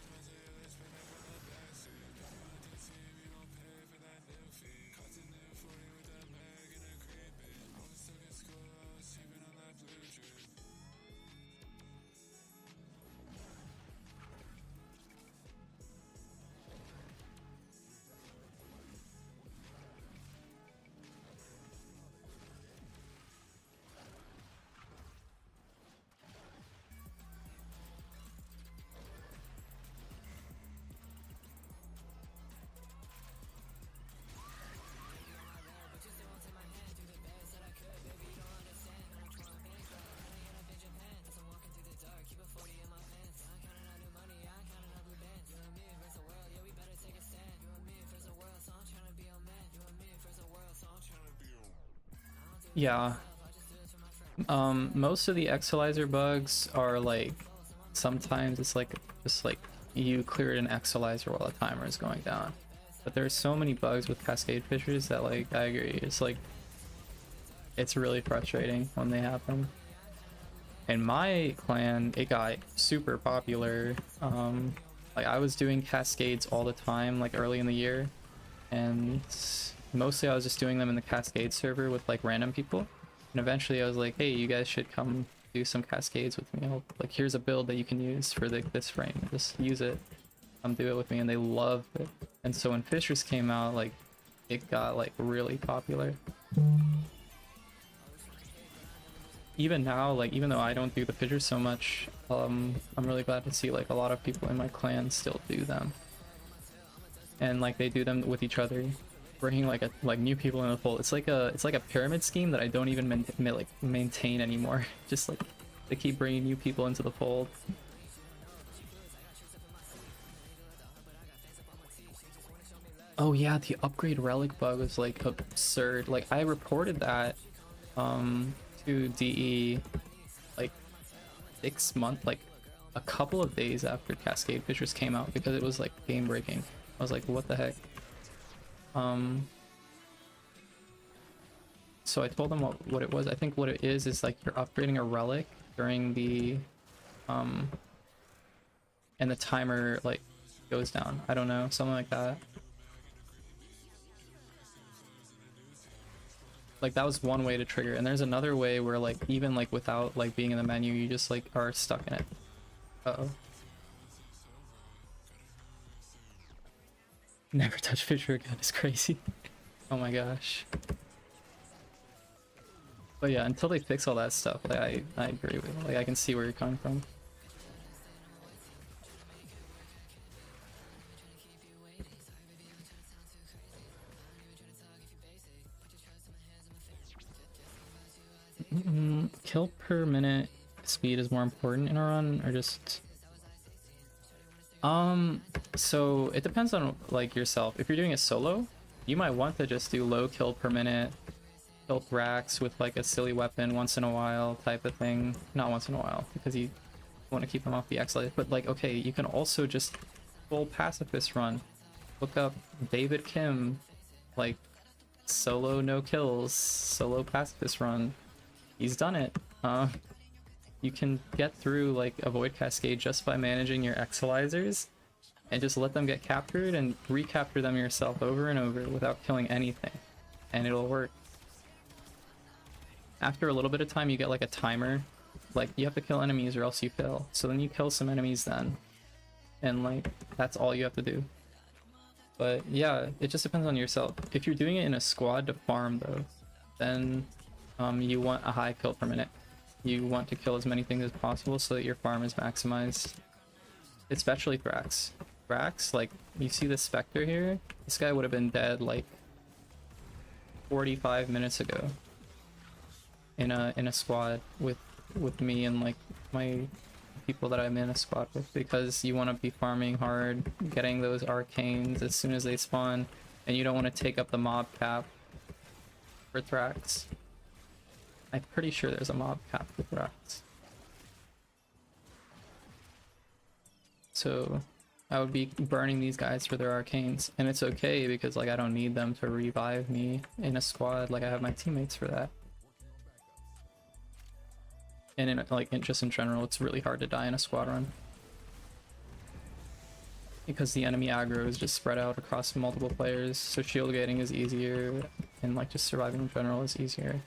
Yeah. Most of the Exilizer bugs are like, sometimes it's like just like you cleared an Exilizer while the timer is going down. But there's so many bugs with Cascade Fissures that like, I agree, it's like, it's really frustrating when they happen. In my clan, it got super popular. Like I was doing Cascades all the time, like early in the year. And mostly I was just doing them in the Cascade server with like random people, and eventually I was like, hey, you guys should come do some Cascades with me. Like here's a build that you can use for this frame, just use it, come do it with me. And they loved it. And so when Fissures came out, like it got like really popular. Even now, like even though I don't do the Fissures so much, I'm really glad to see like a lot of people in my clan still do them, and like they do them with each other, bringing like new people in the fold. It's like a pyramid scheme that I don't even maintain anymore. Just like they keep bringing new people into the fold. Oh yeah, the upgrade relic bug was like absurd. Like I reported that to DE like 6 months, like a couple of days after Cascade Fissures came out, because it was like game breaking. I was like, what the heck? So I told them what it was. I think what it is like you're upgrading a relic during the and the timer like goes down. I don't know, something like that. Like that was one way to trigger, and there's another way where like even like without like being in the menu, you just like are stuck in it. Uh-oh. Never touch Fisher again is crazy. Oh my gosh. But yeah, until they fix all that stuff, like I agree with, like I can see where you're coming from. Kill per minute speed is more important in a run, or just so it depends on like yourself. If you're doing a solo, you might want to just do low kill per minute, kill Thrax with like a silly weapon once in a while type of thing. Not once in a while, because you want to keep them off the X-Light. But like, okay, you can also just full pacifist run. Look up David Kim, like solo no kills, solo pacifist run. He's done it. You can get through like a Void Cascade just by managing your Exilizers and just let them get captured and recapture them yourself over and over without killing anything, and it'll work. After a little bit of time, you get like a timer, like you have to kill enemies or else you fail. So then you kill some enemies then, and like that's all you have to do. But yeah, it just depends on yourself. If you're doing it in a squad to farm though, then you want a high kill per minute. You want to kill as many things as possible so that your farm is maximized. Especially Thrax. Thrax, like, you see this Spectre here? This guy would have been dead, like, 45 minutes ago. In a squad with me and, like, my people that I'm in a squad with. Because you want to be farming hard, getting those arcanes as soon as they spawn, and you don't want to take up the mob cap for Thrax. I'm pretty sure there's a mob cap with Thrax. So I would be burning these guys for their arcanes, and it's okay because like I don't need them to revive me in a squad. Like I have my teammates for that. And in like just in general, it's really hard to die in a squad run because the enemy aggro is just spread out across multiple players. So shield gating is easier, and like just surviving in general is easier.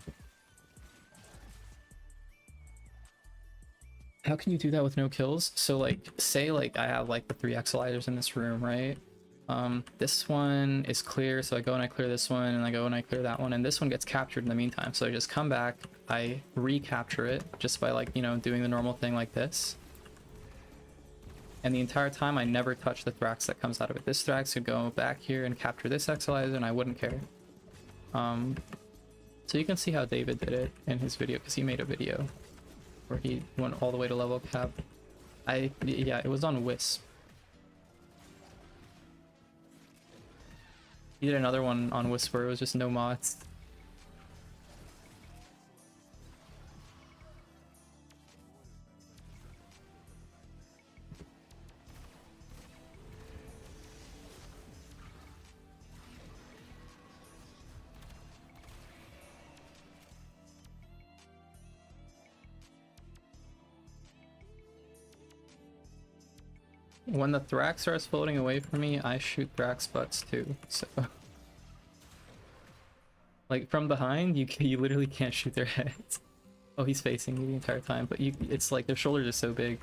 How can you do that with no kills? So like, say like I have like the 3 Exilizers in this room, right? This one is clear, so I go and I clear this one, and I go and I clear that one, and this one gets captured in the meantime. So I just come back, I recapture it just by like, you know, doing the normal thing like this. And the entire time I never touch the Thrax that comes out of it. This Thrax could go back here and capture this Exilizer and I wouldn't care. So you can see how David did it in his video, because he made a video where he went all the way to level cap. Yeah, it was on Wisp. He did another one on Wisp where it was just no mods. When the Thrax starts floating away from me, I shoot Thrax butts too, so... Like, from behind, you literally can't shoot their heads. Oh, he's facing me the entire time, but it's like their shoulders are so big.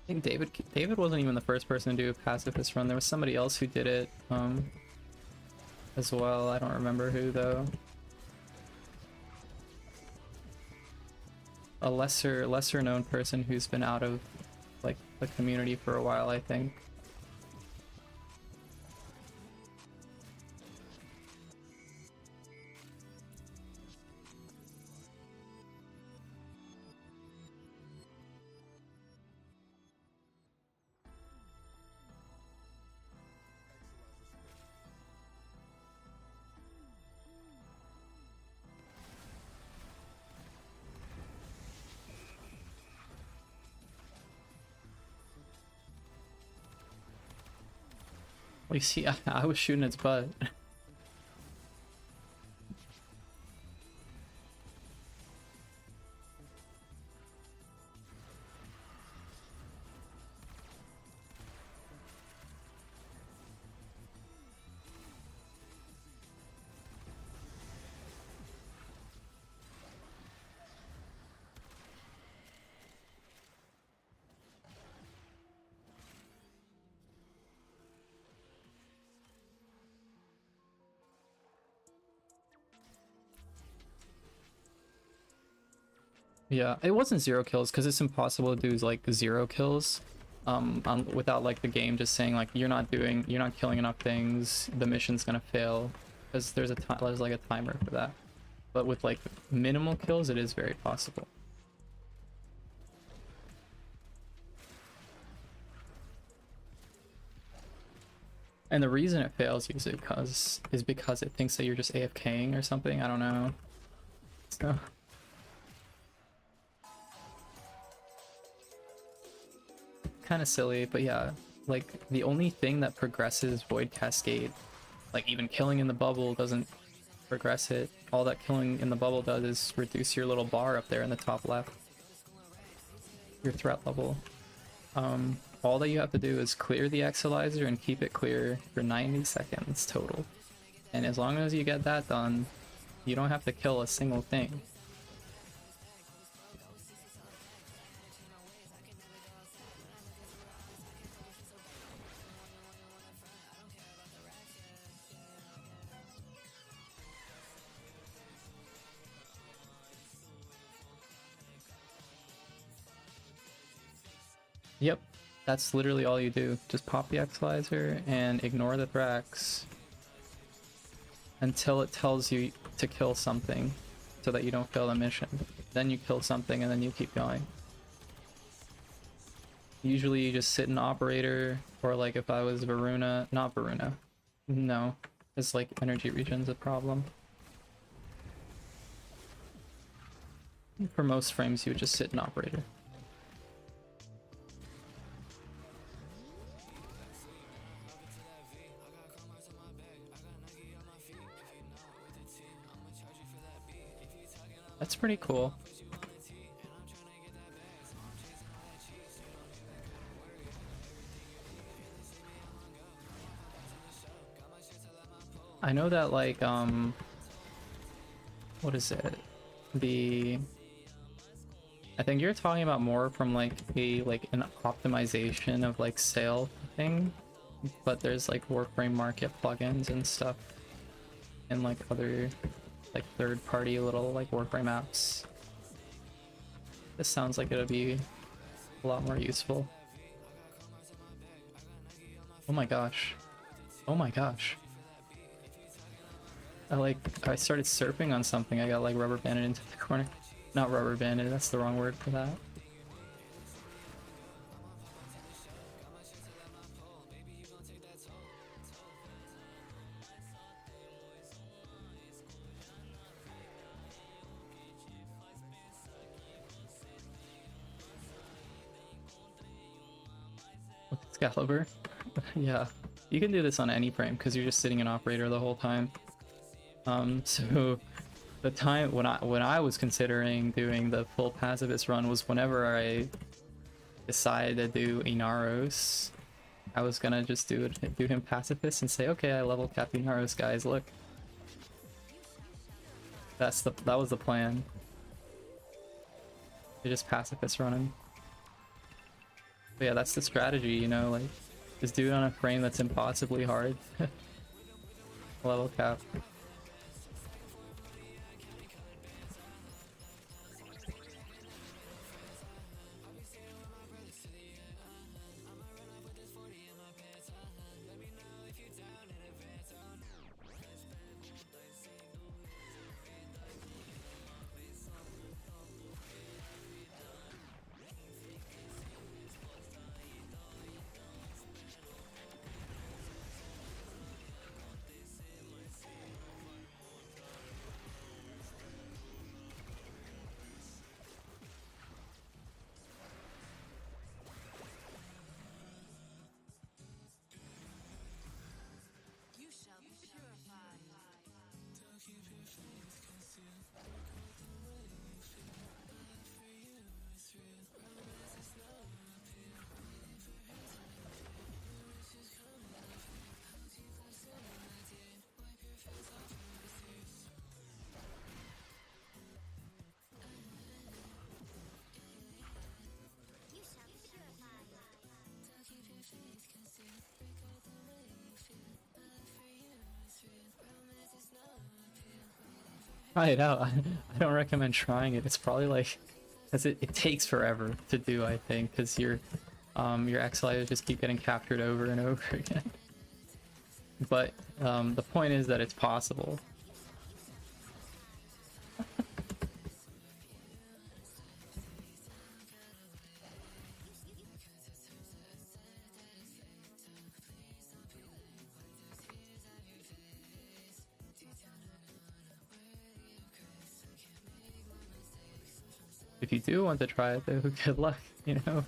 I think David wasn't even the first person to do a pacifist run. There was somebody else who did it as well. I don't remember who though. A lesser known person who's been out of like the community for a while, I think. You see, I was shooting its butt. Yeah, it wasn't 0 kills because it's impossible to do like 0 kills without like the game just saying like you're not killing enough things, the mission's gonna fail, because there's like a timer for that. But with like minimal kills, it is very possible. And the reason it fails is because it thinks that you're just AFKing or something. I don't know. So kind of silly, but yeah, like the only thing that progresses Void Cascade, like even killing in the bubble doesn't progress it. All that killing in the bubble does is reduce your little bar up there in the top left, your threat level. All that you have to do is clear the Exilizer and keep it clear for 90 seconds total. And as long as you get that done, you don't have to kill a single thing. Yep, that's literally all you do. Just pop the Exilizer and ignore the Thrax until it tells you to kill something so that you don't fail the mission. Then you kill something and then you keep going. Usually you just sit in Operator, or like if I was Voruna, not Voruna. No, it's like energy regen's a problem. For most frames you would just sit in Operator. That's pretty cool. I know that like what is it? I think you're talking about more from like an optimization of like sale thing, but there's like Warframe Market plugins and stuff and like other like third-party little like Warframe apps. This sounds like it'll be a lot more useful. Oh my gosh. Oh my gosh. I started surfing on something. I got like rubber banded into the corner. Not rubber banded, that's the wrong word for that. Excalibur. Yeah, you can do this on any frame because you're just sitting in Operator the whole time. So the time when I was considering doing the full pacifist run was whenever I decided to do Inaros. I was gonna just do him pacifist and say, okay, I level cap Inaros, guys. Look, that was the plan. You just pacifist run him. But yeah, that's the strategy, you know, like just do it on a frame that's impossibly hard. Level cap. Try it out. I don't recommend trying it. It's probably like, because it takes forever to do, I think, because your X-Lighters just keep getting captured over and over again. But the point is that it's possible. If you do want to try it though, good luck, you know?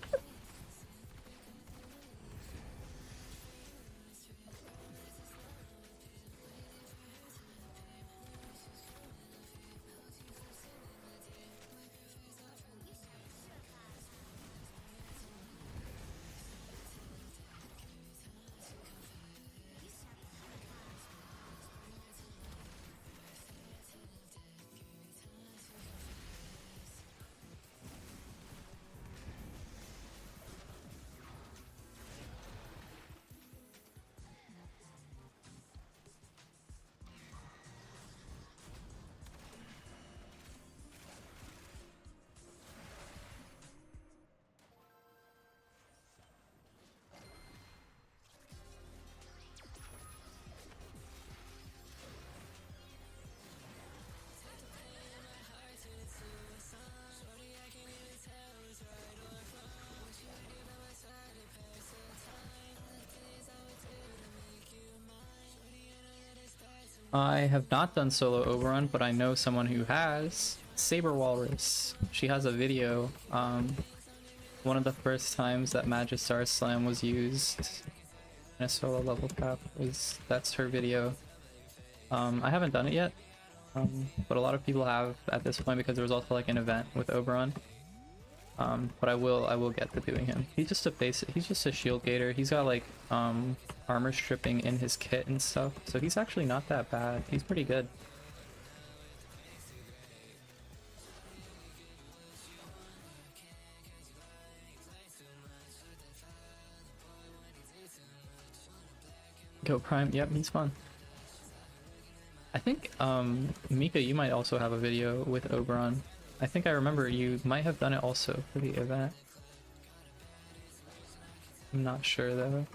I have not done solo overrun, but I know someone who has. Saber Walrus. She has a video. One of the first times that Magistar Slam was used in a solo level cap was that's her video. I haven't done it yet, but a lot of people have at this point because there was also like an event with Oberon. But I will get to doing him. He's just a basic. He's just a shield gator. He's got like armor stripping in his kit and stuff, so he's actually not that bad. He's pretty good. Go Prime. Yep, he's fun. I think Mika, you might also have a video with Oberon. I think I remember you might have done it also for the event. I'm not sure though.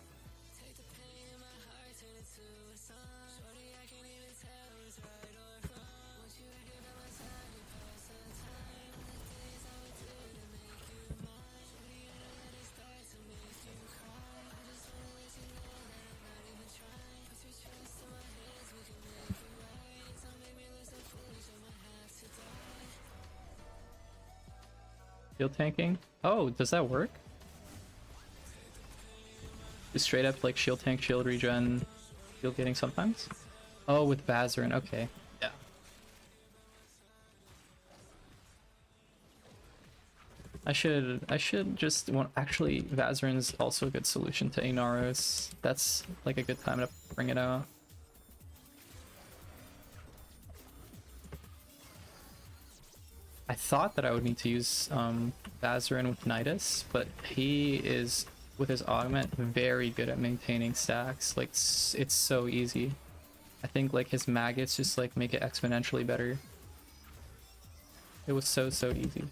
Shield tanking? Oh, does that work? Just straight up like shield tank, shield regen, shield getting sometimes? Oh, with Bazarin, okay. Yeah. I should just want actually Vazarin's also a good solution to Inaros. That's like a good time to bring it out. I thought that I would need to use Bazarin with Nidus, but he is, with his augment, very good at maintaining stacks. Like, it's so easy. I think like his maggots just like make it exponentially better. It was so easy.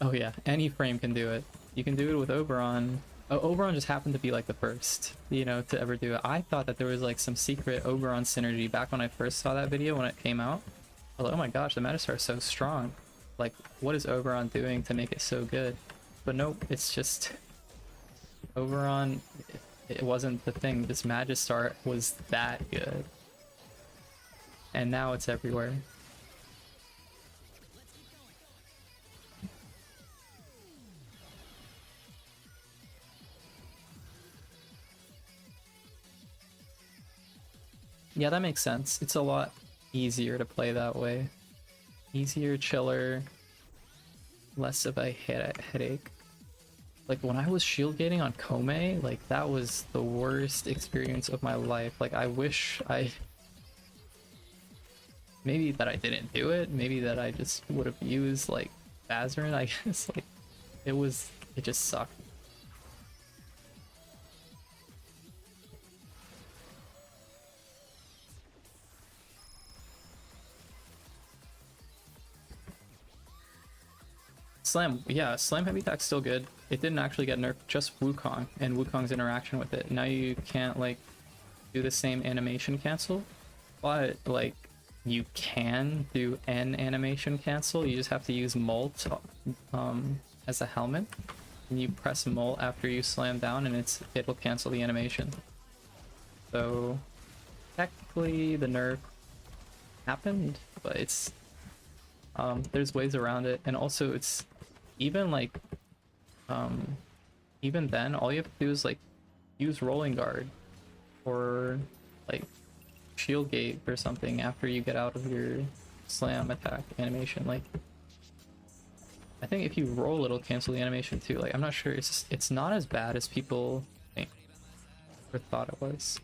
Oh yeah, any frame can do it. You can do it with Oberon. Oh, Oberon just happened to be like the first, you know, to ever do it. I thought that there was like some secret Oberon synergy back when I first saw that video when it came out. I was like, oh my gosh, the Magistar is so strong. Like, what is Oberon doing to make it so good? But nope, it's just Oberon. It wasn't the thing. This Magistar was that good, and now it's everywhere. Yeah, that makes sense. It's a lot easier to play that way. Easier, chiller, less of a headache. Like when I was shield gating on Kome, like that was the worst experience of my life. Like I wish maybe that I didn't do it. Maybe that I just would have used like Bazarin, I guess. Like it just sucked. Slam, yeah, Slam heavy attack's still good. It didn't actually get nerfed, just Wukong and Wukong's interaction with it. Now you can't like do the same animation cancel, but like you can do an animation cancel. You just have to use Molt as a helmet, and you press Molt after you slam down, and it'll cancel the animation. So technically the nerf happened, but it's there's ways around it, and also it's even like even then all you have to do is like use rolling guard or like shield gate or something after you get out of your slam attack animation. Like I think if you roll it'll cancel the animation too. Like I'm not sure, it's not as bad as people think or thought it was.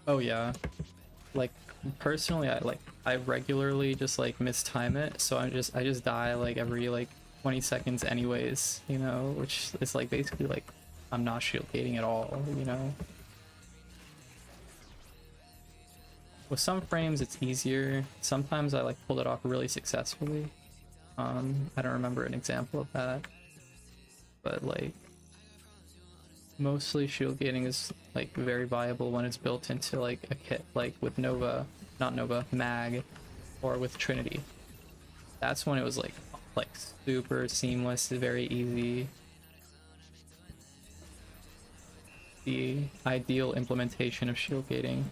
Oh yeah, like personally I regularly just like mistime it, so I just die like every like 20 seconds anyways, you know, which is like basically like I'm not shield gating at all, you know. With some frames it's easier. Sometimes I like pulled it off really successfully. I don't remember an example of that, but like mostly shield gating is like very viable when it's built into like a kit, like with Nova, not Nova, Mag, or with Trinity. That's when it was like super seamless, very easy. The ideal implementation of shield gating.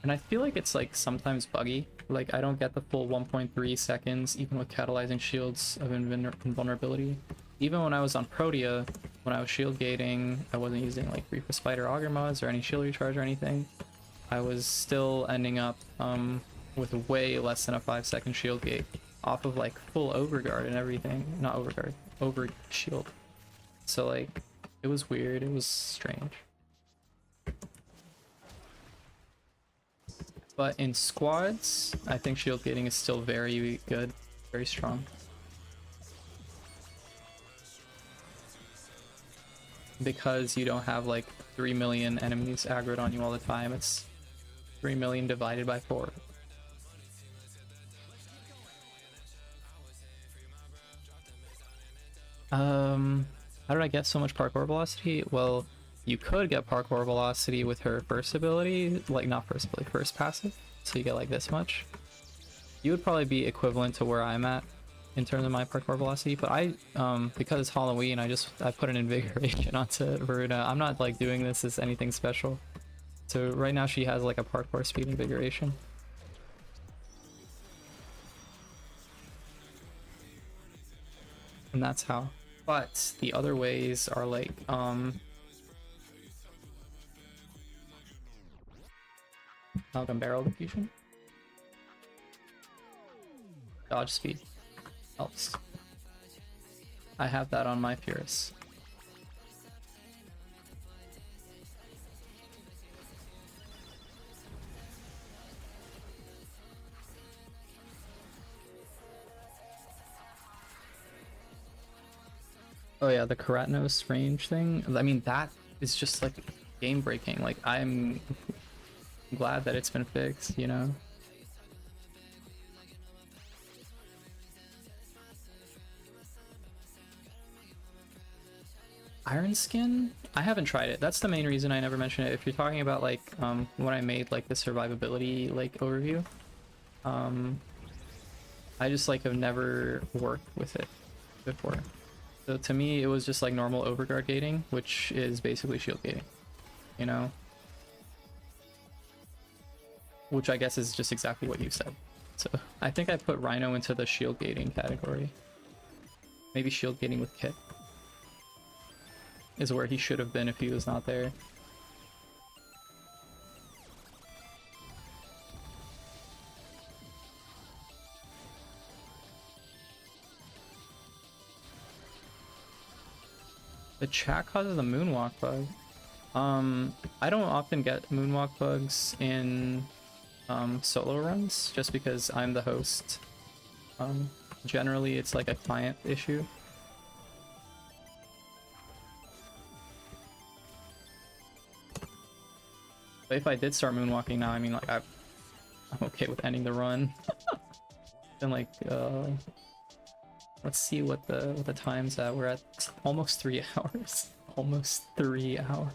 And I feel like it's like sometimes buggy. Like I don't get the full 1.3 seconds even with catalyzing shields of invulnerability. Even when I was on Protea, when I was shield gating, I wasn't using like Reaper Spider Augur mods or any shield recharge or anything. I was still ending up with way less than a 5-second shield gate off of like full overguard and everything. Not overguard, over shield. So like it was weird, it was strange. But in squads, I think shield gating is still very good, very strong. Because you don't have like 3 million enemies aggroed on you all the time, it's 3 million divided by 4. How did I get so much parkour velocity? Well, you could get parkour velocity with her first ability, like not first ability, first passive, so you get like this much. You would probably be equivalent to where I'm at in terms of my parkour velocity, but I, because it's Halloween, I put an invigoration onto Voruna. I'm not like doing this as anything special. So right now she has like a parkour speed invigoration. And that's how. But the other ways are like, Malcolm barrel diffusion. Dodge speed helps. I have that on my Furus. Oh yeah, the Keratinous range thing. I mean, that is just like game breaking. Like I'm glad that it's been fixed, you know? Iron Skin? I haven't tried it. That's the main reason I never mention it. If you're talking about like when I made like the survivability like overview, I just like have never worked with it before. So to me, it was just like normal overguard gating, which is basically shield gating, you know? Which I guess is just exactly what you said. So I think I put Rhino into the shield gating category. Maybe shield gating with Kit is where he should have been if he was not there. The chat causes the moonwalk bug. I don't often get moonwalk bugs in solo runs just because I'm the host. Generally it's like a client issue. But if I did start moonwalking now, I mean, like, I'm okay with ending the run. And like, let's see what the time's at. We're at almost 3 hours. Almost 3 hours.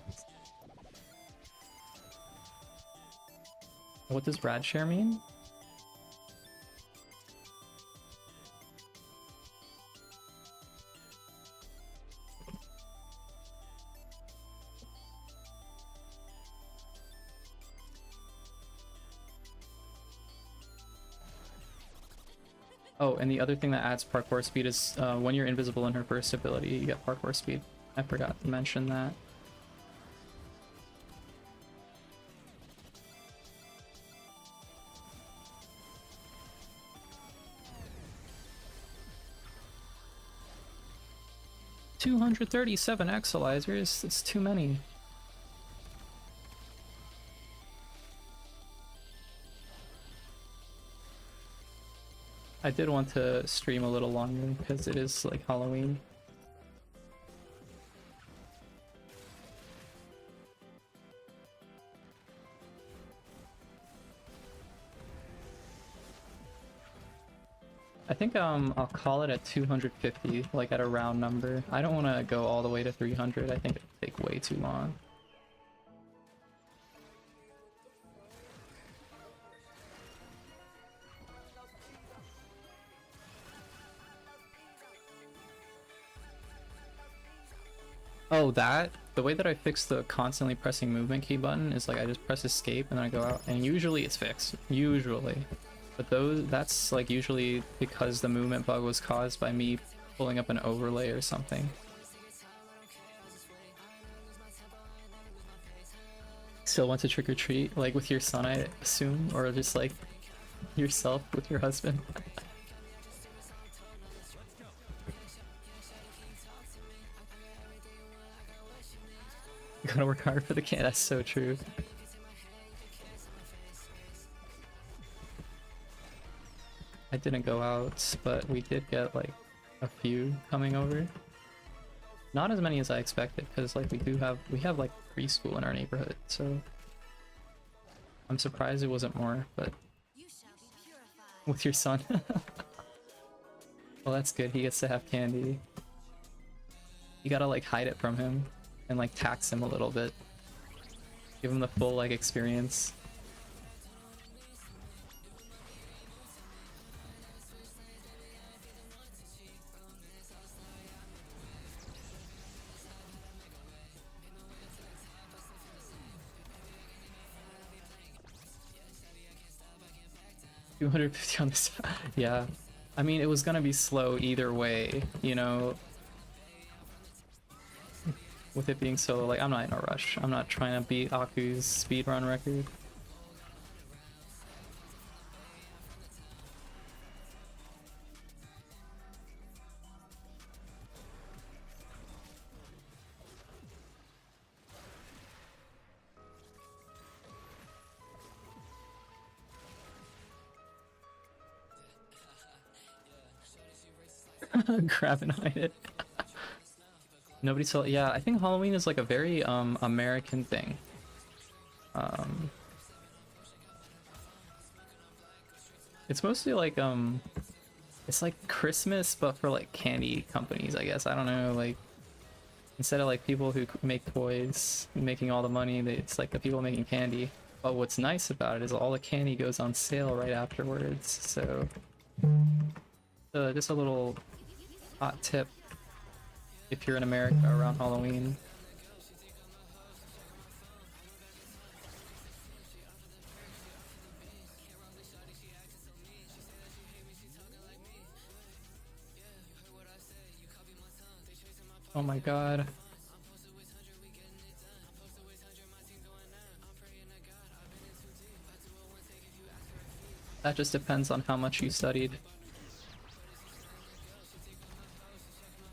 What does rad share mean? Oh, and the other thing that adds parkour speed is when you're invisible in her first ability, you get parkour speed. I forgot to mention that. $237 exolizers, it's too many. I did want to stream a little longer because it is like Halloween. I think I'll call it at 250, like at a round number. I don't want to go all the way to 300. I think it'd take way too long. Oh, the way that I fix the constantly pressing movement key button is like I just press escape and then I go out, and usually it's fixed. Usually. But that's like usually because the movement bug was caused by me pulling up an overlay or something. Still want to trick or treat, like with your son, I assume, or just like yourself with your husband. You gotta work hard for the can. That's so true. I didn't go out, but we did get like a few coming over. Not as many as I expected, because like we have like preschool in our neighborhood, so I'm surprised it wasn't more. But with your son, well, that's good. He gets to have candy. You gotta like hide it from him and like tax him a little bit. Give him the full like experience. $250 on this. Yeah, I mean, it was gonna be slow either way, you know. With it being solo, like, I'm not in a rush. I'm not trying to beat Aku's speedrun record. Grab and hide it. Nobody saw. Yeah, I think Halloween is like a very American thing. It's mostly like it's like Christmas but for like candy companies, I guess. I don't know, like instead of like people who make toys making all the money, it's like the people making candy. But what's nice about it is all the candy goes on sale right afterwards. So just a little hot tip if you're in America around Halloween. Oh my god. That just depends on how much you studied.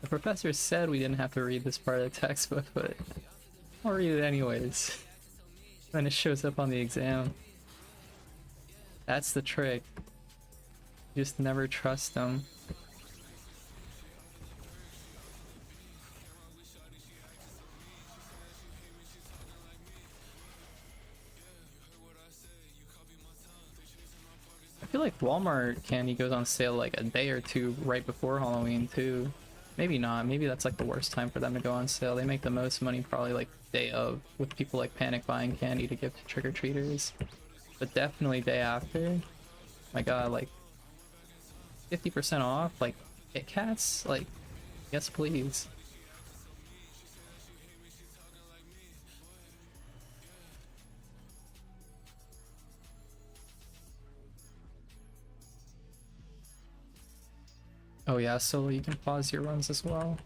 The professor said we didn't have to read this part of the textbook, but I'll read it anyways. Then it shows up on the exam. That's the trick. Just never trust them. I feel like Walmart candy goes on sale like a day or two right before Halloween too. Maybe not. Maybe that's like the worst time for them to go on sale. They make the most money probably like day of, with people like panic buying candy to give to trick-or-treaters. But definitely day after. My god, like 50% off, like Kit Kats? Like, yes please. Oh yeah, so you can pause your runs as well.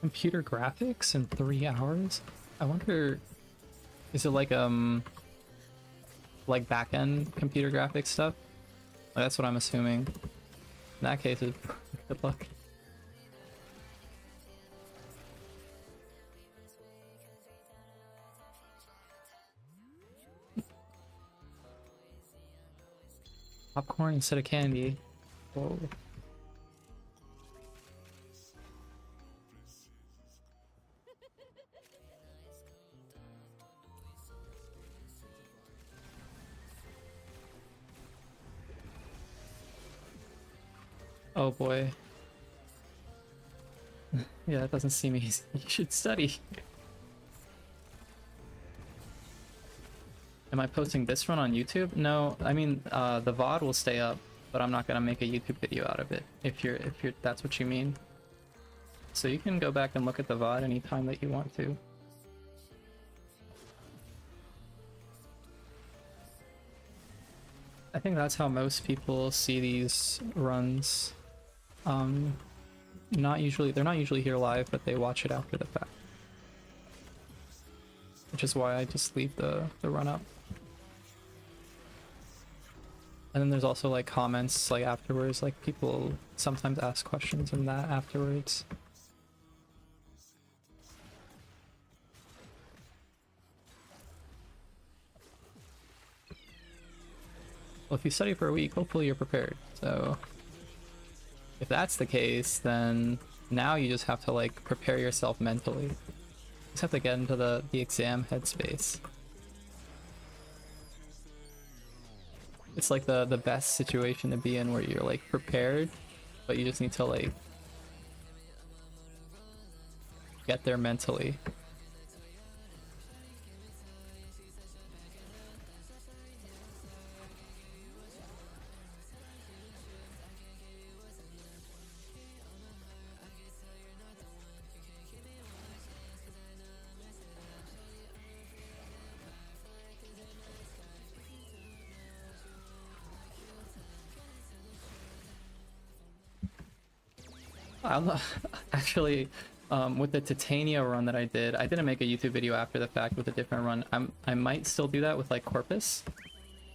Computer graphics in 3 hours? I wonder, is it like back-end computer graphics stuff? Like, that's what I'm assuming. In that case, it's good luck. Popcorn instead of candy. Whoa. Oh boy. Yeah, that doesn't seem easy. You should study. Am I posting this run on YouTube? No, I mean, the VOD will stay up, but I'm not gonna make a YouTube video out of it, if that's what you mean. So you can go back and look at the VOD anytime that you want to. I think that's how most people see these runs. They're not usually here live, but they watch it after the fact. Which is why I just leave the run up. And then there's also like comments like afterwards, like people sometimes ask questions in that afterwards. Well, if you study for a week, hopefully you're prepared. So if that's the case, then now you just have to like prepare yourself mentally. You just have to get into the exam headspace. It's like the best situation to be in, where you're like prepared, but you just need to like get there mentally. I'm not, actually, with the Titania run that I didn't make a YouTube video after the fact with a different run. I might still do that with like Corpus,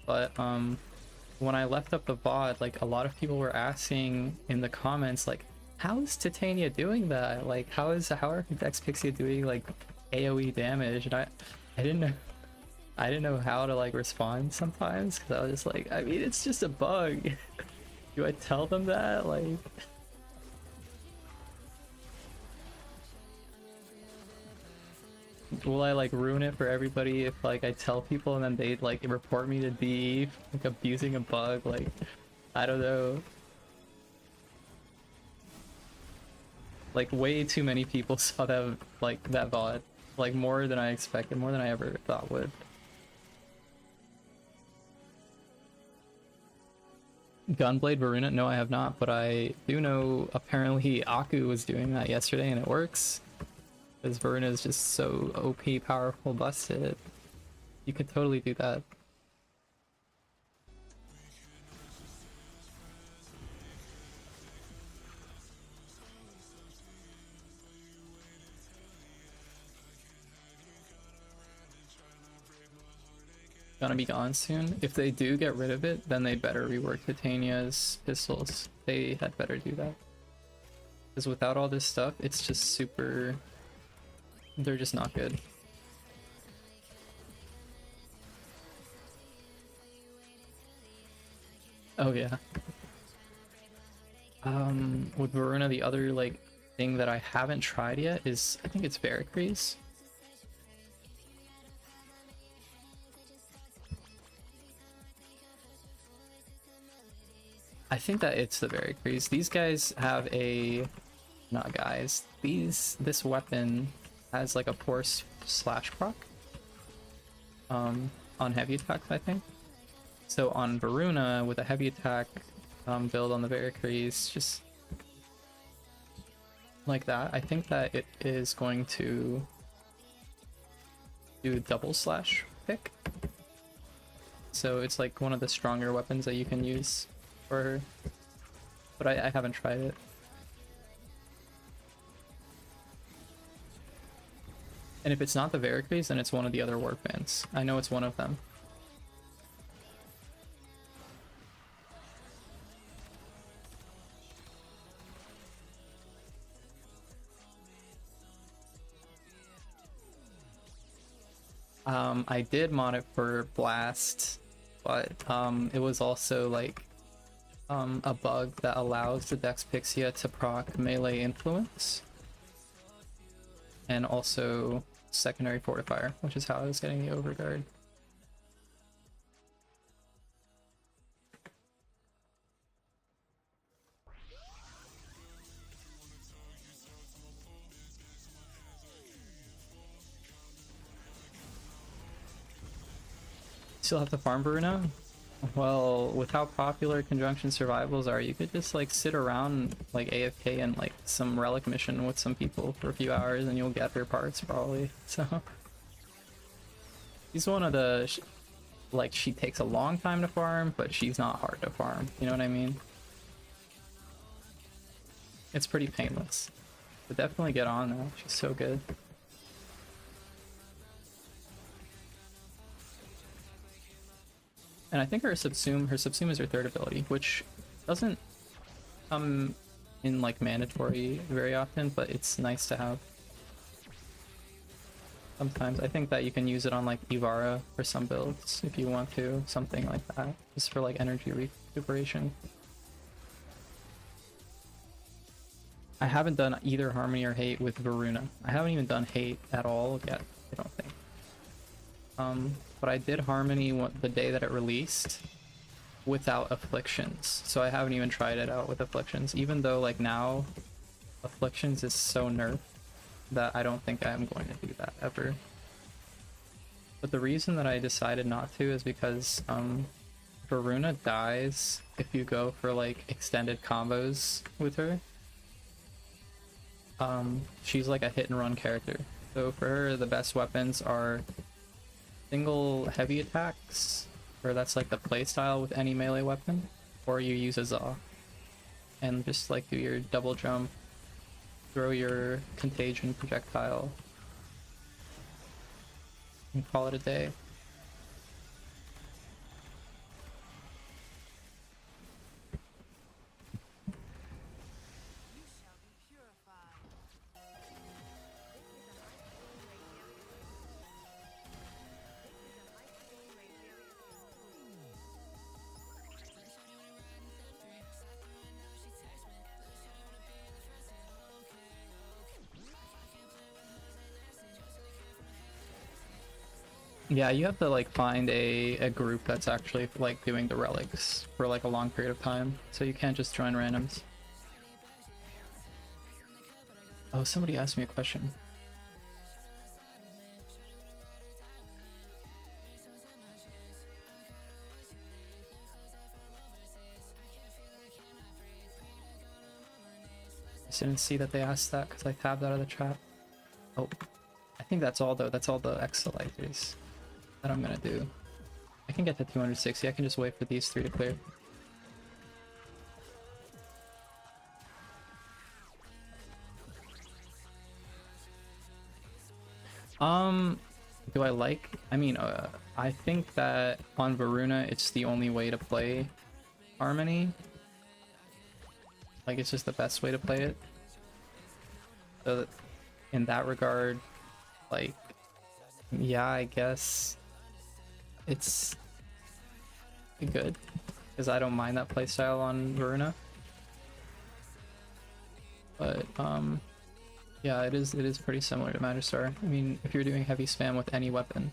but when I left up the VOD, like a lot of people were asking in the comments like, how is Titania doing that? Like how are Dex Pixia doing like AoE damage? And I didn't know how to like respond sometimes, because I was just like, I mean, it's just a bug. Do I tell them that? Like, will I like ruin it for everybody if like I tell people and then they like report me to DE like abusing a bug? Like, I don't know. Like way too many people saw that that VOD. Like more than I expected, more than I ever thought would. Gunblade Voruna? No, I have not, but I do know apparently Aku was doing that yesterday and it works. Because Voruna is just so OP, powerful, busted. You could totally do that. Gonna be gone soon. If they do get rid of it, then they better rework Titania's pistols. They had better do that. Because without all this stuff, it's just super... They're just not good. Oh yeah. With Voruna, the other like thing that I haven't tried yet is I think it's Veracruz. I think that it's the Veracruz. These guys have a not guys. This weapon has like a force slash proc on heavy attacks, I think. So on Voruna with a heavy attack build on the Veracruz, just like that, I think that it is going to do double slash pick. So it's like one of the stronger weapons that you can use for her. But I haven't tried it. And if it's not the Veracruz, then it's one of the other warp bands. I know it's one of them. I did mod it for Blast, but it was also like a bug that allows the Dex Pixia to proc melee influence and also secondary fortifier, which is how I was getting the overguard. Still have to farm Voruna? Well, with how popular conjunction survivals are, you could just like sit around like AFK and like some relic mission with some people for a few hours and you'll get their parts probably. So she's one of the like she takes a long time to farm, but she's not hard to farm. You know what I mean? It's pretty painless. But definitely get on that. She's so good. And I think her subsume is her third ability, which doesn't come in like mandatory very often, but it's nice to have. Sometimes I think that you can use it on like Ivara for some builds if you want to, something like that, just for like energy recuperation. I haven't done either Harmony or Hate with Voruna. I haven't even done Hate at all yet, I don't think. But I did Harmony the day that it released without Afflictions, so I haven't even tried it out with Afflictions, even though like now Afflictions is so nerfed that I don't think I'm going to do that ever. But the reason that I decided not to is because Voruna dies if you go for like extended combos with her. She's like a hit and run character, so for her the best weapons are single heavy attacks, or that's like the playstyle with any melee weapon, or you use a Zaw and just like do your double jump, throw your contagion projectile, and call it a day. Yeah, you have to like find a group that's actually like doing the relics for like a long period of time, so you can't just join randoms. Oh, somebody asked me a question. didn't see that they asked that because I tabbed out of the chat. Oh, I think that's all though. That's all the Excelizers that I'm gonna do. I can get to 260. I can just wait for these three to clear. Do I like? I mean, I think that on Voruna, it's the only way to play Harmony. Like, it's just the best way to play it. So, in that regard, like, yeah, I guess it's good because I don't mind that playstyle on Voruna. But yeah, it is pretty similar to Magister. I mean, if you're doing heavy spam with any weapon.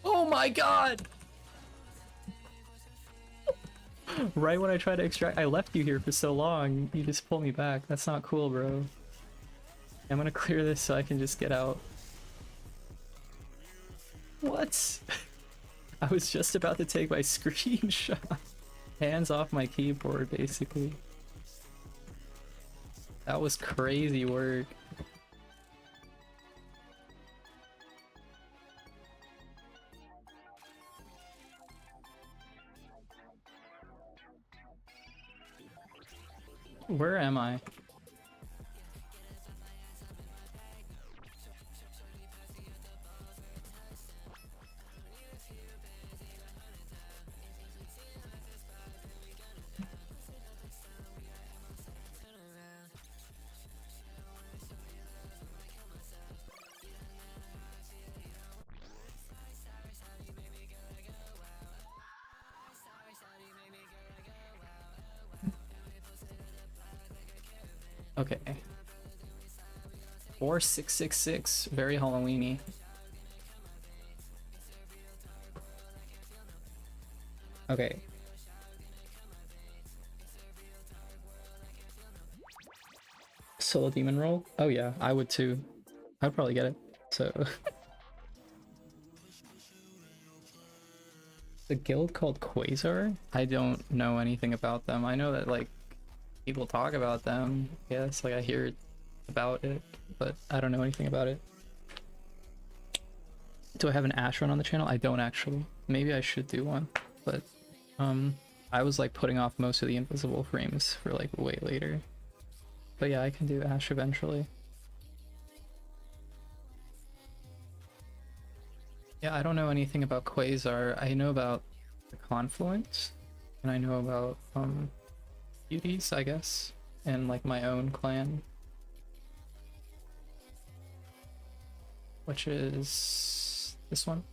Oh my god! Right when I try to extract, I left you here for so long. You just pull me back. That's not cool, bro. I'm gonna clear this so I can just get out. What? I was just about to take my screenshot. Hands off my keyboard, basically. That was crazy work. Where am I? Okay. 4666, very Halloweeny. Okay. Solo demon roll? Oh yeah, I would too. I'd probably get it. So the guild called Quasar? I don't know anything about them. I know that like people talk about them. Yes, like I hear about it, but I don't know anything about it. Do I have an Ash run on the channel? I don't actually. Maybe I should do one, but I was like putting off most of the invisible frames for like way later. But yeah, I can do Ash eventually. Yeah, I don't know anything about Quasar. I know about the Confluence, and I know about Beauties, I guess, and like my own clan, which is this one.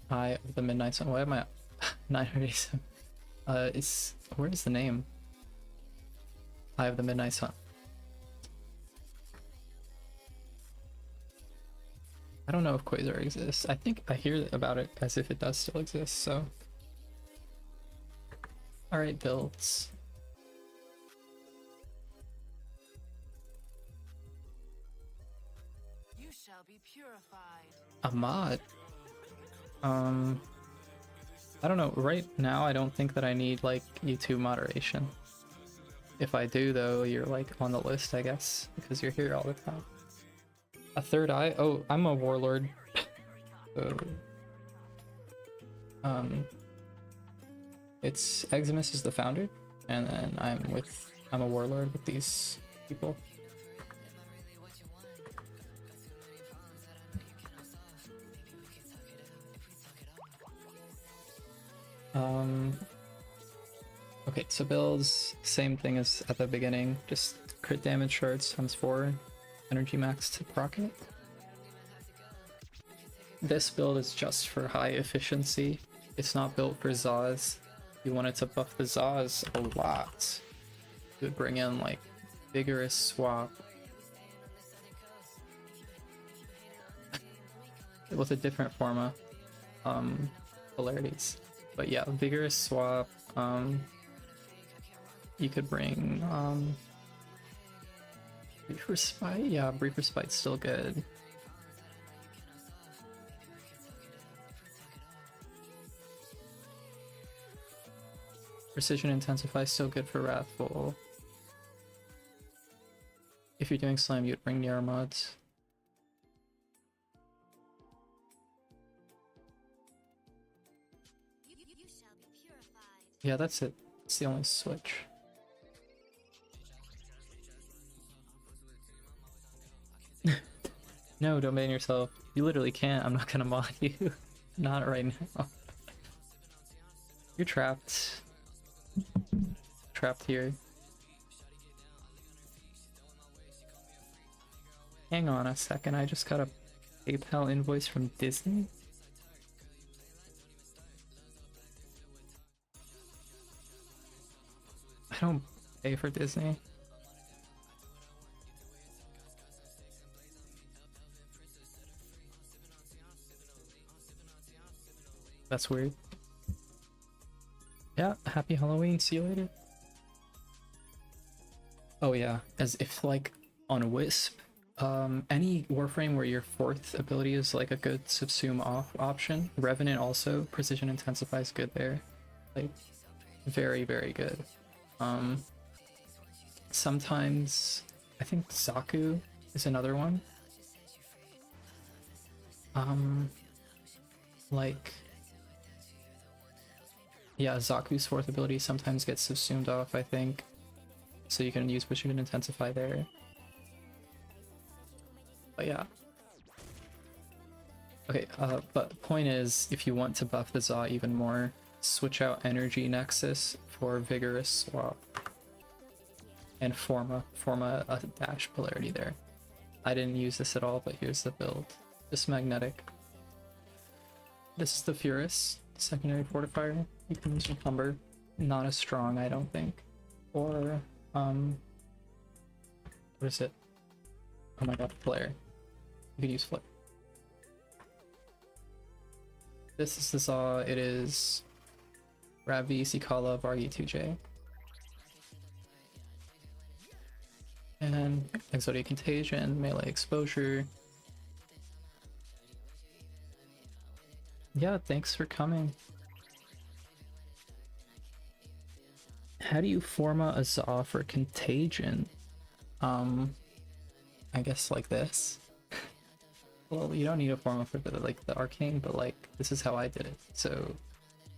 Eye of the Midnight Sun. Why am I 987? It's where is the name? Eye of the Midnight Sun. I don't know if Quasar exists. I think I hear about it as if it does still exist, so. Alright, builds. You shall be purified. Ahmad. I don't know, right now I don't think that I need like YouTube moderation. If I do though, you're like on the list, I guess, because you're here all the time. A third eye? Oh, I'm a warlord. So, it's Eximus is the founder, and then I'm a warlord with these people. Okay, so builds, same thing as at the beginning, just crit damage shards times 4, energy max to proc it. This build is just for high efficiency. It's not built for Zaz. You wanted to buff the Zaz a lot. You would bring in like Vigorous Swap with a different forma polarities. But yeah, Vigorous Swap, you could bring Brief Respite. Yeah, Brief Respite's still good. Precision Intensify still good for Wrathful. if you're doing Slam, you'd bring Nero mods. Yeah, that's it. It's the only switch. No, don't ban yourself. You literally can't. I'm not gonna mod you. Not right now. You're trapped. Trapped here. Hang on a second, I just got a PayPal invoice from Disney. I don't pay for Disney. That's weird. Yeah, happy Halloween, see you later. Oh yeah, as if like on Wisp, any Warframe where your fourth ability is like a good subsume off option. Revenant also, Precision Intensify is good there. Like, very, very good. Sometimes, I think Zaku is another one. Like, yeah, Zaku's fourth ability sometimes gets subsumed off, I think. So you can use Precision Intensify there. But yeah. Okay, but point is, if you want to buff the Za even more, switch out Energy Nexus for Vigorous Swap. And form a dash polarity there. I didn't use this at all, but here's the build. Just magnetic. This is the Furus, secondary fortifier. You can use Encumber. Not as strong, I don't think. Or, what is it? Oh my god, Flare. You could use Flare. This is the Zaw, it is Ravi, Sikala, Vargi 2J. And Exotic Contagion, Melee Exposure. Yeah, thanks for coming. How do you forma a Zaw for Contagion? I guess like this. Well, you don't need a forma for the arcane, but like this is how I did it. So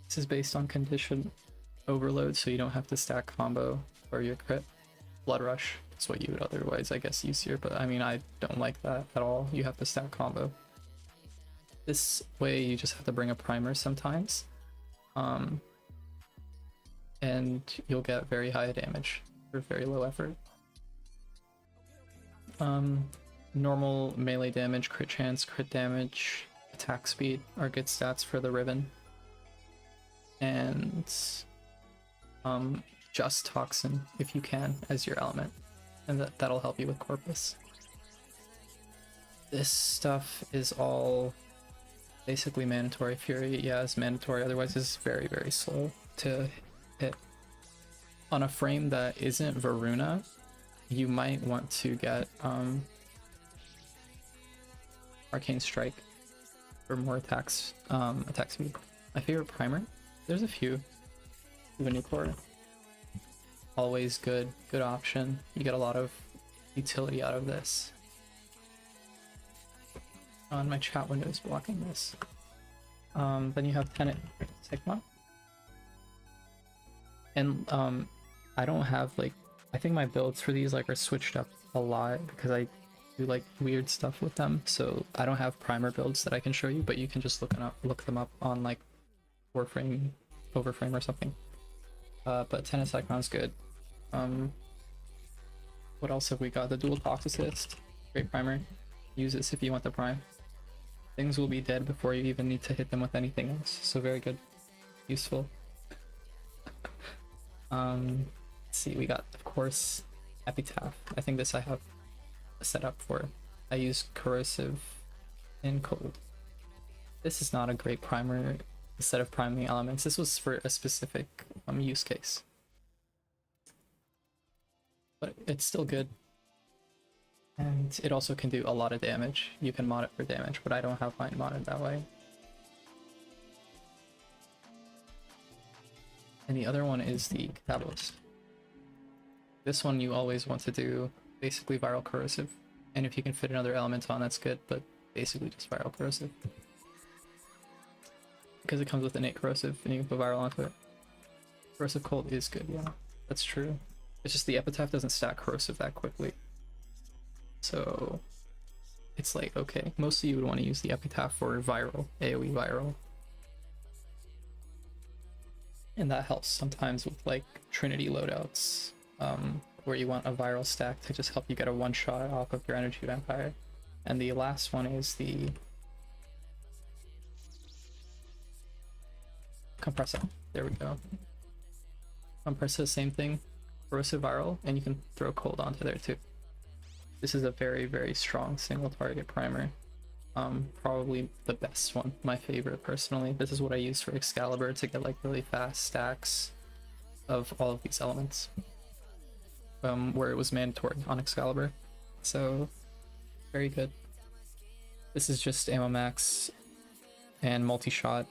this is based on condition overload, so you don't have to stack combo for your crit. Blood Rush is what you would otherwise, I guess, use here, but I mean, I don't like that at all. You have to stack combo. This way, you just have to bring a primer sometimes, and you'll get very high damage for very low effort. Normal melee damage, crit chance, crit damage, attack speed are good stats for the Riven. And just Toxin if you can as your element, and that'll help you with Corpus. This stuff is all basically mandatory. Fury, yeah, is mandatory, otherwise it's very, very slow to hit. On a frame that isn't Voruna, you might want to get Arcane Strike for more attacks, attack speed. My favorite primer? There's a few. Even new core. Always good option. You get a lot of utility out of this. On my chat window is blocking this. Then you have Tenet Sigma. And I don't have like, I think my builds for these like are switched up a lot because I do like weird stuff with them. So I don't have primer builds that I can show you, but you can just look them up on like Warframe, Overframe or something. But Tenet Cyclone's good. What else have we got? The Dual Toxicist, great primer. Use this if you want the prime. Things will be dead before you even need to hit them with anything else. So very good, useful. Let's see, we got of course Epitaph. I think this I have a setup for. I use Corrosive and Cold. This is not a great primer. Instead of priming elements, this was for a specific use case, but it's still good, and it also can do a lot of damage. You can mod it for damage, but I don't have mine modded that way. And the other one is the Catalyst. This one you always want to do basically viral corrosive. And if you can fit another element on, that's good, but basically just viral corrosive. Because it comes with innate corrosive and you can put viral onto it. Corrosive cold is good, yeah. That's true. It's just the epitaph doesn't stack corrosive that quickly. So it's like, okay, mostly you would want to use the epitaph for viral, AoE viral. And that helps sometimes with like Trinity loadouts, where you want a viral stack to just help you get a one shot off of your energy vampire. And the last one is the compressor. There we go. Compressor, same thing, corrosive viral, and you can throw cold onto there too. This is a very, very strong single target primer. Probably the best one, my favorite personally. This is what I use for Excalibur to get like really fast stacks of all of these elements. Where it was mandatory on Excalibur. So, very good. This is just ammo max and multi-shot.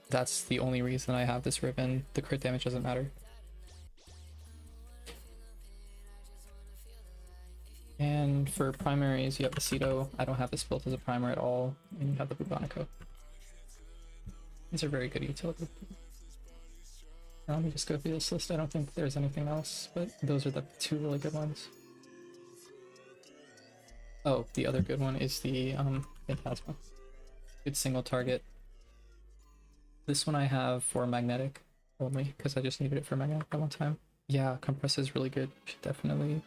That's the only reason I have this ribbon. The crit damage doesn't matter. And for primaries, you have the Cedo. I don't have this built as a primer at all. And you have the Bubonico. These are very good utility. Now let me just go through this list. I don't think there's anything else, but those are the two really good ones. Oh, the other good one is the Phantasma. Good single target. This one I have for magnetic only, because I just needed it for magnetic at one time. Yeah, compress is really good. Should definitely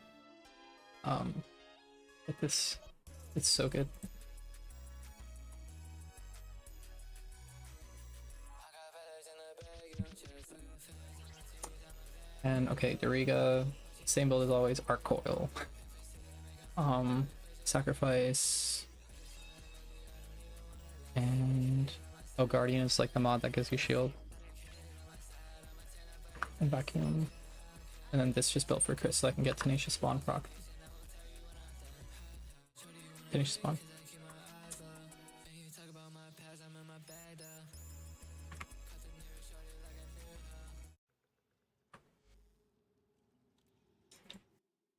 get this. It's so good. And okay, Doriga, same build as always, Arc Coil. Sacrifice. And oh, Guardian is like the mod that gives you shield. And Vacuum. And then this just built for Chris so I can get Tenacious Spawn proc. Tenacious Spawn.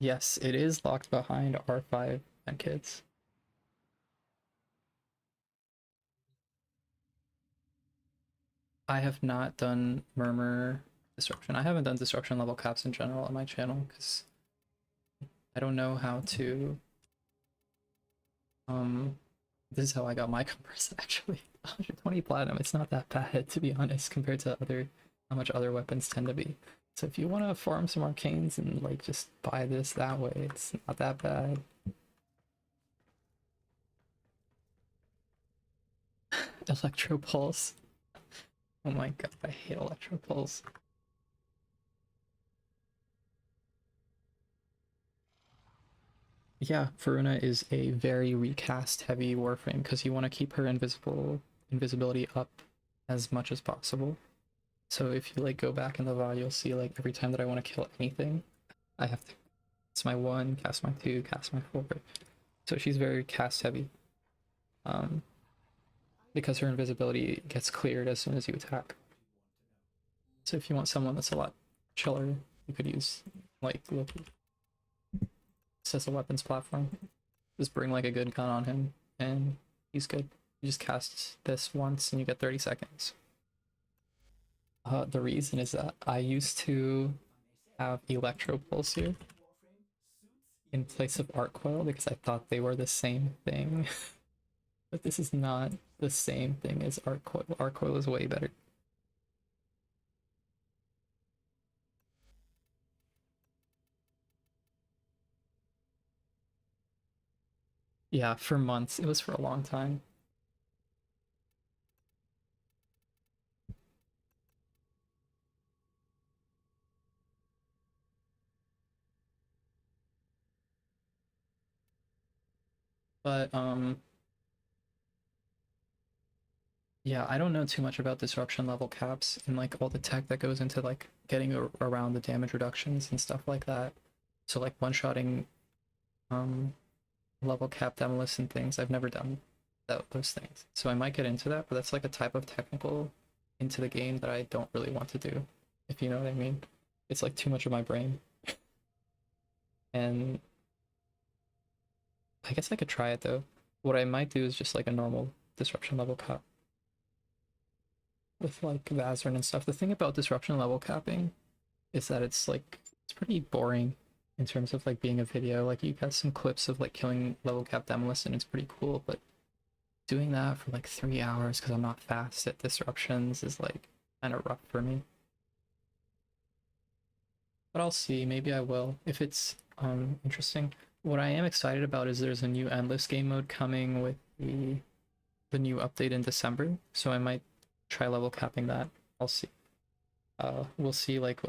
Yes, it is locked behind R5 and kids. I have not done Murmur Disruption. I haven't done Disruption level caps in general on my channel because I don't know how to. This is how I got my compressor actually. 120 platinum. It's not that bad to be honest compared to how much other weapons tend to be. So if you want to farm some arcanes and like just buy this that way, it's not that bad. Electro Pulse. Oh my god, I hate Electro Pulse. Yeah, Voruna is a very recast heavy warframe because you want to keep her invisibility up as much as possible. So if you like go back in the VOD, you'll see like every time that I want to kill anything, I have to cast my 1, cast my 2, cast my 4. So she's very cast heavy. Because her invisibility gets cleared as soon as you attack. So if you want someone that's a lot chiller, you could use like Loki. This as a weapons platform. Just bring like a good gun on him and he's good. You just cast this once and you get 30 seconds. The reason is that I used to have Electro Pulse here in place of Arc Coil because I thought they were the same thing. But this is not the same thing as Arc Coil. Arc Coil is way better. Yeah, for months. It was for a long time. But yeah, I don't know too much about disruption level caps and like all the tech that goes into like getting around the damage reductions and stuff like that. So like one-shotting level cap Demolis and things, I've never done those things. So I might get into that, but that's like a type of technical into the game that I don't really want to do, if you know what I mean. It's like too much of my brain. And I guess I could try it though. What I might do is just like a normal disruption level cap with like Vazarin and stuff. The thing about disruption level capping is that it's like it's pretty boring in terms of like being a video. Like you got some clips of like killing level cap Demolist and it's pretty cool, but doing that for like 3 hours because I'm not fast at disruptions is like kind of rough for me. But I'll see, maybe I will if it's interesting. What I am excited about is there's a new endless game mode coming with the new update in December, so I might try level capping that. I'll see. We'll see like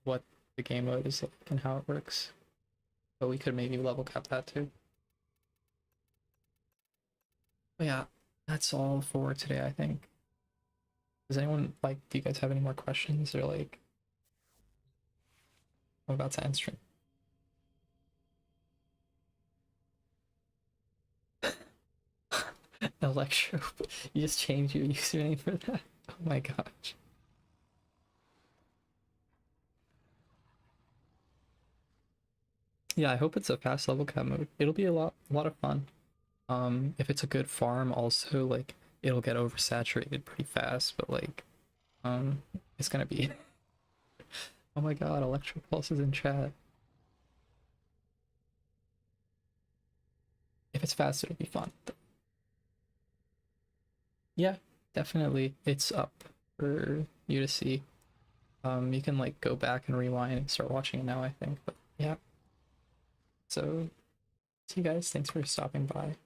what the game mode is like and how it works. But we could maybe level cap that too. But yeah, that's all for today, I think. Does anyone like, do you guys have any more questions or like I'm about to end stream? Electro, you just changed your username for that? Oh my gosh. Yeah, I hope it's a fast level cap mode. It'll be a lot of fun. If it's a good farm, also like it'll get oversaturated pretty fast, but like, it's gonna be. Oh my god, Electro Pulse is in chat. If it's fast, it'll be fun. Yeah, definitely, it's up for you to see. You can like go back and rewind and start watching it now, I think. But yeah. So, see you guys. Thanks for stopping by.